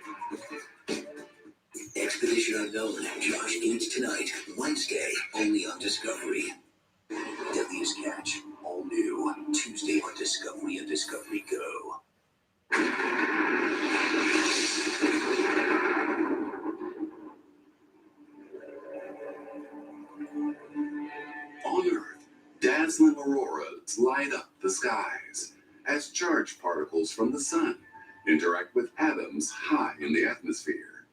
U: Expedition Unknown, Josh Gates tonight, Wednesday, only on Discovery. Deadliest Catch, all new, Tuesday on Discovery and Discovery Go.
M: On Earth, dazzling auroras light up the skies as charged particles from the sun interact with atoms high in the atmosphere.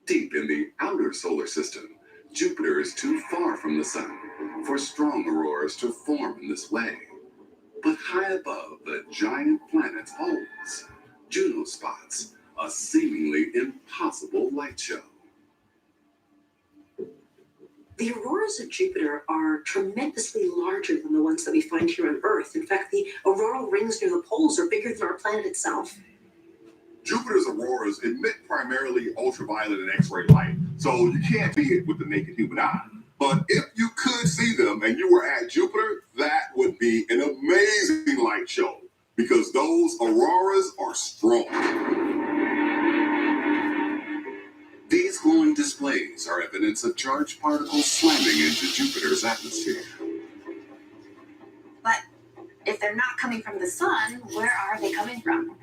M: Deep in the outer solar system, Jupiter is too far from the sun for strong auroras to form in this way. But high above the giant planet's poles, Juno spots a seemingly impossible light show.
V: The auroras of Jupiter are tremendously larger than the ones that we find here on Earth. In fact, the auroral rings near the poles are bigger than our planet itself.
M: Jupiter's auroras emit primarily ultraviolet and X-ray light, so you can't see it with the naked human eye. But if you could see them and you were at Jupiter, that would be an amazing light show, because those auroras are strong. These glowing displays are evidence of charged particles slamming into Jupiter's atmosphere.
I: But if they're not coming from the sun, where are they coming from?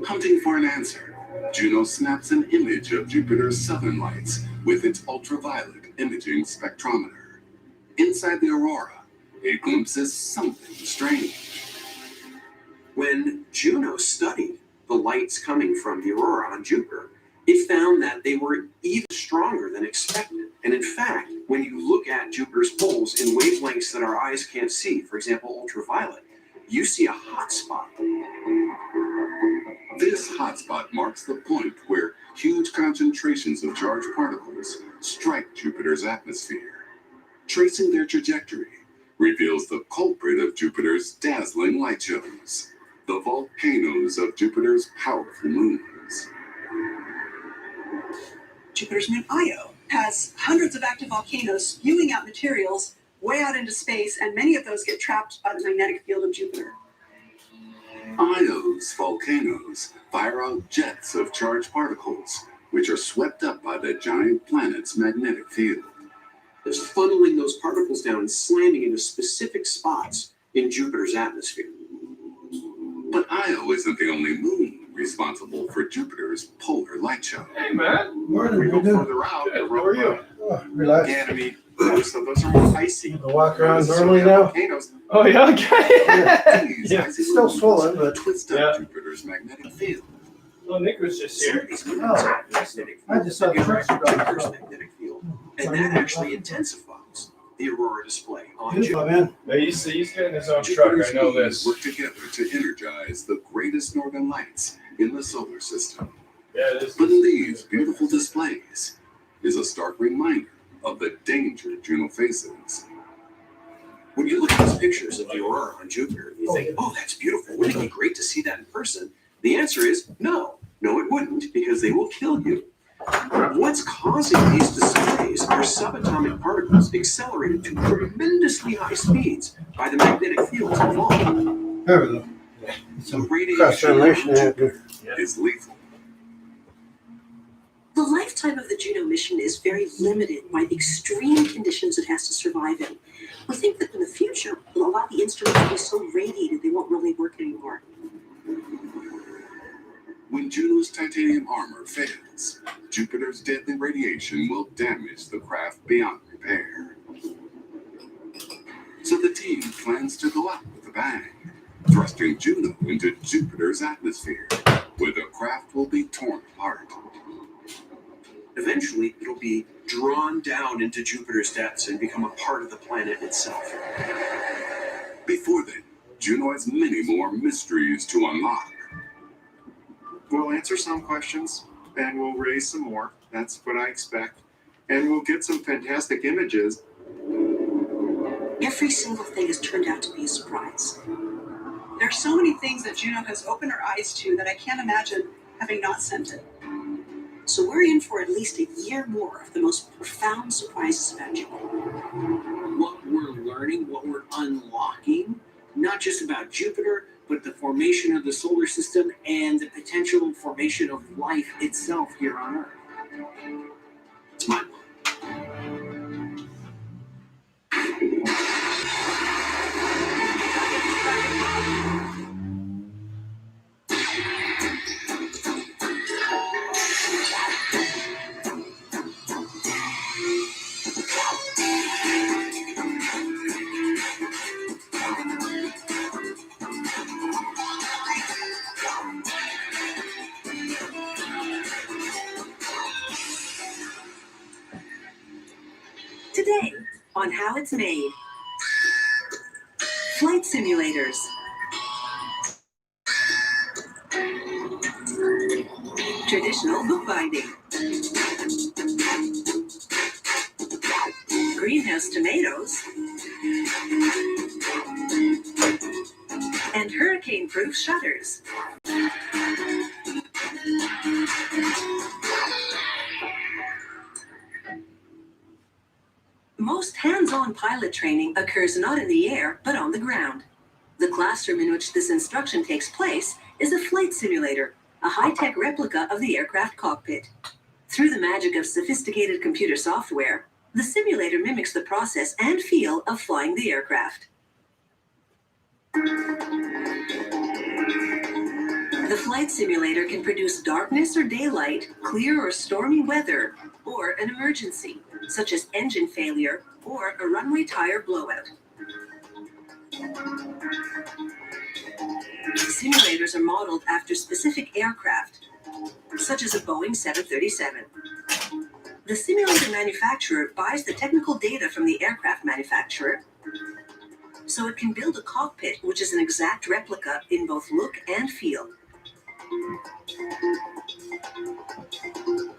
M: Hunting for an answer, Juno snaps an image of Jupiter's southern lights with its ultraviolet imaging spectrometer. Inside the aurora, it glimpses something strange.
F: When Juno studied the lights coming from the aurora on Jupiter, it found that they were even stronger than expected. And in fact, when you look at Jupiter's poles in wavelengths that our eyes can't see, for example, ultraviolet, you see a hot spot.
M: This hotspot marks the point where huge concentrations of charged particles strike Jupiter's atmosphere. Tracing their trajectory reveals the culprit of Jupiter's dazzling light shows, the volcanoes of Jupiter's powerful moons.
J: Jupiter's moon Io has hundreds of active volcanoes spewing out materials way out into space, and many of those get trapped by the magnetic field of Jupiter.
M: Io's volcanoes fire out jets of charged particles, which are swept up by the giant planet's magnetic field.
F: It's funneling those particles down and slamming into specific spots in Jupiter's atmosphere.
M: But Io isn't the only moon responsible for Jupiter's polar light show.
A: Hey, man.
M: We go further out,
A: How are you?
M: Ganymede,
F: Most of us are more icy.
L: You can walk around normally now?
F: Volcanoes.
A: Oh yeah, okay.
F: These
A: Yeah.
F: icy
L: It's still
F: moons
L: swollen, but
F: twist up Jupiter's magnetic field.
A: Oh, Nick was just
F: Some
A: here.
F: of these moons have magnetic
L: I just saw the
F: fields
L: truck
F: that
L: stop.
F: Jupiter's magnetic field, and that actually intensifies the aurora display on
L: Beautiful,
F: Jupiter.
L: man.
A: Yeah, he's getting his own truck. I know this.
M: Work together to energize the greatest northern lights in the solar system.
A: Yeah, it is.
M: But in these beautiful displays is a stark reminder of the danger Juno faces.
F: When you look at these pictures of the aurora on Jupiter, you think, oh, that's beautiful. Wouldn't it be great to see that in person? The answer is no. No, it wouldn't, because they will kill you. What's causing these displays are subatomic particles accelerated to tremendously high speeds by the magnetic fields involved.
L: There we go.
F: The
L: Cross-ventilation happening.
M: Is lethal.
V: The lifetime of the Juno mission is very limited by the extreme conditions it has to survive in. We think that in the future, a lot of the instruments will be so radiated they won't really work anymore.
M: When Juno's titanium armor fails, Jupiter's deadly radiation will damage the craft beyond repair. So the team plans to go out with a bang, thrusting Juno into Jupiter's atmosphere, where the craft will be torn apart.
F: Eventually, it'll be drawn down into Jupiter's depths and become a part of the planet itself.
M: Before then, Juno has many more mysteries to unlock.
N: We'll answer some questions, and we'll raise some more. That's what I expect. And we'll get some fantastic images.
V: Every single thing has turned out to be a surprise.
J: There are so many things that Juno has opened her eyes to that I can't imagine having not sent it.
V: So we're in for at least a year more of the most profound surprises about Jupiter.
F: What we're learning, what we're unlocking, not just about Jupiter, but the formation of the solar system and the potential formation of life itself here on Earth. It's mind blowing.
W: Today, on How It's Made. Flight simulators. Traditional bookbinding. Greenhouse tomatoes. And hurricane-proof shutters. Most hands-on pilot training occurs not in the air, but on the ground. The classroom in which this instruction takes place is a flight simulator, a high-tech replica of the aircraft cockpit. Through the magic of sophisticated computer software, the simulator mimics the process and feel of flying the aircraft. The flight simulator can produce darkness or daylight, clear or stormy weather, or an emergency, such as engine failure or a runway tire blowout. Simulators are modeled after specific aircraft, such as a Boeing 737. The simulator manufacturer buys the technical data from the aircraft manufacturer, so it can build a cockpit which is an exact replica in both look and feel.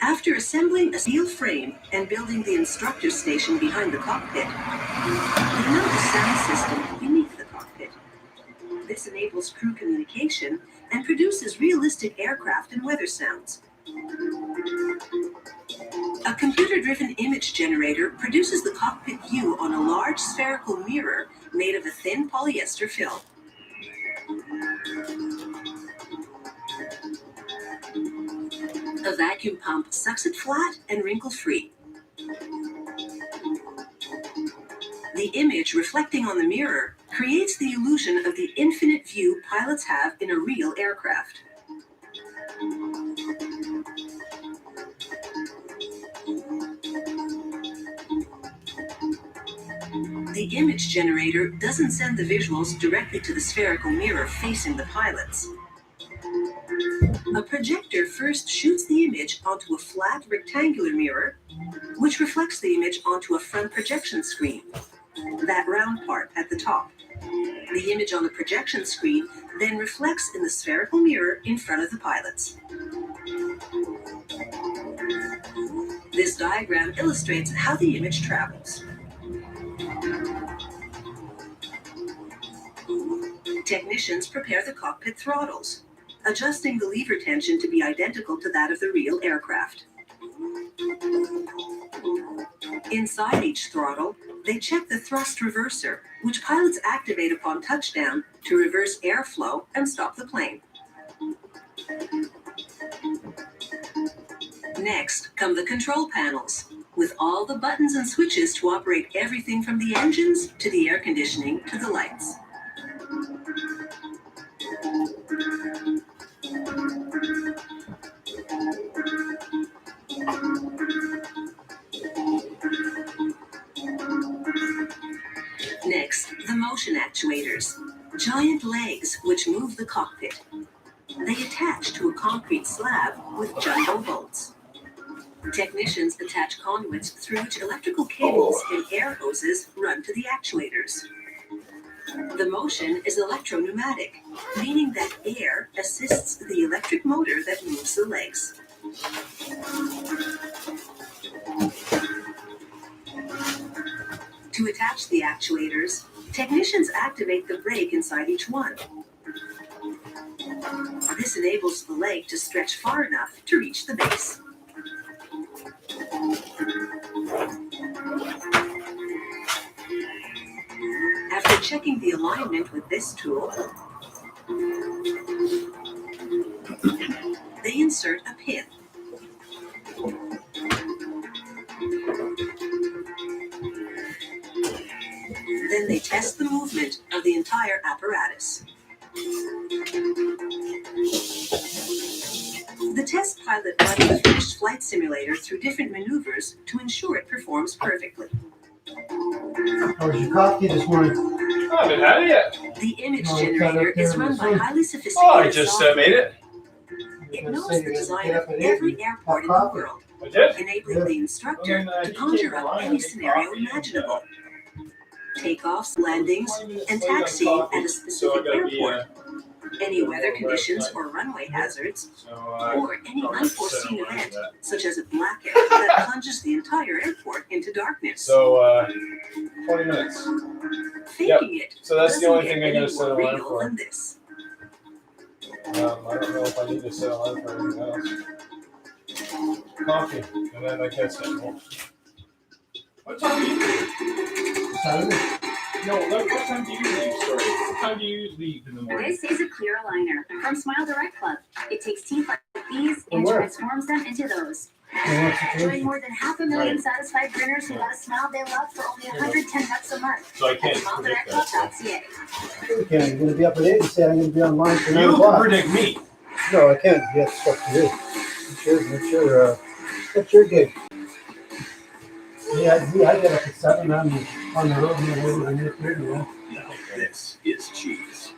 W: After assembling a steel frame and building the instructor station behind the cockpit, they mount a sound system beneath the cockpit. This enables crew communication and produces realistic aircraft and weather sounds. A computer-driven image generator produces the cockpit view on a large spherical mirror made of a thin polyester film. A vacuum pump sucks it flat and wrinkle-free. The image reflecting on the mirror creates the illusion of the infinite view pilots have in a real aircraft. The image generator doesn't send the visuals directly to the spherical mirror facing the pilots. A projector first shoots the image onto a flat rectangular mirror, which reflects the image onto a front projection screen, that round part at the top. The image on the projection screen then reflects in the spherical mirror in front of the pilots. This diagram illustrates how the image travels. Technicians prepare the cockpit throttles, adjusting the lever tension to be identical to that of the real aircraft. Inside each throttle, they check the thrust reverser, which pilots activate upon touchdown to reverse airflow and stop the plane. Next come the control panels, with all the buttons and switches to operate everything from the engines to the air conditioning to the lights. Next, the motion actuators, giant legs which move the cockpit. They attach to a concrete slab with jumbo bolts. Technicians attach conduits through which electrical cables and air hoses run to the actuators. The motion is electro-pneumatic, meaning that air assists the electric motor that moves the legs. To attach the actuators, technicians activate the brake inside each one. This enables the leg to stretch far enough to reach the base. After checking the alignment with this tool, they insert a pin. Then they test the movement of the entire apparatus. The test pilot runs the finished flight simulator through different maneuvers to ensure it performs perfectly.
L: How was your coffee this morning?
A: I haven't had it yet.
W: The image
L: Oh,
W: generator is run by highly
A: Oh,
W: sophisticated
A: I just
W: software.
A: made it.
W: It knows the design of every airport in the world,
A: I did.
W: enabling the instructor to conjure up any scenario imaginable. Takeoffs, landings, and taxiing at a specific airport, any weather conditions or runway hazards, or any unforeseen event, such as a blackout that plunges the entire airport into darkness.
A: So, 20 minutes.
W: Faking it
A: So that's the
W: doesn't
A: only
W: get
A: thing I
W: any
A: gotta set a
W: more
A: line
W: real
A: for.
W: than this.
A: I don't know if I need to set a line for anything else. Coffee, and then I guess that will. What time do you leave?
L: Saturday?
A: No, what time do you leave? Sorry. What time do you leave in the morning?
H: This is a clear aligner from Smile Direct Club. It takes teeth like these and
L: Where?
H: transforms them into those.
L: And what's the
H: Join
L: question?
H: more than 500,000 satisfied grinners who got a smile they love for only $110 a month
A: So I
H: at
A: can't predict that.
H: SmileDirectClub.ca.
L: Okay, you're gonna be up at 8 and say I'm gonna be online for 9
A: You
L: o'clock.
A: can predict me.
L: No, I can't. You have stuff to do. It's your gig. Yeah, I get up at 7. I'm on the road here waiting for Nick Ridley.
M: Now this is cheese.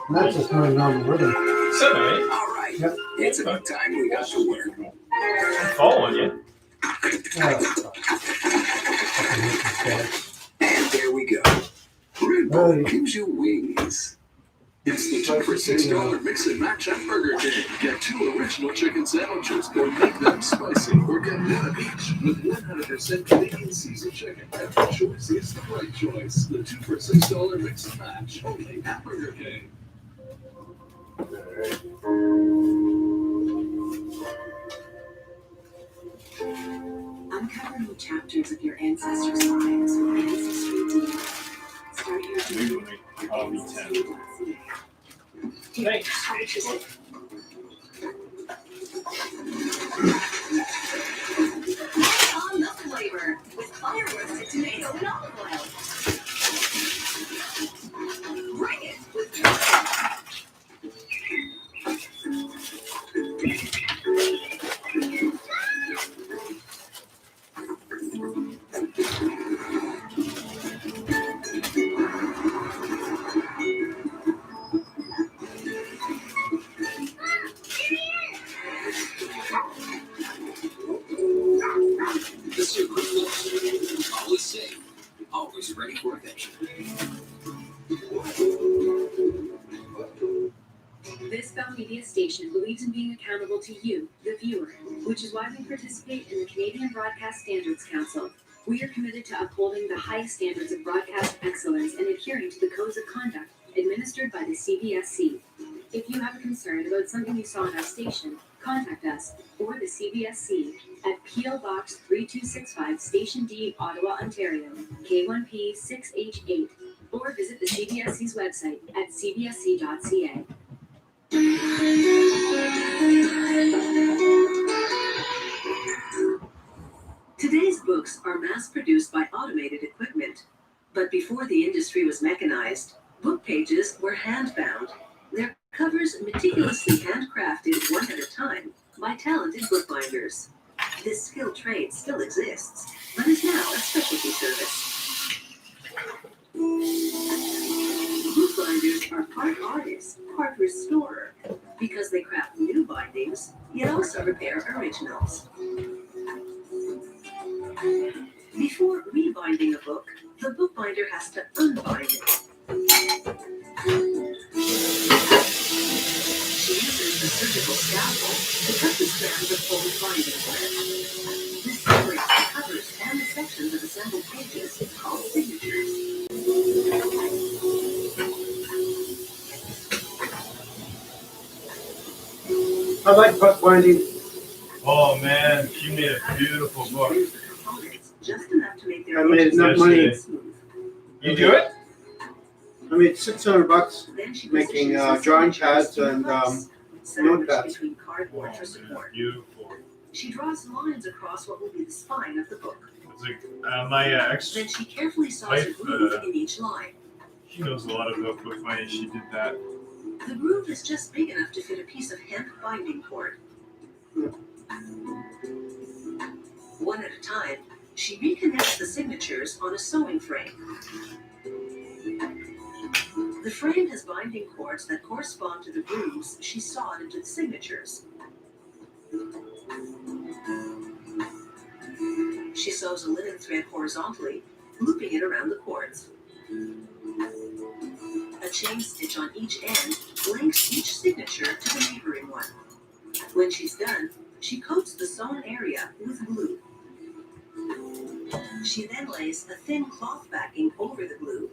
L: And that's just running on the rhythm.
A: 7, 8.
M: All right,
L: Yep.
M: it's about time we got to work.
A: I'm following you.
M: And there we go. Red Bull gives you wings. It's the 2 for $6 mix and match at Burger King. Get 2 original chicken sandwiches or make them spicy or get 1 of each with 100% Canadian seasoned chicken. Every choice is the right choice. The 2 for $6 mix and match only at Burger King.
C: Uncover new chapters of your ancestors' lives with Ancestry DNA. Start your journey.
A: I'll be 10. Thanks.
W: On the flavor with fire roasted tomato and olive oil. Bring it with
U: always ready for adventure.
O: This Bell Media station believes in being accountable to you, the viewer, which is why we participate in the Canadian Broadcast Standards Council. We are committed to upholding the highest standards of broadcast excellence and adhering to the codes of conduct administered by the CBSC. If you have a concern about something you saw on our station, contact us or the CBSC at P.O. Box 3265, Station D, Ottawa, Ontario, K1P 6H8, or visit the CBSC's website at cbsc.ca.
W: Today's books are mass-produced by automated equipment. But before the industry was mechanized, book pages were hand-bound, their covers meticulously handcrafted one at a time by talented bookbinders. This skilled trade still exists, but is now a specialty service. Bookbinders are part artist, part restorer, because they craft new bindings, yet also repair originals. Before rebinding a book, the bookbinder has to unbind it. She uses the surgical scalpel to cut the strands of old binding thread. This separates the covers and the sections of assembled pages called signatures.
L: I like bookbinding.
A: Oh man, you made a beautiful book.
W: Just enough to make their
L: I made enough money.
A: You do it?
L: I made $600 making drawing pads and notepads.
W: Between cardboard for support.
A: Beautiful.
W: She draws lines across what will be the spine of the book.
A: It's like, my ex.
W: Then she carefully saws a
A: wife,
W: groove in each line.
A: She knows a lot about bookbinding. She did that.
W: The groove is just big enough to fit a piece of hemp binding cord. One at a time, she reconnects the signatures on a sewing frame. The frame has binding cords that correspond to the grooves she sawed into the signatures. She sews a linen thread horizontally, looping it around the cords. A chain stitch on each end links each signature to the neighboring one. When she's done, she coats the sewn area with glue. She then lays a thin cloth backing over the glue,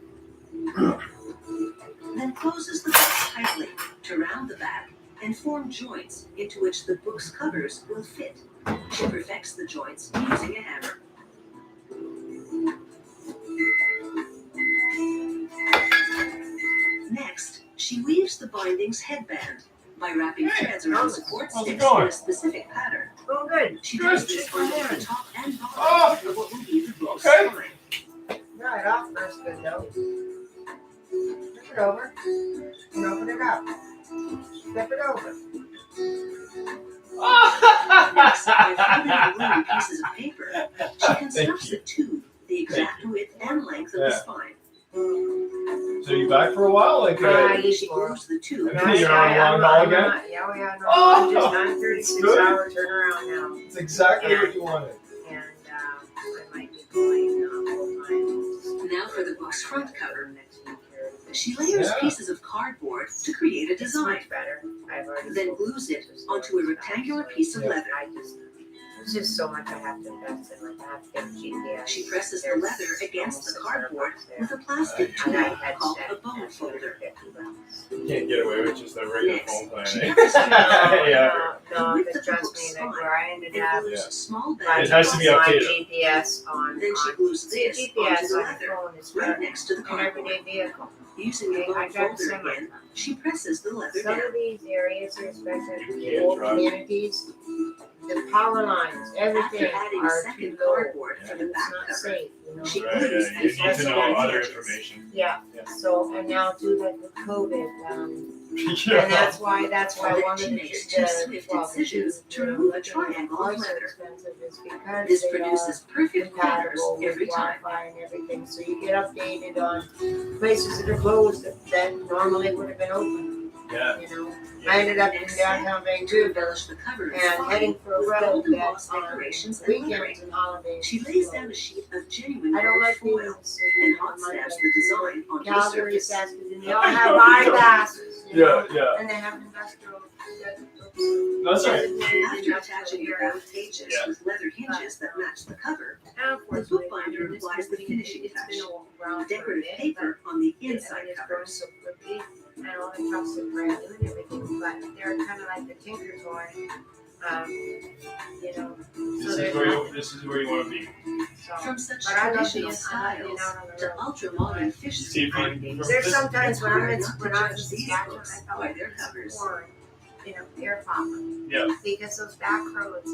W: then closes the book tightly to round the back and form joints into which the book's covers will fit. She perfects the joints using a hammer. Next, she weaves the binding's headband by wrapping threads around support sticks in a specific pattern.
D: Oh, good.
W: She does this on both the top and bottom of what will be the book's spine.
D: Dry it off first, good though. Flip it over and open it up. Flip it over.
W: Next, by folding the glue pieces of paper, she constructs a tube the exact width and length of the spine.
A: So you back for a while? Like,
W: she glues the tube.
A: you're on a long haul again?
D: Yeah, no.
A: Oh,
D: Just 9:36
A: good.
D: hour turnaround now.
A: It's exactly what you wanted.
D: And I might be going full-time.
W: Now for the book's front cover. She layers pieces of cardboard to create a design.
D: Better.
W: Then glues it onto a rectangular piece of leather.
D: There's just so much I have to invest in. Like I have to get GPS.
W: She presses the leather against the cardboard with a plastic tool called a bone folder.
A: You can't get away with just a regular phone plan,
W: She
A: eh?
W: puts the
D: No, but trust me, like where I ended up,
W: small
A: It
W: bags
A: has to be
W: on
A: updated.
D: GPS on.
W: Then she glues this
D: GPS
W: onto the
D: on
W: leather,
D: the phone is
W: right next to the
D: an
W: cardboard.
D: everyday vehicle.
W: Using the
D: Okay, I
W: bone
D: got
W: folder
D: some.
W: again, she presses the leather
D: Some
W: down.
D: of these areas are especially
A: Yeah,
D: old
A: right.
D: communities. The power lines, everything
W: After adding
D: are
W: second
D: too low.
W: cardboard for the
D: It's
W: back
D: not
W: cover,
D: safe, you know.
W: she
A: Right,
W: glues
A: yeah, you
W: these
A: need to know other
W: edges.
A: information.
D: Yeah, so, and now too, like with COVID,
A: Yeah.
D: and that's why one
W: Then
D: of
W: she
D: the,
W: makes two swift incisions to remove a triangle of leather.
D: expensive is because
W: This
D: they
W: produces perfect corners
D: compatible with
W: every time.
D: Wi-Fi and everything, so you get updated on places that are closed that normally would have been open,
A: Yeah.
D: you know. I ended up in downtown
W: to
D: Vancouver
W: embellish the cover
D: and heading for a
W: with
D: road
W: golden
D: that
W: moss decorations and
D: weekends
W: lettering.
D: and holidays.
W: She lays down a sheet of genuine
D: I don't
W: gold
D: like
W: foil
D: being
W: and hot stamps the design onto the
D: Calgary,
W: surface.
D: Saskatoon, they all have eyeglasses. You know?
A: Yeah.
D: And they have industrial.
A: That's right.
W: After attaching the round pages with leather hinges that match the cover, the bookbinder applies the finishing touch, decorative paper on the inside covers.
D: And all the cups are brand new and everything, but they're kind of like the Tinker Toy. You know.
A: This is where you want to be.
W: From such
D: But I love
W: traditional
D: being out on
W: styles
D: the
W: to ultra-modern fish
A: See if
W: soup
A: you-
W: carvings.
D: There's sometimes when I'm in
W: Not to
D: when I was
W: judge
D: in
W: these
D: Saskatchewan,
W: books
D: I felt
W: by
D: like
W: their
D: it was
W: covers.
D: corn in a beer popper.
A: Yeah.
D: Because those back roads,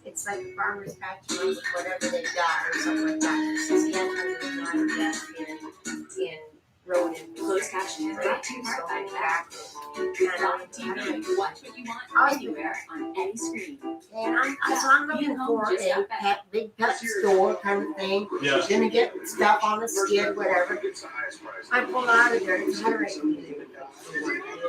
D: it's like a farmer's patch road with whatever they got or something like that. Saskatchewan is not invest in road infrastructure.
W: Closed captioning brought to you by back.
D: Live
W: TV. Watch what you want anywhere on any screen.
D: And I'm looking for a big pet store kind of thing.
A: Yeah.
D: Gonna get stuff on the skid, whatever. I pulled out of there, it's $180.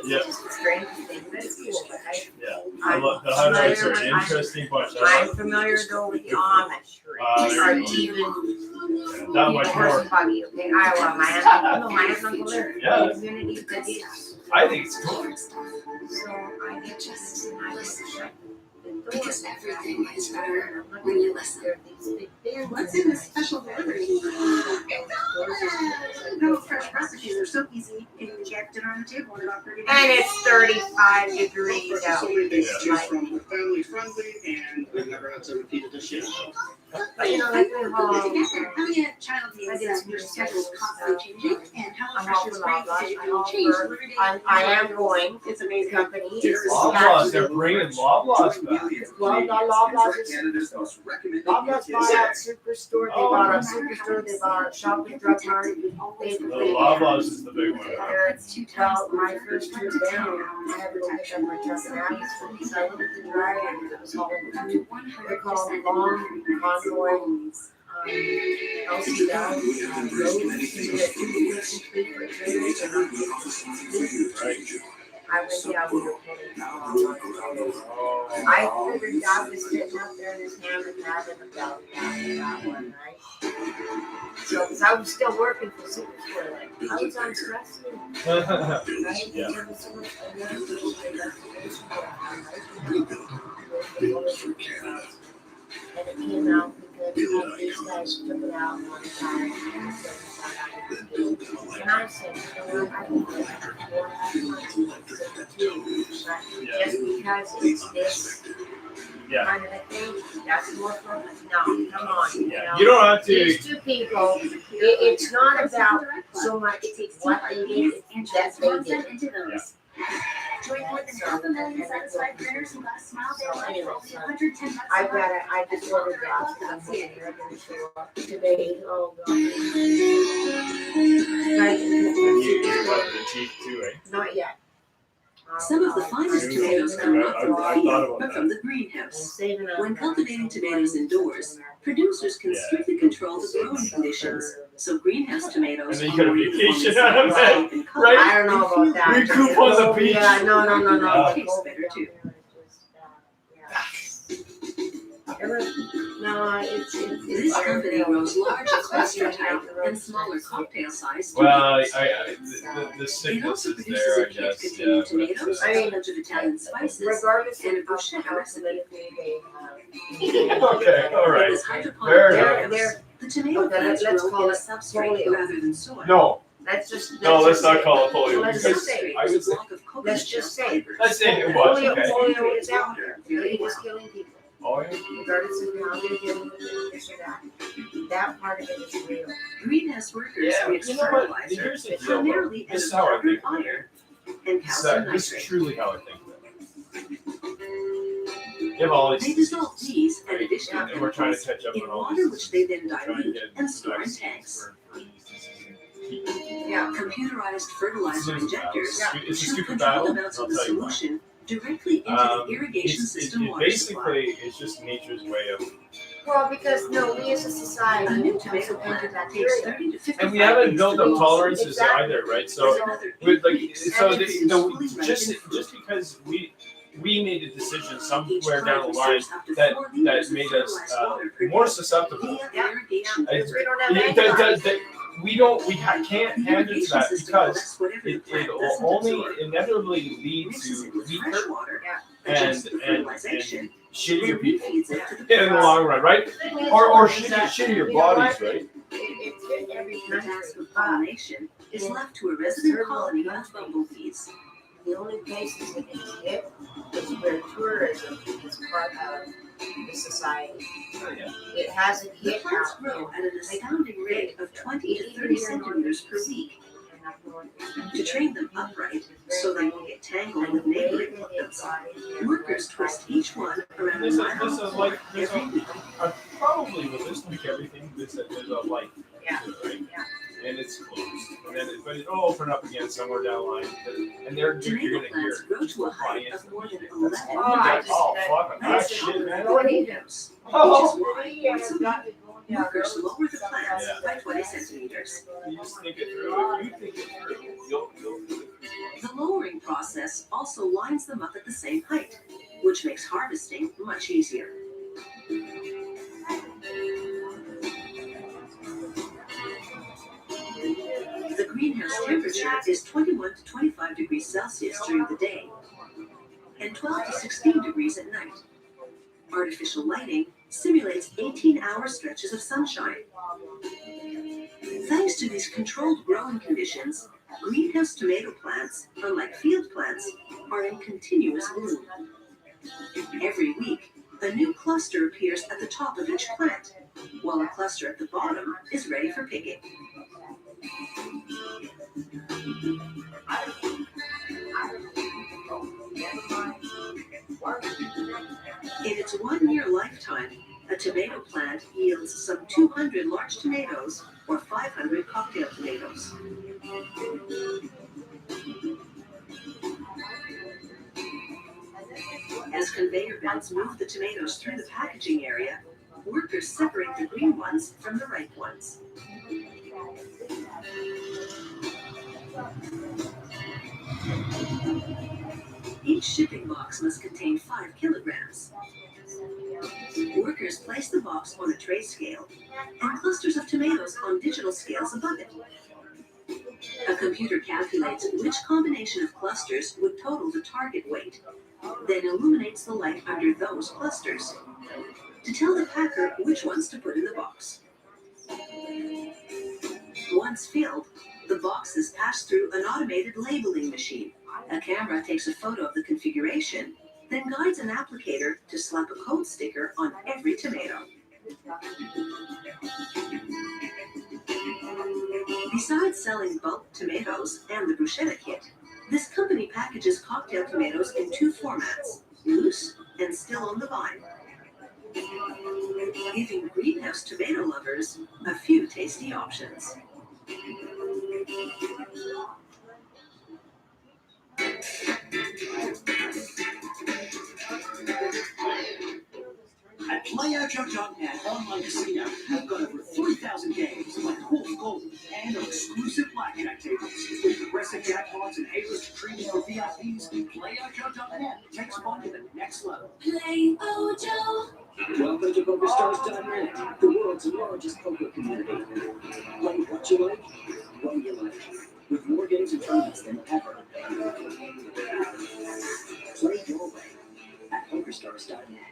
A: Yeah.
D: It's just a strange thing, but it's cool. But
A: Yeah.
D: I'm
A: The Hutterites are an
D: familiar-
A: interesting bunch.
D: I'm familiar though with the Amish.
A: There
D: Or
A: you go.
D: even
A: That much
D: horse
A: more.
D: and buggy, okay, Iowa, my aunt uncle there.
A: Yeah.
D: Community that is.
A: I think it's cool.
D: So I get just, and I just shut the door.
W: Because everything is better
D: And I'm
W: when you
D: looking,
W: listen.
D: there are these big bins.
W: What's in this special delivery?
D: No,
W: fresh recipes are so easy and you get dinner on the table in about 30 minutes.
D: and it's 35 degrees out.
W: Yeah.
G: from family friendly and we've never had to repeat it this year.
D: But you know, like we
W: How
D: haul,
W: many child
D: I
W: needs
D: did
W: that
D: some
W: your
D: research,
W: schedule is constantly changing and how
D: I'm
W: fresh
D: all
W: is
D: for
W: great
D: Loblaws,
W: to
D: I'm all
W: change
D: for,
W: every day.
D: I am going,
W: It's
D: the
W: amazing.
D: company is
A: Loblaws, they're bringing Loblaws back.
D: Loblaws is,
M: Canada's most recommended
D: Loblaws bought out Superstore, they bought out Superstore, they bought out Shoppers Drug Mart. They,
A: The Loblaws is the big one.
D: they're, well, my first trip down, I had to go pick up my truck in Abbotsford, so I looked at the driver and it was hauling food. They're called long convoy, LC down, roads, we had 2 weeks for trailers and I went down with I figured God was sitting up there in his hammock having a belt down that one, right? So, cause I was still working for Superstore, like, I was on stress leave, right?
A: Yeah.
D: There was so much and it came out because these guys took it out one time and so we found out it was good. And I said, you know what, I think that's more just because it's this
A: Yeah.
D: kind of a thing, that's more for us. No, come on, you know.
A: You don't have to.
D: These two people, it's not about so much what they did, it's that they did.
W: Into those. Join more than 500,000 satisfied printers who got a smile they love for only $110 a month.
D: I just ordered glasses, I'm waiting here, I'm gonna show up today, oh god.
A: You want the teeth too, eh?
D: Not yet.
W: Some of the finest tomatoes come not from the
A: I
W: field,
A: thought about
W: but
A: that.
W: from the greenhouse. When cultivating tomatoes indoors, producers can strictly control the growing conditions, so greenhouse tomatoes
A: And then you get a
W: are
A: vacation out of it, right?
D: I don't know about that.
A: Recoup on the beach.
D: Yeah, no.
W: Tastes better too.
D: No, it's.
W: This company grows larger cluster type and smaller cocktail size
A: Well,
W: tomatoes.
A: the
W: It
A: sickness
W: also
A: is
W: produces
A: there,
W: a
A: I
W: cake
A: guess.
W: containing
A: Yeah,
W: tomatoes,
A: but,
W: a bunch of Italian spices,
D: Regardless
W: and a
D: of
W: bruschetta
D: how
W: recipe.
D: politically they
A: okay, all
W: In
A: right.
W: this hydroponic
A: Fair
W: greenhouse,
A: enough.
W: the tomato
D: Okay,
W: plants
D: let's
W: grow
D: call
W: in a
D: it
W: substrate
D: polio.
W: rather than soil.
A: No,
D: Let's just.
A: no, let's not
D: say-
A: call it polio.
D: Let's
A: Because
D: just say.
A: I would say,
D: Let's just say.
A: let's say it was,
D: Polio,
A: okay.
D: polio is out there. It is killing people.
A: Oh, yeah.
D: Regardless of how they're dealing with it, this or that. That part of it is real.
W: Greenhouse workers
A: Yeah,
W: mix
A: you know what?
W: fertilizer
A: Here's the deal, though.
W: primarily
A: This
W: as
A: is how I think
W: iron
A: about it.
W: and calcium
A: This is
W: nitrate.
A: truly how I think about it. You have all
W: They
A: these,
W: dissolve these and additional
A: and we're trying to
W: chemicals
A: catch up
W: in
A: on all
W: water,
A: these.
W: which they then
A: Trying to
W: dilute
A: get
W: and store in
A: vaccines
W: tanks.
A: for these diseases.
D: Yeah.
W: Computerized fertilizer
A: Stupid
W: injectors
A: battle. It's a
W: shoot
A: stupid
W: controlled
A: battle.
W: amounts
A: I'll
W: of the
A: tell you why.
W: solution directly into the irrigation system water supply.
A: Basically, it's just nature's way of
D: Well, because we as a
W: A
D: society
W: new
D: have
W: tomato
D: some
W: plant takes
D: antibacterial.
W: 30 to 55
A: And we haven't
W: days
A: built
W: to
A: up
W: grow.
A: tolerances
D: Exactly.
A: either, right? So,
W: Another
A: with
W: 8
A: like,
W: weeks,
A: so
W: and
A: the,
W: it's
A: you know,
W: fully ripened
A: just
W: fruit.
A: because we made a decision
W: Each
A: somewhere
W: plant
A: down the line
W: receives up to
A: that
W: 4 liters of
A: made us
W: fertilized water per
A: more
W: day
A: susceptible.
W: via irrigation.
D: Because we don't have
A: It- that-
D: antibodies.
A: that- can't
W: The
A: hand it to
W: irrigation
A: that
W: system
A: because
W: collects whatever the
A: it
W: plant
A: will
W: doesn't
A: only
W: absorb,
A: inevitably lead
W: mixes
A: to
W: it with
A: weaker
W: fresh water,
A: and
W: adjusts the fertilization,
A: shittier
W: then
A: people
W: refeeds it to the
A: in the
W: plants.
A: long run, right? Or shittier bodies, right?
D: It's in every
W: The task
D: country,
W: of pollination is left to a resident colony of bumblebees.
D: the only places it is hit is where tourism is part of the society. It hasn't
W: The
D: hit
W: plants
D: out
W: grow
D: in
W: at an astounding rate of 20 to 30 centimeters per week. To train them upright so they won't get tangled with neighboring plants, workers twist each one around a
A: This
W: mile
A: is like
W: every week.
A: probably with this, like everything, there's a light.
D: Yeah.
A: Right? And it's closed. And then but it'll open up again somewhere down the line. And you're
W: Tomato
A: gonna
W: plants
A: hear
W: grow to a height of more than 11
A: oh,
W: meters.
A: fuck that
W: That's
A: shit, man.
W: tornadoes, which
A: Oh.
W: is why once a week, workers lower the plants by 20 centimeters.
A: You just think it through. If you think it through, you'll
W: The lowering process also lines them up at the same height, which makes harvesting much easier. The greenhouse temperature is 21 to 25 degrees Celsius during the day and 12 to 16 degrees at night. Artificial lighting simulates 18-hour stretches of sunshine. Thanks to these controlled growing conditions, greenhouse tomato plants, unlike field plants, are in continuous bloom. Every week, a new cluster appears at the top of each plant, while a cluster at the bottom is ready for picking. In its 1-year lifetime, a tomato plant yields some 200 large tomatoes or 500 cocktail tomatoes. As conveyor belts move the tomatoes through the packaging area, workers separate the green ones from the ripe ones. Each shipping box must contain 5 kilograms. Workers place the box on a tray scale and clusters of tomatoes on digital scales above it. A computer calculates which combination of clusters would total the target weight, then illuminates the light under those clusters to tell the packer which ones to put in the box. Once filled, the boxes pass through an automated labeling machine. A camera takes a photo of the configuration, then guides an applicator to slap a code sticker on every tomato. Besides selling bulk tomatoes and the bruschetta kit, this company packages cocktail tomatoes in 2 formats, loose and still on the vine, giving greenhouse tomato lovers a few tasty options.
U: At PlayOutJoe.net online casino, we've got over 3,000 games like Wolf Gold and our exclusive blackjack tables. With progressive jackpots and A-list premium or VIPs, PlayOutJoe.net takes fun to the next level.
H: Play Ojo.
U: Welcome to PokerStars.net, the world's largest poker community. Play what you like, when you like, with more games and tournaments than ever. Play your way at PokerStars.net.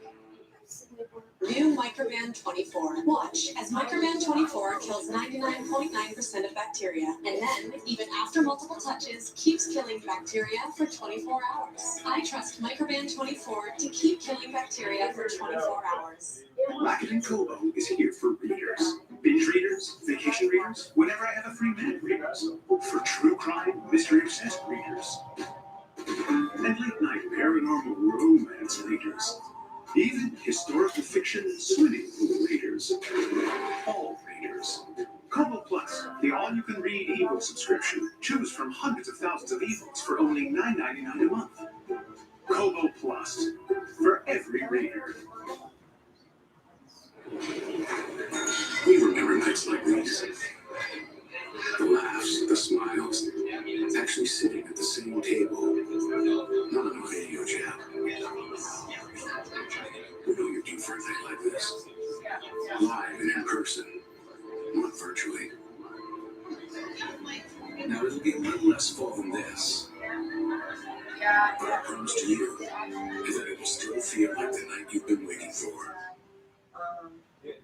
P: New Microban 24. Watch as Microban 24 kills 99.9% of bacteria, and then, even after multiple touches, keeps killing bacteria for 24 hours. I trust Microban 24 to keep killing bacteria for 24 hours.
M: Rakuten Kobo is here for readers. Binge readers, vacation readers, whenever I have a free minute readers. For true crime, mystery obsessed readers. And late night paranormal romance readers. Even historical fiction swimming pool readers. All readers. Kobo Plus, the all-you-can-read ebook subscription. Choose from hundreds of thousands of ebooks for only $9.99 a month. Kobo Plus, for every reader. We remember nights like these. The laughs, the smiles, actually sitting at the same table, not on a video chat. We know you're due for a night like this. Live and in person, not virtually. Now it'll be a little less fall than this. But I promise to you that it will still feel like the night you've been waiting for.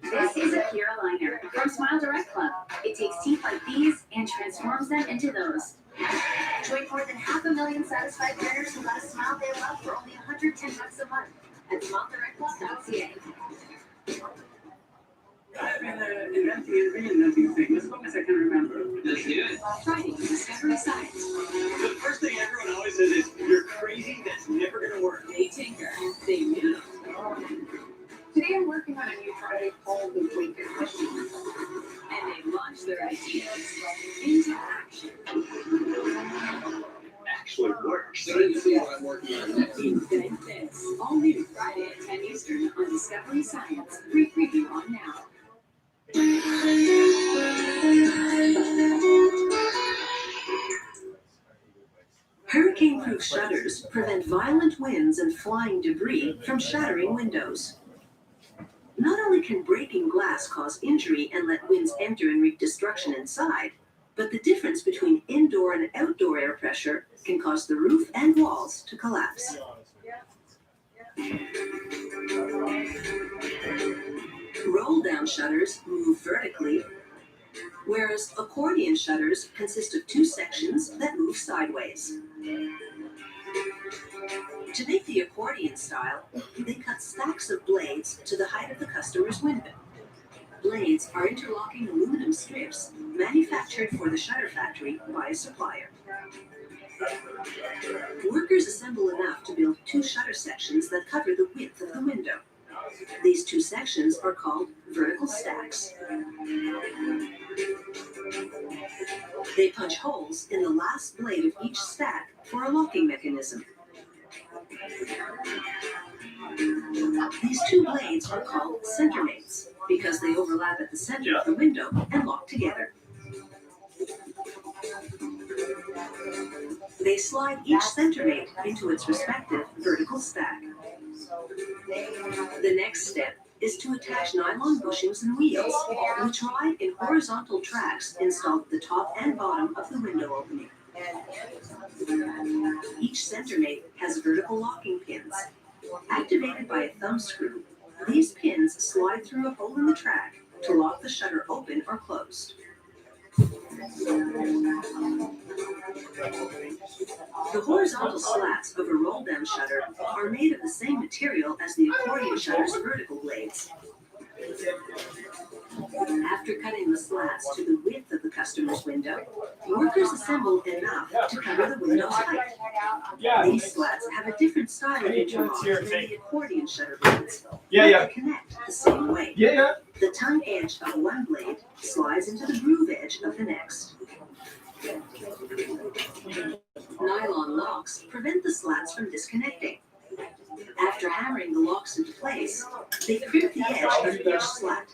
I: This is a clear aligner from Smile Direct Club. It takes teeth like these and transforms them into those. Join more than 500,000 satisfied learners who got a smile they love for only $110 a month at SmileDirectClub.ca.
G: I've been inventing and reinventing things as long as I can remember.
W: Let's do it.
I: Friday, Discovery Science.
W: The first thing everyone always says is, you're crazy, that's never gonna work.
I: They tinker. They knew.
C: Today I'm working on a new product called the Waker Machine.
I: And they launched their ideas into action.
W: Actually works. So let's see what I'm working on next.
I: Infinite Fits. All new Friday at 10 Eastern on Discovery Science. Free preview on now.
W: Hurricane-proof shutters prevent violent winds and flying debris from shattering windows. Not only can breaking glass cause injury and let winds enter and wreak destruction inside, but the difference between indoor and outdoor air pressure can cause the roof and walls to collapse. Roll-down shutters move vertically, whereas accordion shutters consist of two sections that move sideways. To make the accordion style, they cut stacks of blades to the height of the customer's window. Blades are interlocking aluminum strips manufactured for the shutter factory by a supplier. Workers assemble enough to build two shutter sections that cover the width of the window. These two sections are called vertical stacks. They punch holes in the last blade of each stack for a locking mechanism. These two blades are called centermates because they overlap at the center of the window and lock together. They slide each centermate into its respective vertical stack. The next step is to attach nylon bushings and wheels, which ride in horizontal tracks installed at the top and bottom of the window opening. Each centermate has vertical locking pins. Activated by a thumb screw, these pins slide through a hole in the track to lock the shutter open or closed. The horizontal slats of a roll-down shutter are made of the same material as the accordion shutter's vertical blades. After cutting the slats to the width of the customer's window, workers assemble enough to cover the window's height. These slats have a different style of interlock than the accordion shutter blades, but they connect the same way. The tongue edge of one blade slides into the groove edge of the next. Nylon locks prevent the slats from disconnecting. After hammering the locks into place, they crimp the edge of each slat.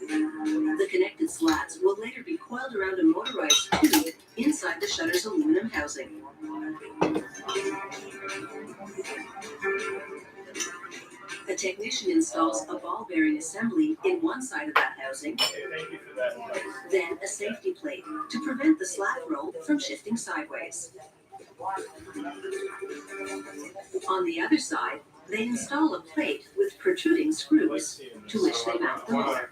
W: The connected slats will later be coiled around a motorized tube inside the shutter's aluminum housing. A technician installs a ball bearing assembly in one side of that housing, then a safety plate to prevent the slat roll from shifting sideways. On the other side, they install a plate with protruding screws to which they mount the motor.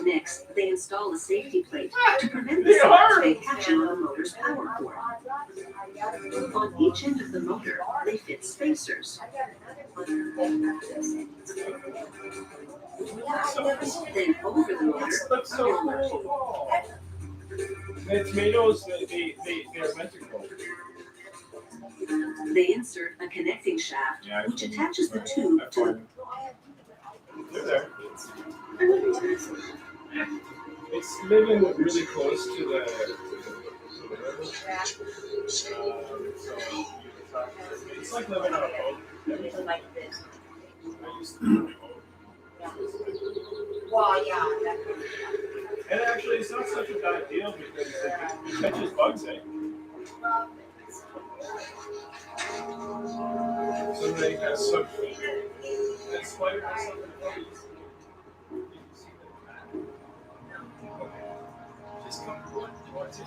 W: Next, they install a safety plate to prevent the slats from catching on the motor's power cord. On each end of the motor, they fit spacers. Then over the motor,
A: The tomatoes, they're meant to grow.
W: they insert a connecting shaft which attaches the tube to the...
A: They're there. It's living really close to the river. So it's like living on a boat. used to do
D: Well, yeah, that.
A: And actually, it's not such a bad deal because it catches bugs, eh? Somebody has some that spider has something funny. Just come to watch it.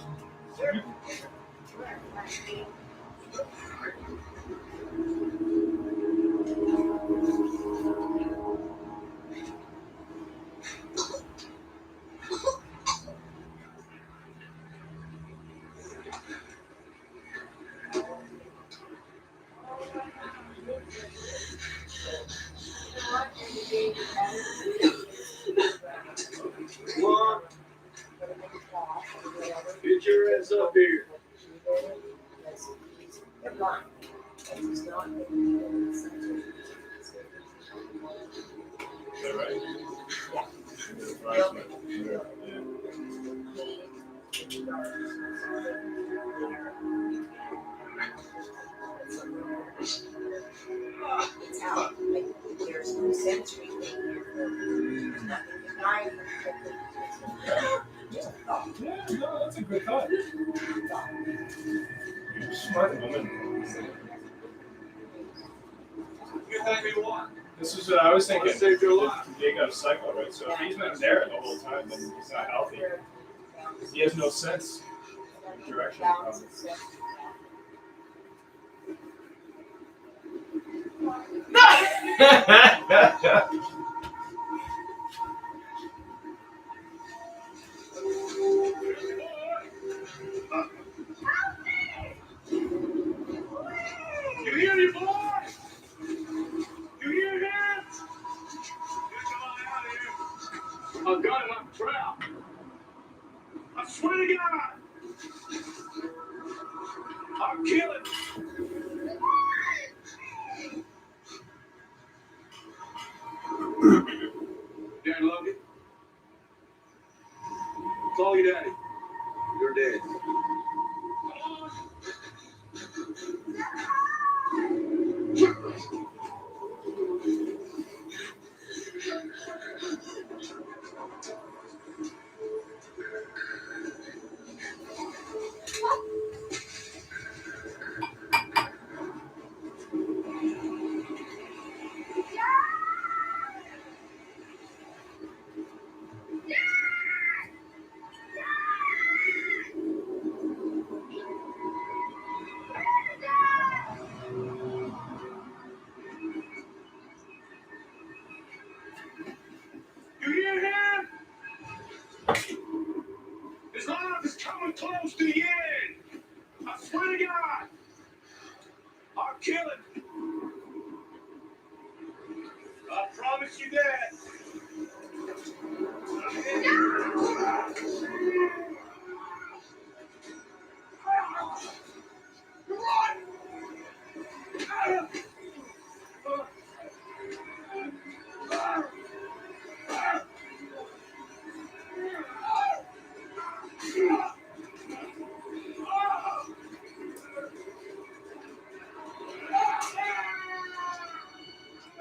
A: Come on. Get your ass up here. Is that right? Yeah.
D: It's out, like, there's no sensory thing here. There's nothing to guide them.
A: Yeah, no, that's a good thought. You're a smart woman. This is what I was thinking. Dig up cycle, right? So if he's not there the whole time, then he's not healthy. He has no sense of direction. You hear me, boy? You hear that? Get on out of here. I've got him on trap. I swear to God. I'll kill him. Dad love you. Call you daddy. You're dead. You hear him? His life is coming close to the end. I swear to God. I'll kill him. I promise you that.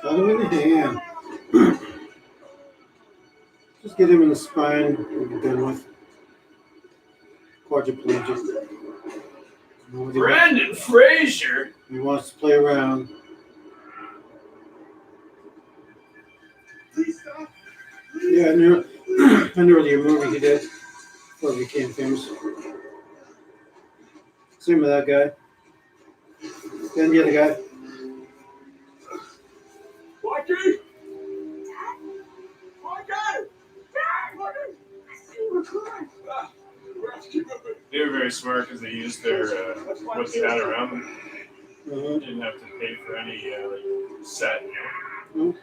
L: Got him in the hand. Just get him in the spine and be done with. Quadriplegic.
A: Brendan Fraser.
L: He wants to play around. Yeah, an earlier movie he did before he became famous. Same with that guy. Then the other guy.
A: Mikey! They were very smart because they used their what they had around them. Didn't have to pay for any like set, you know.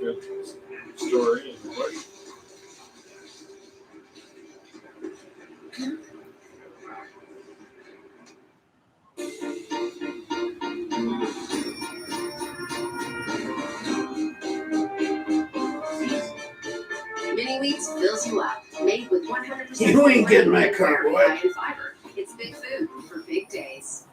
A: Good story and what.
E: Mini Wheats fills you up. Made with 100%
L: You ain't getting my car, boy.
E: high in fiber. It's big food for big days.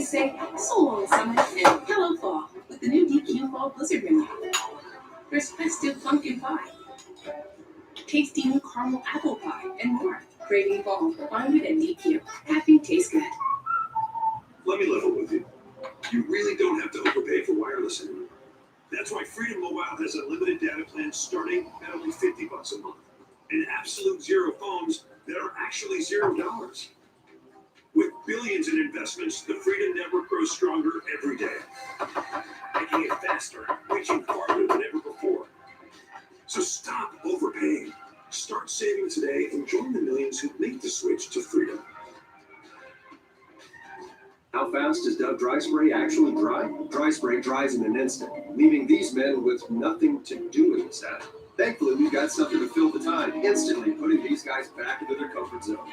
P: say so long summer and hello fall with the new DQ Fall Blizzard menu. There's festive pumpkin pie, tasty new caramel apple pie, and more. Craving fall? Find it at DQ. Happy taste good.
B: Let me level with you. You really don't have to overpay for wireless anymore. That's why Freedom Mobile has unlimited data plans starting at only $50 a month. And absolute zero phones that are actually $0. With billions in investments, the Freedom Network grows stronger every day, making it faster, reaching farther than ever before. So stop overpaying. Start saving today and join the millions who make the switch to Freedom.
Q: How fast does Dove Dry Spray actually dry? Dry Spray dries in an instant, leaving these men with nothing to do in the saddle. Thankfully, we've got something to fill the time, instantly putting these guys back into their comfort zone.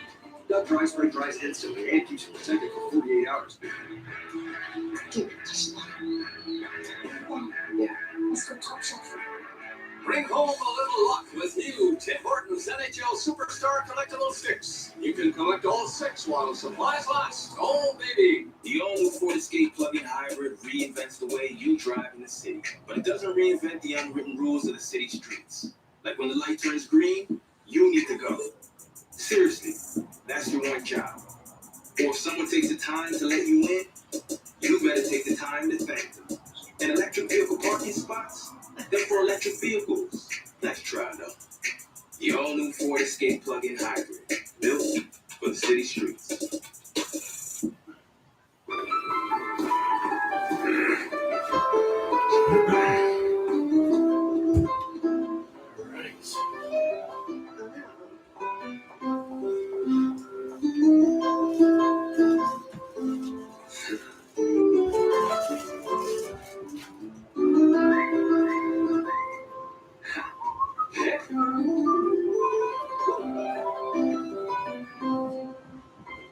Q: Dove Dry Spray dries instantly and keeps you protected for 48 hours.
W: Yeah. Let's go top shelf.
S: Bring home a little luck with new Tim Hortons NHL Superstar Collectible Sticks. You can collect all 6 while supplies last. Oh, baby!
X: The all-new Ford Escape plug-in hybrid reinvents the way you drive in the city, but it doesn't reinvent the unwritten rules of the city streets. Like when the light turns green, you need to go. Seriously, that's your one job. Or if someone takes the time to let you in, you better take the time to thank them. And electric vehicle parking spots? They're for electric vehicles. Let's try though. The all-new Ford Escape plug-in hybrid, built for the city streets.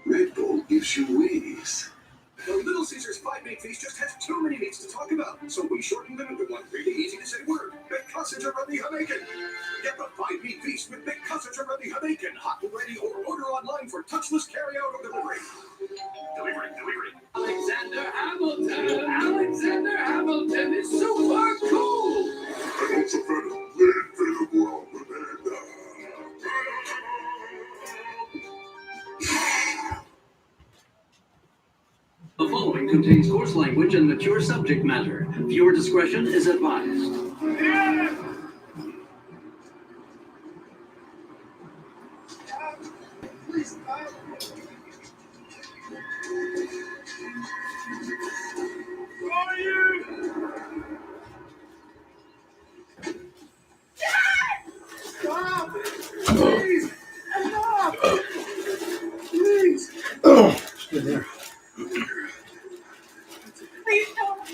B: Red Bull gives you wings. The Little Caesars 5-meat feast just has too many meats to talk about, so we shortened them into one really easy to say word: Big Sausage Rabbi Hamaikin. Get the 5-meat feast with Big Sausage Rabbi Hamaikin, hot and ready, or order online for touchless carryout or delivery. Delivery.
S: Alexander Hamilton! Alexander Hamilton is super cool!
B: It's a better world,
Y: The following contains coarse language and mature subject matter. Viewer discretion is advised.
B: Stop! Please! Stop! Please!
L: Good there.
B: Please don't!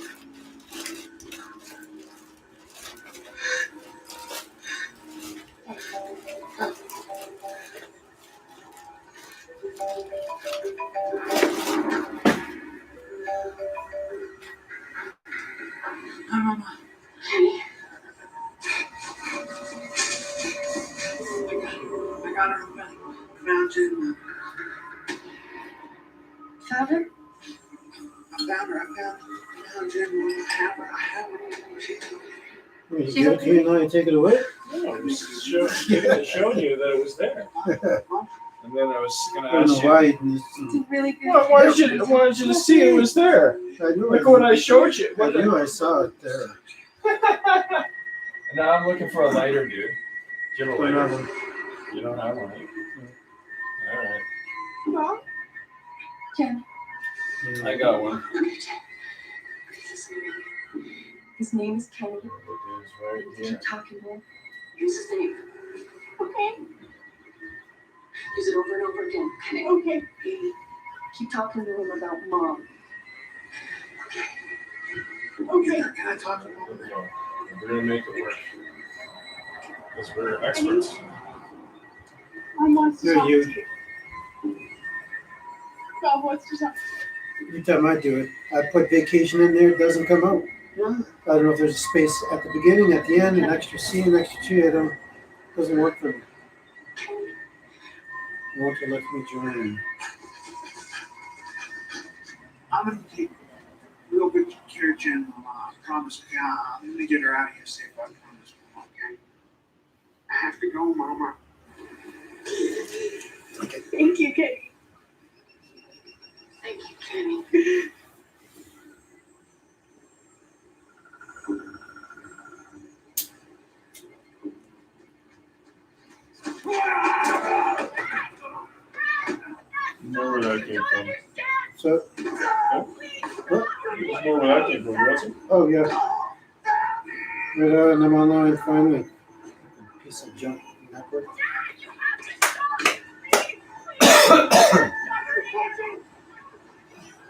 C: Hi, Mama. I got her. Found Jim.
D: Found her?
C: I found her. I found Jim. I have her. She's
L: You give it to me now, you take it away?
A: No, I was showing you that it was there. And then I was going
L: I
A: to
L: don't
A: ask
L: know why.
A: you.
D: It's really good.
A: Well, I wanted you to see it was there.
L: I knew
A: Look what I showed you.
L: I knew I saw it there.
A: Now I'm looking for a lighter, dude. Do you have a
L: Don't have
A: lighter?
L: one.
A: You don't have one, eh? All right.
D: Mom? Jen.
A: I got one.
D: His name is Kennedy.
A: It is right
D: Keep
A: here.
D: talking to him.
E: Use his name.
D: Okay.
E: Use it over and over again.
D: Okay. Keep talking to him about Mom.
C: Okay. Can I talk to him?
A: There we go. We're going to make it work. Because we're experts.
D: Mom wants to
L: You're
D: talk
L: huge.
D: to you. Bob wants to talk.
L: Every time I do it, I put vacation in there, it doesn't come out. I don't know if there's a space at the beginning, at the end, an extra C, an extra G. Doesn't work for me. Walter lets me join.
C: I'm
G: I'm gonna take real good care of Jen, Mama. I promise. Yeah, I'm gonna get her out of here safe. I promise. Okay. I have to go, Mama. Thank you, Katie. Thank you, Kenny.
A: More where that came from.
L: So,
A: More where that came from, wasn't it?
L: oh yeah. Right out, and I'm online finally. Piece of junk network.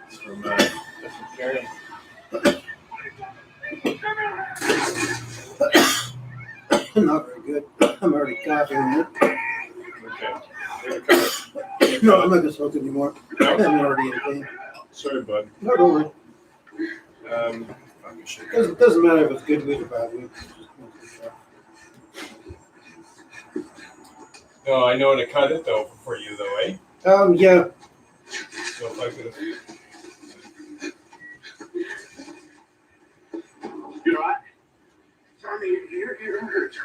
A: It's from different Karen.
L: Not very good. I'm already coughing on it.
A: Okay.
L: No, I'm not gonna smoke anymore. I'm already in pain.
A: Sorry, bud.
L: No, don't worry.
A: I'm sure.
L: Doesn't matter if it's good weed or bad weed.
A: No, I know how to cut it though for you though, eh?
L: Yeah.
A: So if I could have.
G: You all right? Tommy, you're hurt.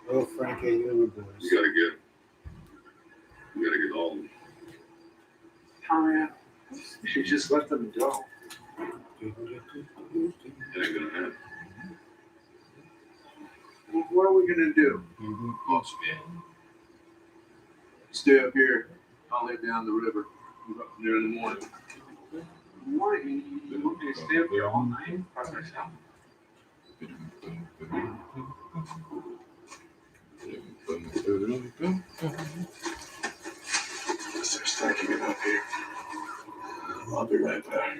L: Oh, Frankie, you and the boys.
M: You gotta get all.
G: Tommy, she just let them go.
M: It ain't gonna happen.
G: What are we gonna do? Stay up here. I'll lay down the river. Move up there in the morning. Morning? You want me to stay up here all night by myself?
M: They're stacking it up here. I'll be right back.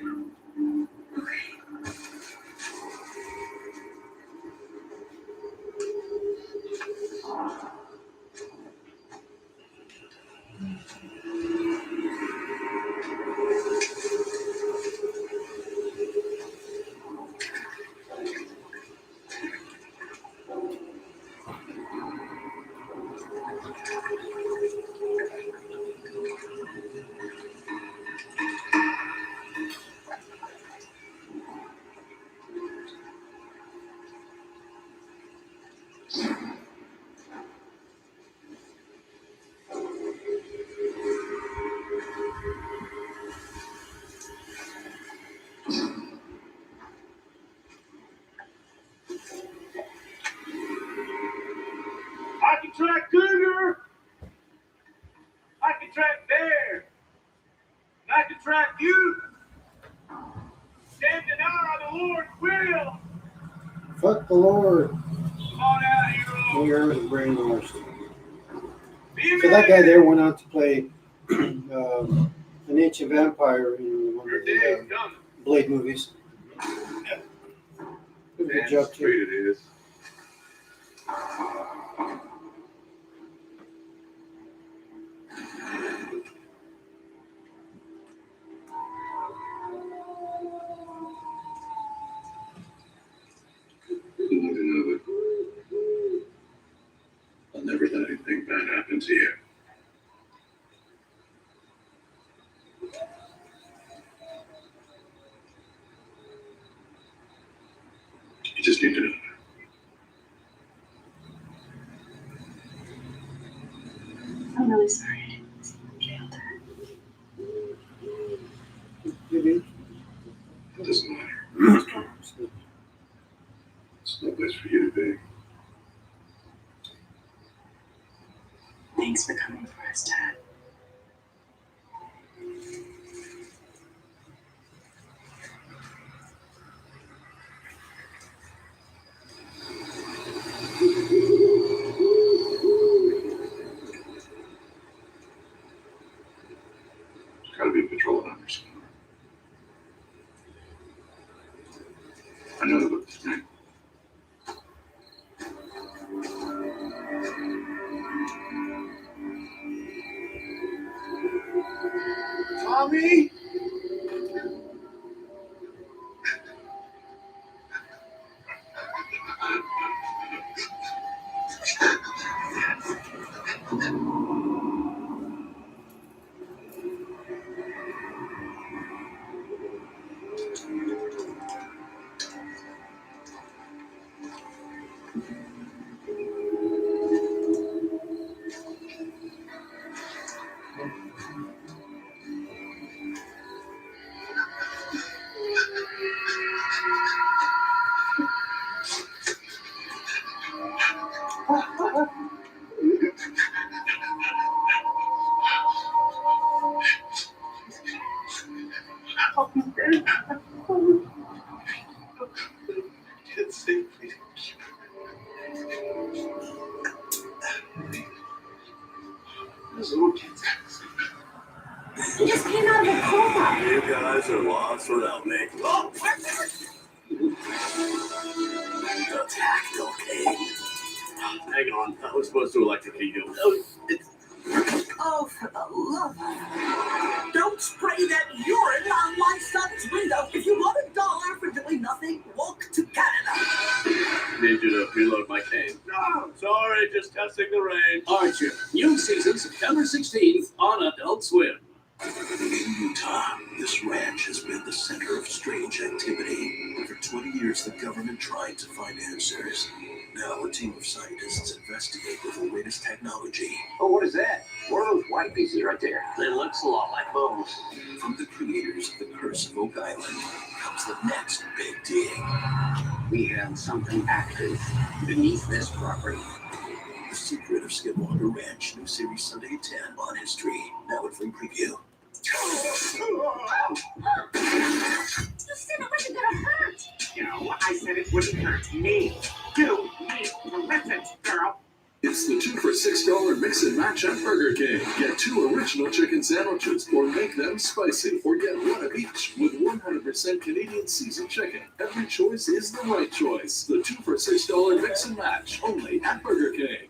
G: I can track cougar. I can track bear. And I can track you. Can't deny the Lord's will.
L: Fuck the Lord.
G: Come on out, hero.
L: We are brainwashed. So that guy there went on to play an ancient vampire in one of the Blade movies. Good job, too.
M: It is. I'll never let anything bad happen to you. You just need to know.
O: I'm really sorry.
M: It doesn't matter. It's no place for you to be.
O: Thanks for coming for us, Dad.
M: There's gotta be a patrol number somewhere. I know about this name.
V: He just came out of a coma.
M: You guys are lost without me. Oh, the tactile cane. Hang on, I was supposed to electrocute you.
V: Oh, for the love of... Don't spray that urine on my son's window. If you want $1 for doing nothing, walk to Canada.
M: Need you to reload my cane. No, sorry, just testing the range.
Y: Archer, new season September 16th on Adult Swim.
M: In Utah, this ranch has been the center of strange activity. For 20 years, the government tried to find answers. Now, a team of scientists investigate with the latest technology.
Q: Oh, what is that? What are those white pieces right there?
U: It looks a lot like bones.
M: From the creators of The Curse of Oak Island comes the next big dig.
U: We have something active beneath this property.
M: The Secret of Skinwalker Ranch, new series Sunday at 10 on History. Now at free preview.
V: You said it wasn't gonna hurt.
Q: You know, I said it wouldn't hurt me. You need to listen, girl.
M: It's the 2 for $6 mix and match at Burger King. Get 2 original chicken sandwiches or make them spicy, or get 1 of each with 100% Canadian seasoned chicken. Every choice is the right choice. The 2 for $6 mix and match, only at Burger King.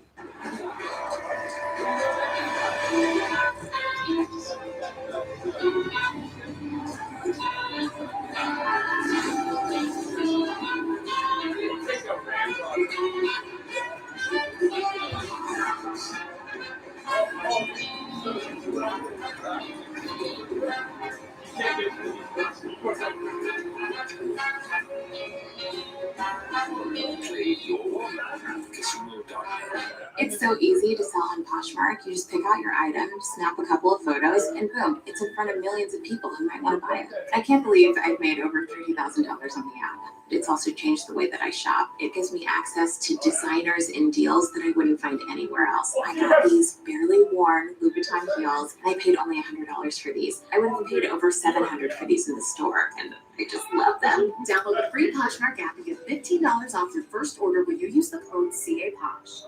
C: It's so easy to sell on Poshmark. You just pick out your item, snap a couple of photos, and boom, it's in front of millions of people who might want to buy it. I can't believe I've made over $30,000 on the app. It's also changed the way that I shop. It gives me access to designers and deals that I wouldn't find anywhere else. I got these barely worn Louboutin heels, and I paid only $100 for these. I would have paid over $700 for these in the store, and I just love them.
O: Download the free Poshmark app and get $15 off your first order when you use the code CAPOSH.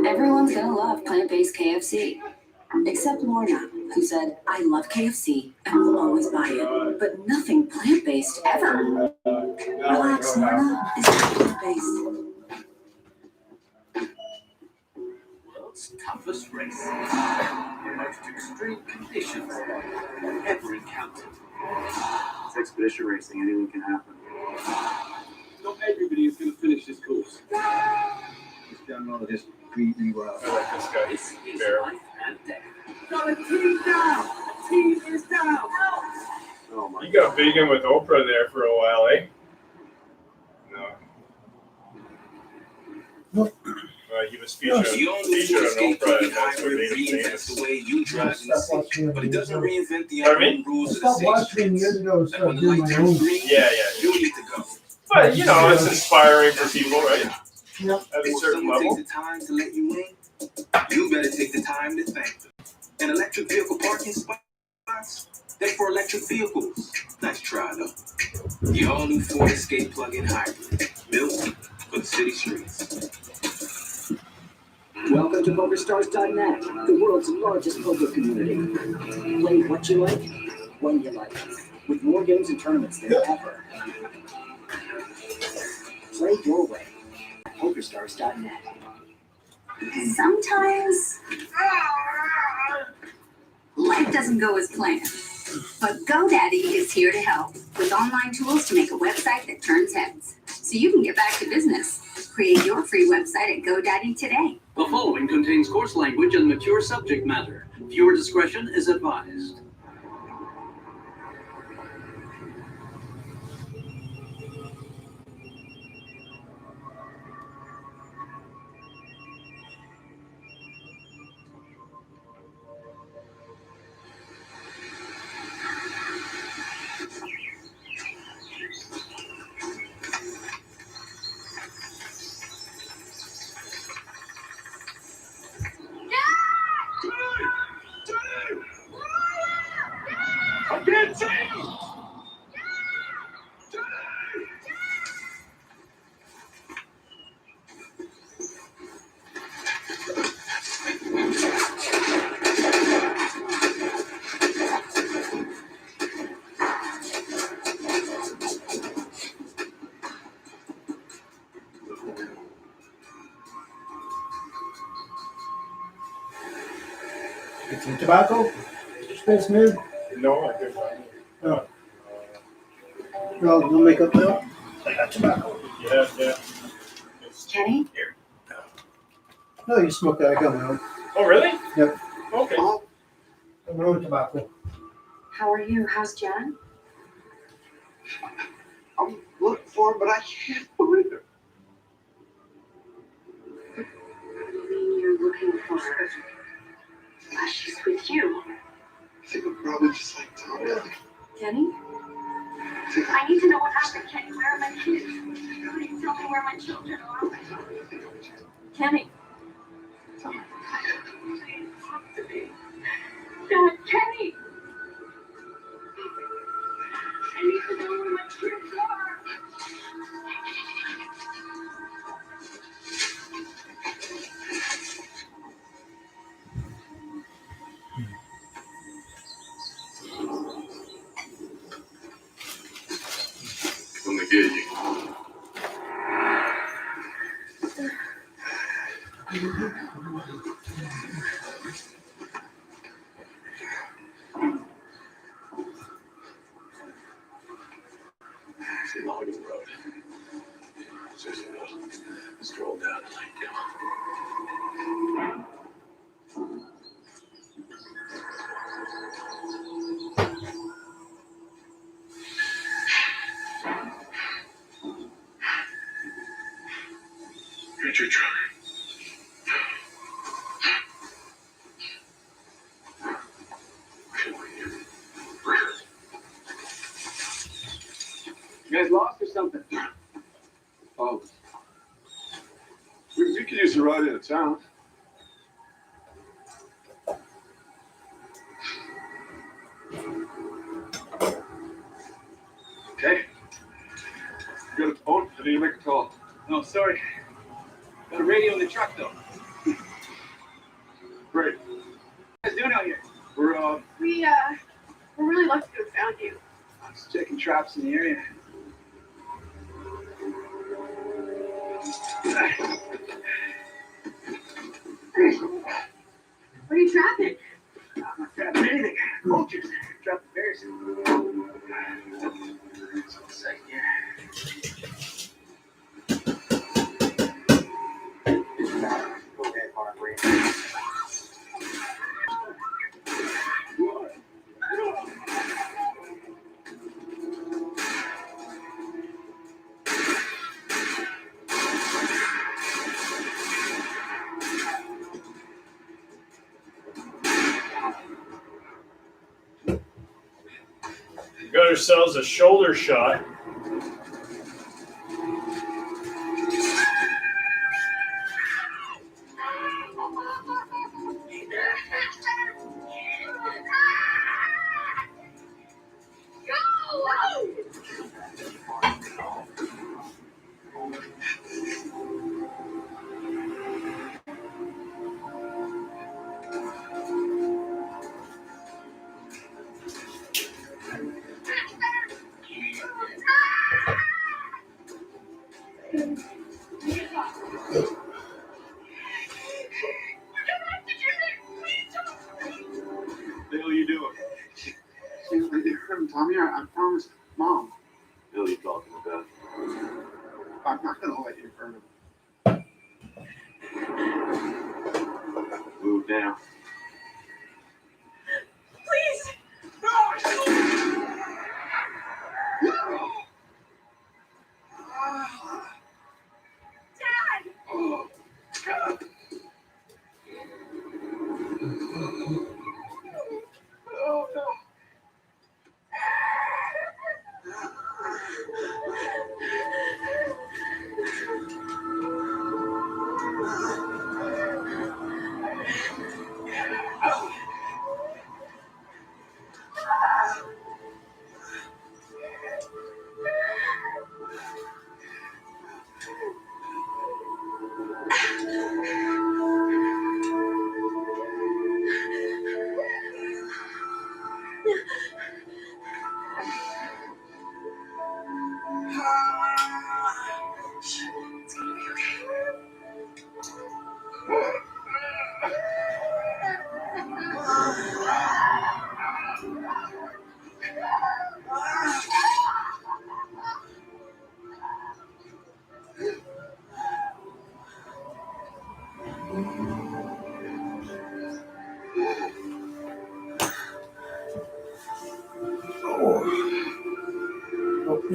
C: Everyone's gonna love plant-based KFC. Except Lorna, who said, I love KFC and will always buy it, but nothing plant-based ever. Relax, Lorna. It's not plant-based.
Y: World's toughest race. The most extreme conditions ever encountered.
G: It's expedition racing, anything can happen.
Q: Not everybody is going to finish this course.
G: This general just beat me well.
A: I like this guy.
Y: This is
A: Fair.
Y: life and death.
V: Got a team down. A team is down.
G: Oh my
A: You got big in with Oprah there for a while, eh? No.
L: Nope.
A: He was featured on Oprah, and that's what made him famous.
S: The way you drive in the
L: Stop
S: city,
L: watching
S: but it doesn't reinvent the
A: Pardon me?
S: unwritten rules of the
L: Stop
S: city
L: watching years
S: streets.
L: ago,
S: Like
L: start
S: when the
L: doing
S: light
L: my
S: turns
L: own.
S: green,
A: Yeah.
S: you need to go.
A: But, it's inspiring for people, right?
L: Yep.
A: At a
S: If
A: certain
S: someone
A: level.
S: takes the time to let you in, you better take the time to thank them. And electric vehicle parking spots, they're for electric vehicles. Nice try, though. The all-new Ford Escape plug-in hybrid, built for the city streets.
V: Welcome to PokerStars.net, the world's largest poker community. Play what you like, when you like, with more games and tournaments than ever. Play your way at PokerStars.net.
H: Sometimes life doesn't go as planned, but GoDaddy is here to help with online tools to make a website that turns heads, so you can get back to business. Create your free website at GoDaddy today.
Y: The following contains coarse language and mature subject matter. Viewer discretion is advised.
L: Get some tobacco? Spaceman?
A: No, I didn't.
L: Oh. Well, no makeup now? I got tobacco.
A: Yeah, yeah.
O: Kenny?
L: No, you smoke that. I got my own.
A: Oh, really?
L: Yep.
A: Okay.
L: My own tobacco.
O: How are you? How's Jen?
G: I'm looking for him, but I can't believe it.
O: What do you mean you're looking for her? She's with you.
G: I think I'm probably just like Tommy.
O: Kenny?
H: I need to know what happened, Kenny. Where are my kids? Please tell me where my children are.
O: Kenny?
H: God, Kenny! I need to know where my kids are.
M: Come to get you.
S: It's a logging road. Seriously, let's stroll down the lane. Come on.
M: Get your truck.
G: You guys lost or something? Oh. We could use a ride into town. Okay. You got a phone? I need to make a call.
J: No, sorry. Got a radio in the truck, though.
G: Great.
J: What are you guys doing out here?
G: We're
H: We're really lucky to have found you.
J: Just checking traps in the area.
H: What are you trapping?
J: I'm not trapping anything. Vultures. Trapping bears. So a second here. Go ahead, Margaret.
A: Got ourselves a shoulder shot.
G: What the hell are you doing? They heard him, Tommy. I found his mom.
S: Who are you talking about?
G: I'm not gonna let you hurt him.
S: Move now.
H: Please! Dad!
G: Oh, God. Oh, no.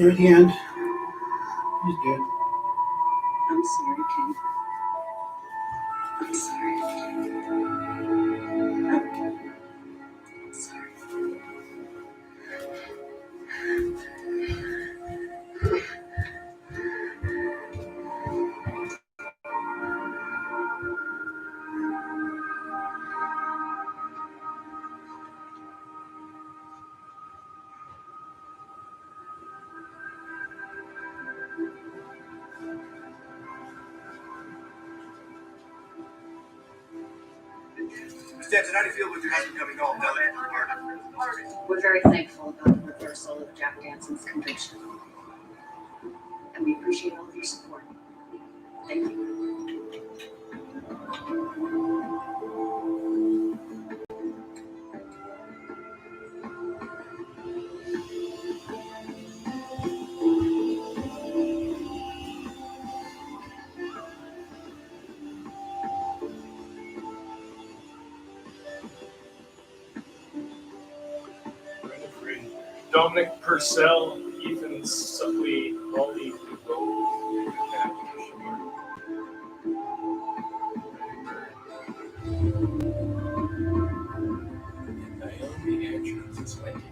L: Near the end. He's dead.
W: I'm sorry, Kate. I'm sorry. I'm sorry.
J: Stanton, how do you feel with your husband coming home now that
O: We're very thankful about the reversal of Jack Danson's conviction. And we appreciate all of your support. Thank you.
A: Dominic Purcell, Ethan Sutley, Molly Naomi Andrews is Wendy.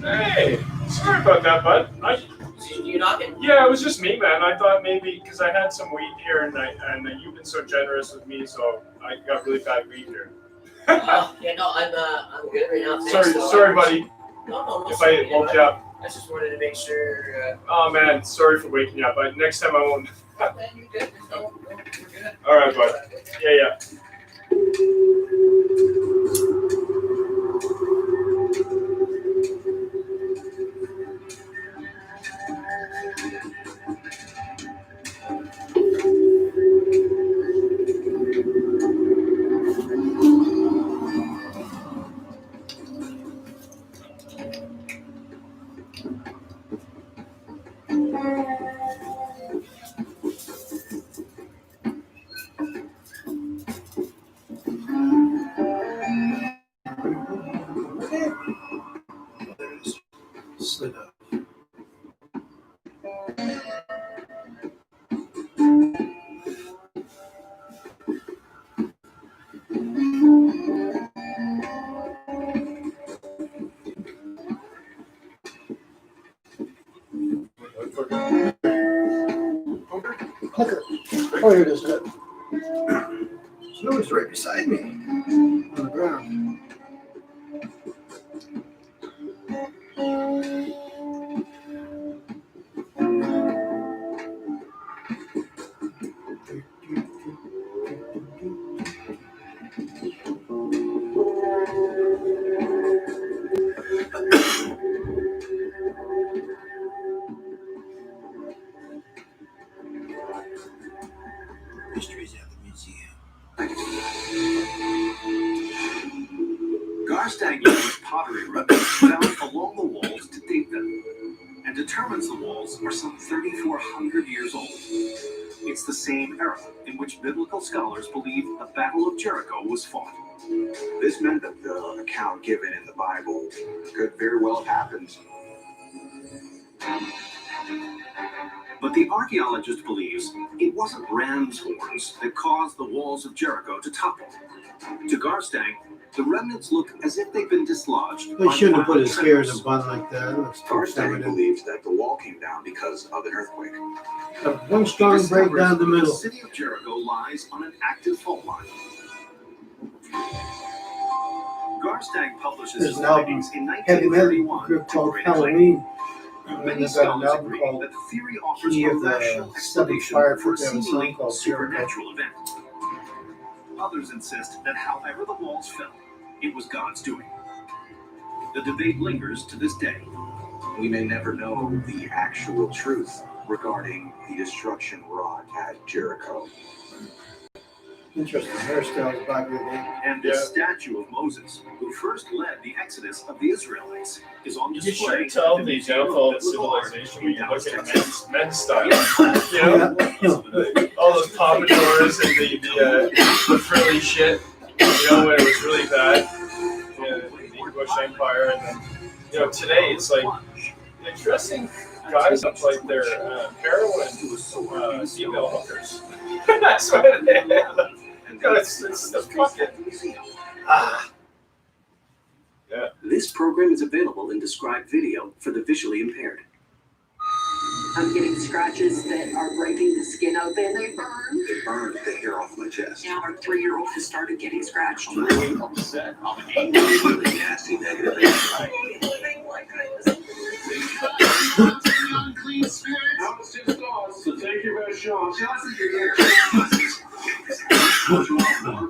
A: Hey, sorry about that, bud.
F: You knocking?
A: Yeah, it was just me, man. I thought maybe because I had some weed here, and you've been so generous with me, so I got really bad weed here.
F: Yeah, no, I'm good right now. Thanks,
A: Sorry, buddy.
F: No.
A: If I woke you up.
F: I just wanted to make sure.
A: Oh man, sorry for waking you up. But next time I won't.
F: Man, you're good. No, you're good.
A: All right, bud. Yeah.
L: Slid up. Clicker. Oh, here it is. Snow's right beside me on the ground. Mysteries at the museum.
U: Garstang uses pottery remnants found along the walls to date them, and determines the walls are some 3,400 years old. It's the same era in which biblical scholars believe the Battle of Jericho was fought.
M: This meant that the account given in the Bible could very well have happened.
U: But the archaeologist believes it wasn't ram's horns that caused the walls of Jericho to topple. To Garstang, the remnants look as if they've been dislodged.
L: They shouldn't have put his hair in a bun like that. It looks too
M: Garstang
L: feminine.
M: believes that the wall came down because of an earthquake.
L: One strong break down the middle.
U: The city of Jericho lies on an active fault line. Garstang publishes
L: There's
U: his
L: an album,
U: findings in
L: heavy metal
U: 1931.
L: group called
U: Great acclaim.
L: Halloween.
U: Many
L: And they've got an
U: scholars
L: album
U: agree
L: called
U: that the theory offers
L: Key
U: a
L: of the
U: rational
L: Seventh
U: explanation
L: Fire
U: for a
L: Foot. They have a
U: seemingly
L: song called Jericho.
U: supernatural event. Others insist that however the walls fell, it was God's doing. The debate lingers to this day.
M: We may never know the actual truth regarding the destruction wrought at Jericho.
L: Interesting hairstyles back in the day.
I: And this statue of Moses, who first led the exodus of the Israelites, is on
A: You
I: display.
A: should tell
I: at
A: the
I: Museum
A: downfall of
I: Biblical Art
A: civilization
I: in
A: when you look
I: Dallas,
A: at
I: Texas.
A: men's style. You know, all those pompadours and the frilly shit. You know, when it was really bad in the English Empire, and then today it's like they're dressing guys up like they're heroin female hookers. That's what it is. It's the fucking yeah.
U: This program is available in described video for the visually impaired.
W: I'm getting scratches that are breaking the skin open. They burn.
M: They burned the hair off my chest.
W: Now our 3-year-old has started getting scratched.
M: I'm really upset. I'm angry. Really nasty, negative inside.
B: That was just us, so take your best shot. Shots in your ear.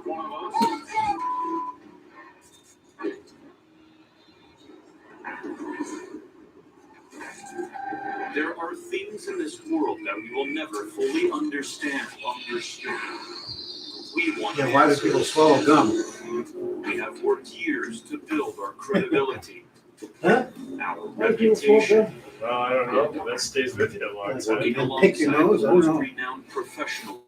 B: One of us.
I: There are things in this world that we will never fully understand. We want
L: Yeah, why do people swallow gum?
I: We have worked years to build our credibility.
L: Huh?
I: Our
L: Why do people swallow
I: reputation.
L: gum?
A: Well, I don't know. That stays with you a long time.
I: Working
L: And pick your
I: alongside
L: nose?
I: the
L: I don't
I: most
L: know.
I: renowned professionals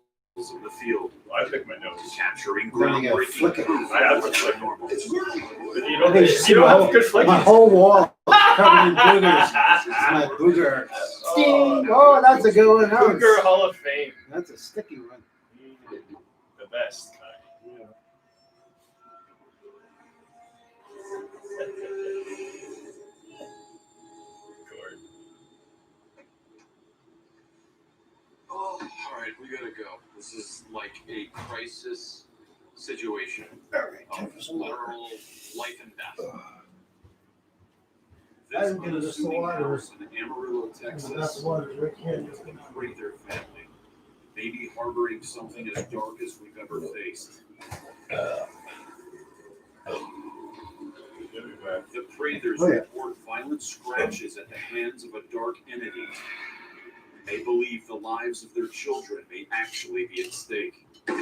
I: in the field,
A: I pick my nose.
I: capturing
L: Then you gotta
I: groundbreaking
L: flick it.
I: proof
A: I have
I: of
A: to
I: what's
A: flick.
I: normal.
A: But you
L: I
A: don't,
L: think you should see
A: you don't
L: my
A: have
L: whole,
A: good flicking.
L: my whole wall covered in boogers. It's my booger. Sting. Oh, that's a good one. That was-
A: Cougar Hall of Fame.
L: That's a sticky one.
A: The best kind. Gord.
G: Oh, all right, we gotta go. This is like a crisis situation.
L: All right,
G: Of
L: time for some water.
G: literal life and death.
L: I didn't get it just the water.
G: House in Amarillo, Texas.
L: That's water right here.
G: Pray their family, maybe harboring something as dark as we've ever faced. The Prathers
L: Oh, yeah.
G: report violent scratches at the hands of a dark entity. They believe the lives of their children may actually be at stake. We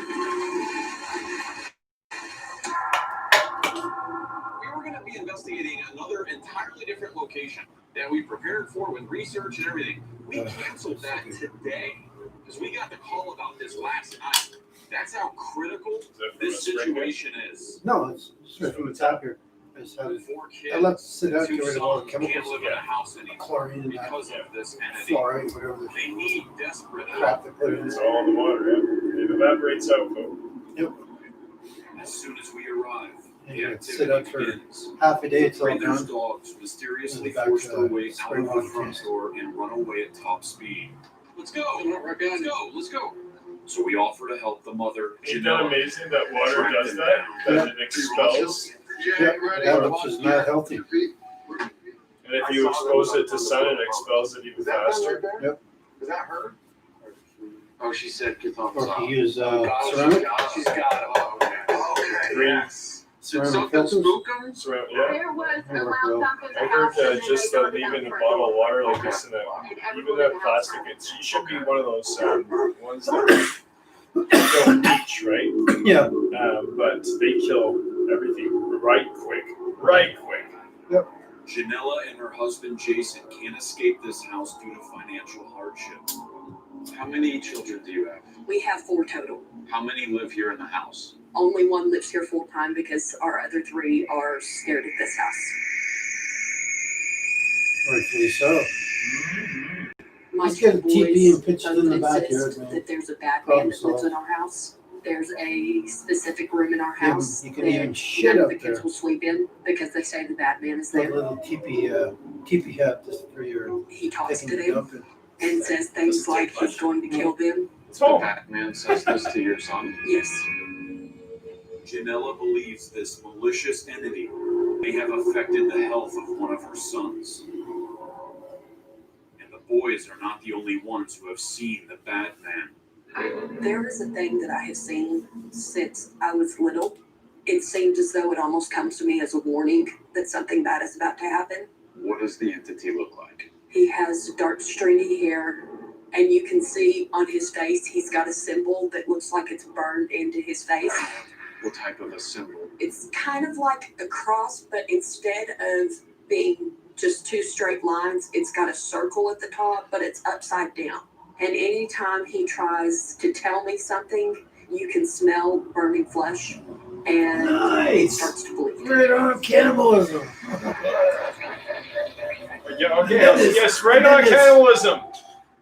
G: were going to be investigating another entirely different location that we prepared for with research and everything. We canceled that today because we got the call about this last night. That's how critical this situation is.
L: No, it's straight from the top here. I just have it.
G: 4 kids,
L: I left it sit out,
G: two
L: get rid of all the
G: sons
L: chemicals.
G: can't live in a house anymore
L: Chlorine and that.
G: because of this entity.
L: Fluoride, whatever the
G: They need desperate
L: crap
G: help.
L: they put in
A: It's
L: it.
A: all in the water, yeah. It evaporates out, folks.
L: Yep.
G: As soon as we arrive,
L: And
G: the
L: you sit out
G: activity
L: for
G: begins.
L: half a day, it's all
G: Prathers
L: done.
G: dogs mysteriously
L: And back
G: force
L: to
G: their way out
L: spring
G: of the
L: water
G: front
L: tank.
G: door and run away at top speed. Let's go! Let's go! So we offer to help the mother,
A: Ain't that
G: Janelle.
A: amazing that water
G: track
A: does
G: them
A: that?
G: down.
A: That it expels?
L: Yep, that which is not healthy.
A: And if you expose it to sun, it expels it even faster.
L: Yep.
G: Is that her? Oh, she said get thumbs
L: Or if
G: up.
L: you use
G: Oh,
L: ceramic,
G: she's got it. Oh, okay.
A: Green.
G: Yes. Did
L: ceramic
G: something
L: filters.
G: spook him?
A: Ceramic, yeah.
E: There was a
L: They work
E: loud
L: well.
E: thump in the
A: I heard
E: house and then
A: just
E: they started
A: leaving a
E: out
A: bottle of
E: for
A: water like
G: Okay.
A: this in a,
E: it. And
A: even
E: everyone in
A: that
E: the house
A: plastic,
E: ran.
A: it should be one of those ones that don't leach, right?
L: Yeah.
A: But they kill everything right quick. Right quick.
G: Janella and her husband Jason can't escape this house due to financial hardship. How many children do you have?
W: We have 4 total.
G: How many live here in the house?
W: Only one lives here full time because our other 3 are scared of this house.
L: Rightfully so.
W: My
L: Let's get a
W: 2
L: TV and
W: boys
L: pitch it in the
W: both
L: backyard,
W: insist
L: man.
W: that there's a bad
L: Problem
W: man that lives
L: solved.
W: in our house. There's a specific room in our
L: Yeah,
W: house
L: you can even
W: that
L: shit
W: none of
L: up
W: the kids
L: there.
W: will sleep in because they say the bad man is
L: That
W: there.
L: little teepee hut just for your
W: He talks
L: picking
W: to
L: it
W: them
L: up.
W: and says things like he's going to kill them.
G: The Batman says this to your son.
W: Yes.
G: Janella believes this malicious entity may have affected the health of one of her sons. And the boys are not the only ones who have seen the Batman.
W: There is a thing that I have seen since I was little. It seems as though it almost comes to me as a warning that something bad is about to happen.
G: What does the entity look like?
W: He has dark, stringy hair and you can see on his face, he's got a symbol that looks like it's burned into his face.
I: What type of a symbol?
W: It's kind of like a cross, but instead of being just two straight lines, it's got a circle at the top, but it's upside down. And anytime he tries to tell me something, you can smell burning flesh, and it
L: Nice.
W: starts to bleed.
L: Right on cannibalism.
A: Yeah, okay, yes, right on cannibalism.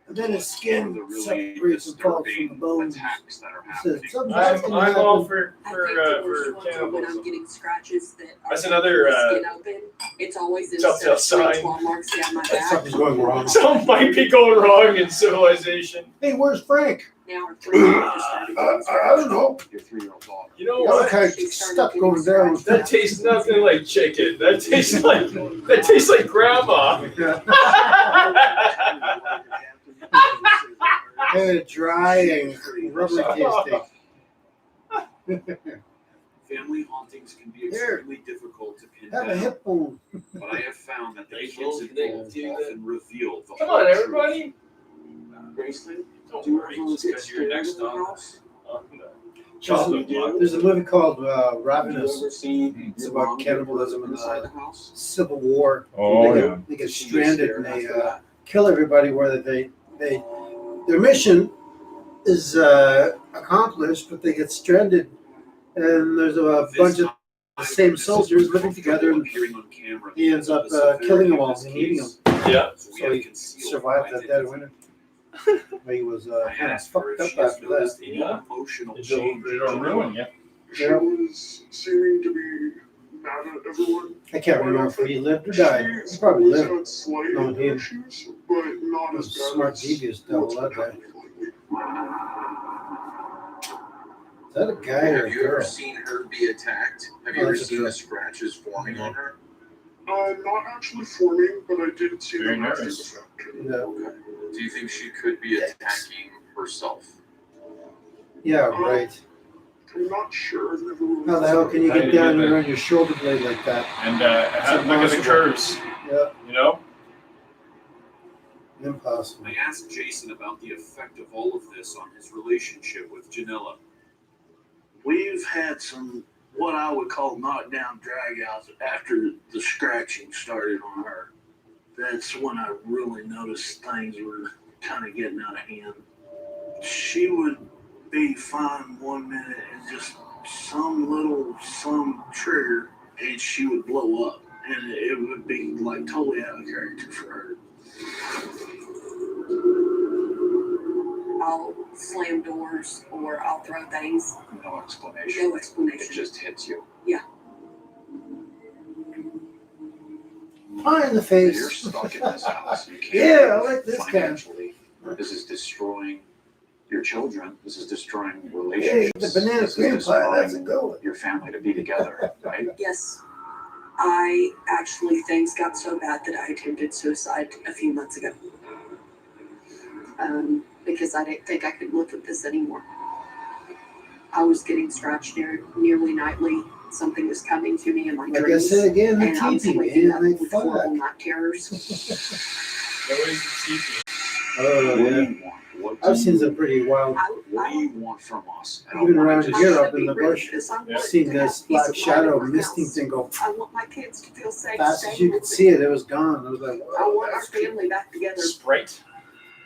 L: And then his skin
I: Really
L: separates and falls from the bones.
I: attacks that are
L: It says,
I: happening.
L: "Something's gonna
A: I'm all
L: happen."
A: for
W: I think the worst ones are when
A: cannibalism.
W: I'm getting scratches that are
A: That's another,
W: skin open. It's always in
A: telltale
W: certain
A: sign.
W: claw marks down my back.
L: Something's going wrong.
A: Something might be going wrong in civilization.
L: Hey, where's Frank?
W: Now our 3-year-old just started getting
L: I don't know.
I: Your 3-year-old daughter.
A: You know
L: Got
A: what?
L: all kind of stuff going down.
A: That tastes nothing like chicken. That tastes like grandma.
L: Kind of dry and rubbery tasting.
I: Family hauntings can be
L: Here.
I: extremely difficult to pin
L: Have a
I: down,
L: hip bone.
I: but I have found that the
A: Thank
I: kids
A: you.
I: involved
A: Thank you.
I: often reveal the
A: Come
I: whole
A: on,
I: truth.
A: everybody.
I: Graceland,
A: Don't
I: do you
A: worry,
I: ever
A: just
I: get
A: because you're
I: scared
A: next
I: in the
A: on
I: house?
A: chocolate block.
L: There's a movie called
I: Have you
L: Ravenous.
I: ever seen
L: It's
I: your
L: about
I: mom get
L: cannibalism in
I: inside
L: the
I: the house?
L: Civil War.
A: Oh,
L: They get
I: She gets
L: stranded
I: scared
L: and they
I: after that.
L: kill everybody where their mission is accomplished, but they get stranded, and there's a bunch of the same soldiers living together, and
I: Appearing on camera
L: he ends up
I: because of the
L: killing them
I: severity
L: all
I: of
L: and
I: this
L: eating
I: case.
L: them.
A: Yeah.
L: So he survived that dead winter. He was
I: I
L: kind of
I: asked her
L: fucked
I: if
L: up
I: she has
L: after
I: noticed
L: that.
I: any
A: Yeah.
I: emotional
A: They
I: change.
A: don't ruin you.
B: She was seeming to be mad at everyone.
L: I can't remember if he lived or died. He probably
B: always
L: lived.
B: had slight
L: No, he didn't.
B: issues, but not
L: He
B: as
L: was
B: bad
L: smart,
B: as
L: devious devil,
B: what's
L: that
B: been
L: guy.
B: happening lately.
L: Is that a guy or a
I: Have you ever
L: girl?
I: seen her be attacked? Have you
L: Oh,
I: ever
L: that's a
I: seen
L: girl.
I: the scratches forming on her?
B: Not actually forming, but I did see
A: Very
B: them after the
A: nervous.
B: fact.
L: Yeah.
I: Okay. Do you think she could be attacking herself?
L: Yeah, right.
B: I'm not sure. I've never really
L: How the hell can you
A: How do
L: get
A: you
L: down
A: do
L: here
A: that?
L: on your shoulder blade like that?
A: And
L: It's
A: look at the
L: impossible.
A: curves.
L: Yeah,
A: You know.
L: impossible.
I: I asked Jason about the effect of all of this on his relationship with Janella.
J: We've had some what I would call knockdown dragouts after the scratching started on her. That's when I really noticed things were kind of getting out of hand. She would be fine one minute and just some trigger and she would blow up and it would be like totally out of character for her.
W: I'll slam doors or I'll throw things.
I: No explanation.
W: No explanation.
I: It just hits you.
L: Pie in the
I: You're
L: face.
I: stuck in this house. You can't
L: Yeah, I
I: live
L: like this guy.
I: financially. This is destroying your children. This is destroying
L: Hey,
I: relationships.
L: the banana
I: This is
L: cream pie, that's a
I: destroying
L: go.
I: your family to be together, right?
W: Yes. I actually, things got so bad that I attempted suicide a few months ago. Because I didn't think I could live with this anymore. I was getting scratched nearly nightly. Something was coming to me in my
L: Like I
W: dreams.
L: said again, the
W: and I was
L: teepee,
W: waking up
L: man, they
W: with horrible
L: fuck.
W: night terrors.
A: Nobody's teepee.
L: Oh,
I: What do
L: yeah.
I: you want? What do
L: I've seen
I: you-
L: some pretty wild,
I: What do you want from us? I don't
L: even
I: want
L: around
I: to just-
L: here up in the bush.
A: Yeah.
L: I've seen this black shadow misting thing go
W: I want my kids to feel safe.
L: fast as
W: staying
L: you could
W: with
L: see it. It was gone. I was like,
W: me. I
L: whoa,
W: want our
L: that's cool.
W: family back together.
A: Sprite.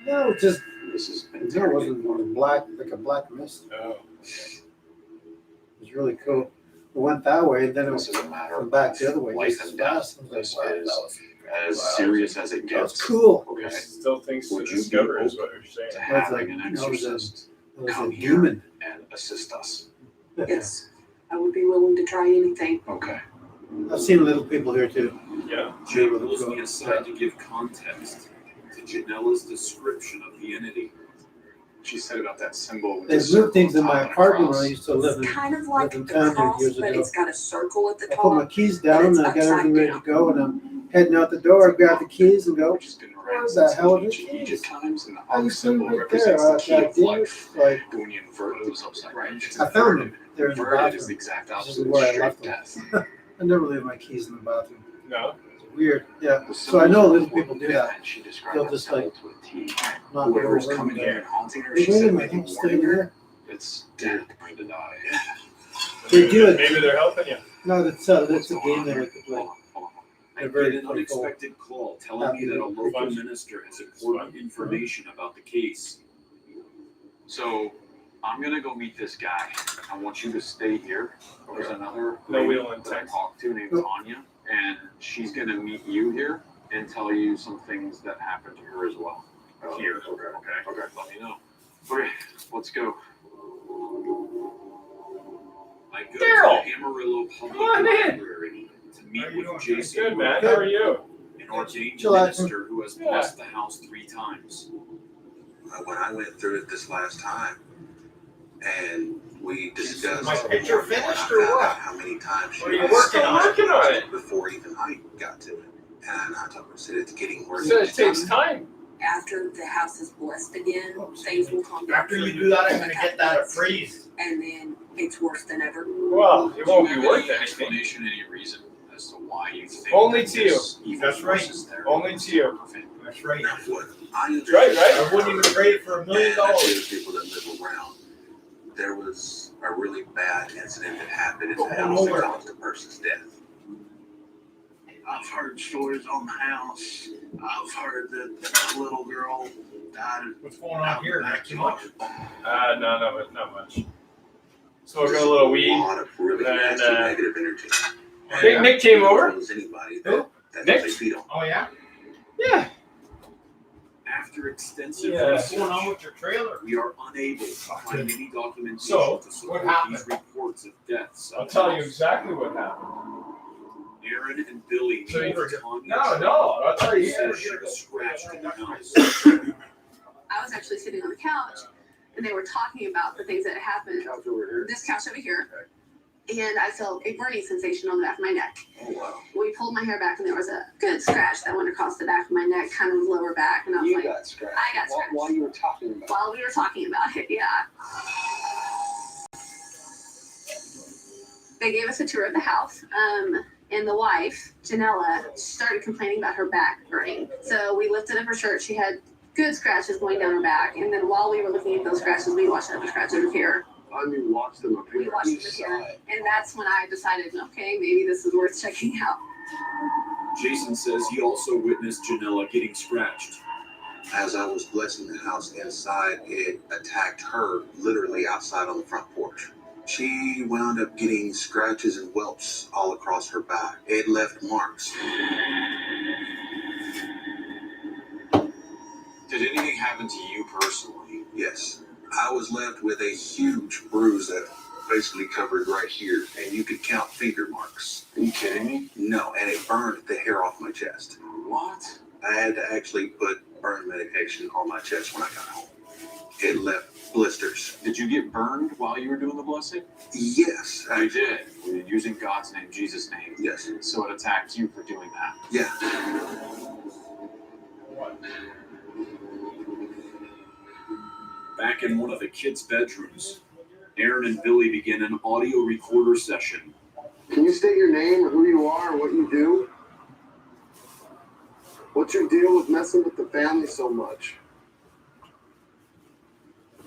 L: No, it just,
I: This has been
L: no, it
I: turning
L: wasn't one black, like a black mist.
A: Oh.
L: It was really cool. It went that way, and then it
I: This
L: was
I: is a matter
L: went
I: of
L: back the other way.
I: life
L: Just as
I: and death.
L: fast. I was
I: This
L: like, wow,
I: is
L: that was
I: as serious as it
L: that was
I: gets.
L: cool.
I: Okay.
A: There's still things to
I: Would you
A: discover,
I: be
A: is what you're saying.
I: To
L: It was
I: having
L: like,
I: an
L: you know, it was
I: exorcist
L: It was
I: come
L: a
I: here
L: demon.
I: and assist us.
W: Yes. I would be willing to try anything.
I: Okay.
L: I've seen little people here too.
A: Yeah.
I: Jay pulls me aside to give context to Janella's description of the entity. She said about that symbol. with
L: They
I: the
L: moved things in
I: circle
L: my
I: top and a
L: apartment
I: cross.
L: when I used to live in.
W: It's kind of like
L: lived in
W: the
L: town here
W: cross,
L: years
W: but
L: ago.
W: it's got a circle at the
L: I put my
W: top.
L: keys down and I got everything ready to go, and I'm heading out the door. I grab the keys and go,
I: Which has been around
L: where the
I: since
L: hell are the
I: ancient
L: keys?
I: Egypt times, and the
L: I
I: ox
L: used to
I: symbol
L: right there.
I: represents the key
L: I
I: of
L: did
I: life.
L: like
I: But when you invert those upside down,
L: I found them. They're in the
I: inverted is the
L: bathroom.
I: exact
L: This is
I: opposite of
L: where I
I: straight
L: left them.
I: death.
L: I never leave my keys in the bathroom.
A: No.
L: It's weird. Yeah. So I know little people do that. They'll just like not go
I: Whoever's
L: over
I: coming
L: and
I: here and haunting her,
L: Hey,
I: she
L: wait a
I: said,
L: minute,
I: like,
L: I'm staying
I: warning her,
L: here.
I: it's dead going to die.
L: They do it.
A: Maybe they're helping you.
L: No, that's a game they like to play.
I: I
L: They're
I: get
L: very
I: an
L: playful.
I: unexpected call telling me that a local
A: Fun.
I: minister has important information about the case. So I'm gonna go meet this guy. I want you to stay here. There's another
A: No
I: lady
A: wheel in
I: that I
A: text.
I: talked to named Tanya, and she's gonna meet you here and tell you some things that happened to her as well. Here. Okay. Let me know. Okay, let's go. I go
A: Daryl!
I: to Amarillo Public
A: Come on in.
I: Library to meet with Jason.
A: Good, man. How are you?
I: An ordained
L: Chill out.
I: minister who has blessed the house 3 times.
S: When I went through it this last time, and we discussed
K: My picture finished or
S: I found
K: what?
S: out how many times she
A: What are you
S: was
A: working on it?
S: before even I got to it. And I told her, I said, it's getting worse.
A: So it takes time.
W: After the house is blessed again, things will calm down.
K: After you do that, I'm gonna get that appraised.
W: And then it's worse than ever.
A: Well, it won't
I: Do
A: be
I: you have
A: worth
I: any
A: anything.
I: explanation, any reason as to why you think
A: Only
I: that
A: to you.
I: this evil
K: That's right.
I: force is there?
A: Only to you.
K: That's right.
S: Now, what I
A: That's right, right?
K: I wouldn't even trade it for $1 million.
S: and I the people that live around, there was a really bad incident that happened in the house that caused a person's death.
J: I've heard stories on the house. I've heard that the little girl died.
K: What's going on here? Not too much.
A: No, not much. Smoking a little
S: A
A: weed.
S: lot of really
A: And,
S: nasty negative energy.
A: Big Nick came over.
S: Tells anybody
A: Who?
S: that
A: Nick?
S: they feed on.
K: Oh yeah?
A: Yeah.
I: After extensive
A: Yeah.
K: What's
I: research,
K: going on with your trailer?
I: we are unable to find any documentation
A: So,
I: to support
K: what happened?
I: these reports of deaths.
A: I'll tell you exactly what happened.
I: Aaron and Billy
A: So you
I: told
A: were-
I: Tanya
A: No, I'll tell you.
I: said she was scratched in the house.
C: I was actually sitting on the couch and they were talking about the things that had happened.
S: Couch over here.
C: This couch over here. And I felt a burning sensation on the back of my neck.
S: Oh wow.
C: We pulled my hair back and there was a good scratch that went across the back of my neck, kind of lower back. And I was like,
S: got scratched.
C: I got scratched.
S: While you were talking about
C: While we were talking about it, yeah. They gave us a tour of the house. And the wife, Janella, started complaining about her back burning. So we lifted up her shirt. She had good scratches going down her back. And then while we were looking at those scratches, we watched other scratches up here.
S: I mean, watch them up
C: We
S: here.
C: watched them up here. And that's when I decided, okay, maybe this is worth checking out.
I: Jason says he also witnessed Janella getting scratched.
S: As I was blessing the house inside, it attacked her literally outside on the front porch. She wound up getting scratches and whelps all across her back. It left marks.
I: Did anything happen to you personally?
S: Yes. I was left with a huge bruise that basically covered right here, and you could count finger marks.
I: Are you kidding me?
S: No, and it burned the hair off my chest.
I: What?
S: I had to actually put burn medication on my chest when I got home. It left blisters.
I: Did you get burned while you were doing the blessing?
S: Yes.
I: I did. Were you using God's name, Jesus' name?
S: Yes.
I: So it attacked you for doing that.
S: Yeah.
I: Back in one of the kids' bedrooms, Aaron and Billy begin an audio recorder session.
N: Can you state your name or who you are or what you do? What's your deal with messing with the family so much?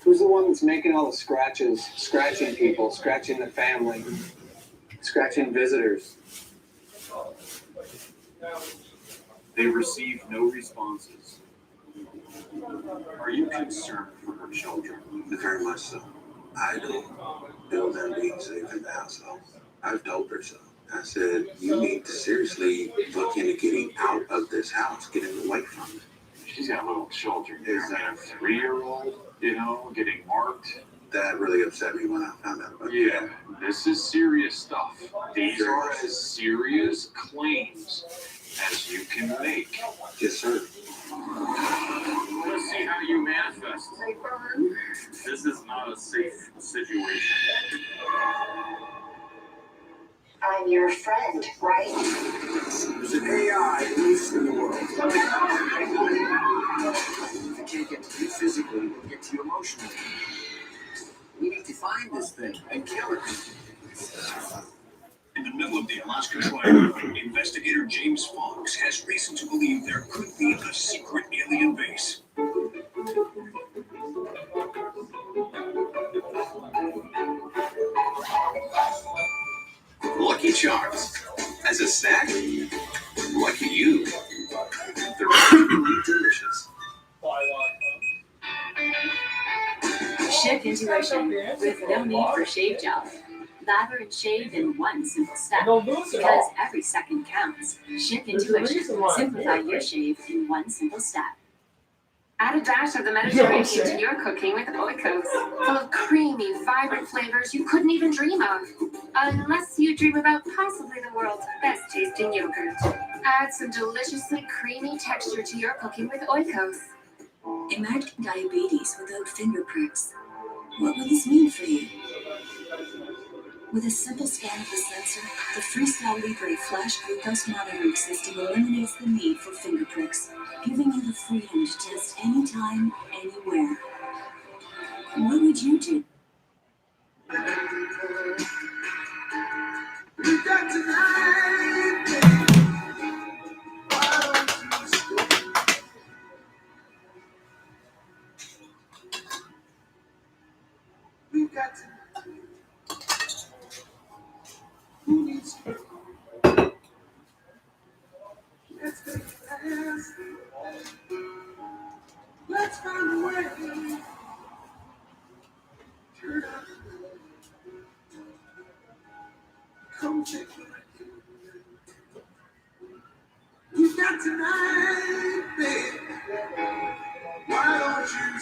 P: Who's the one that's making all the scratches, scratching people, scratching the family, scratching visitors?
I: They receive no responses. Are you concerned for her children?
S: Very much so. I don't feel them being safe in the household. I've told her so. I said, you need to seriously look into getting out of this house, getting away from it.
I: She's got little children.
S: Is
I: I mean,
S: that
I: a 3-year-old, getting marked.
S: That really upset me when I found out about
I: Yeah, this is serious stuff. These are as serious claims as you can make.
S: Yes, sir.
I: Let's see how you manifest. This is not a safe situation.
H: I'm your friend, right?
N: There's an AI loose in the world. If it can't get to you physically, it'll get to you emotionally. We need to find this thing and kill it.
B: In the middle of the Alaska contrived, investigator James Fox has reason to believe there could be a secret alien base.
S: Lucky Charms. As a snack, lucky you. They're really delicious.
O: Shift intuition with no need for shave gel. Lather and shave in one simple step. Because every second counts. Shift intuition. Simplify your shave in one simple step.
C: Add a dash of the Mediterranean to your cooking with Oikos, full of creamy, vibrant flavors you couldn't even dream of. Unless you dream about possibly the world's best tasting yogurt. Add some deliciously creamy texture to your cooking with Oikos.
W: Imagine diabetes without finger pricks. What would this mean for you? With a simple scan of the sensor, the Freestyle Libre Flash Glucose Monitoring System eliminates the need for finger pricks, giving you the freedom to test anytime, anywhere. What would you do?
N: Let's find a way. Turn up. Come take it. We've got tonight, babe. Why don't you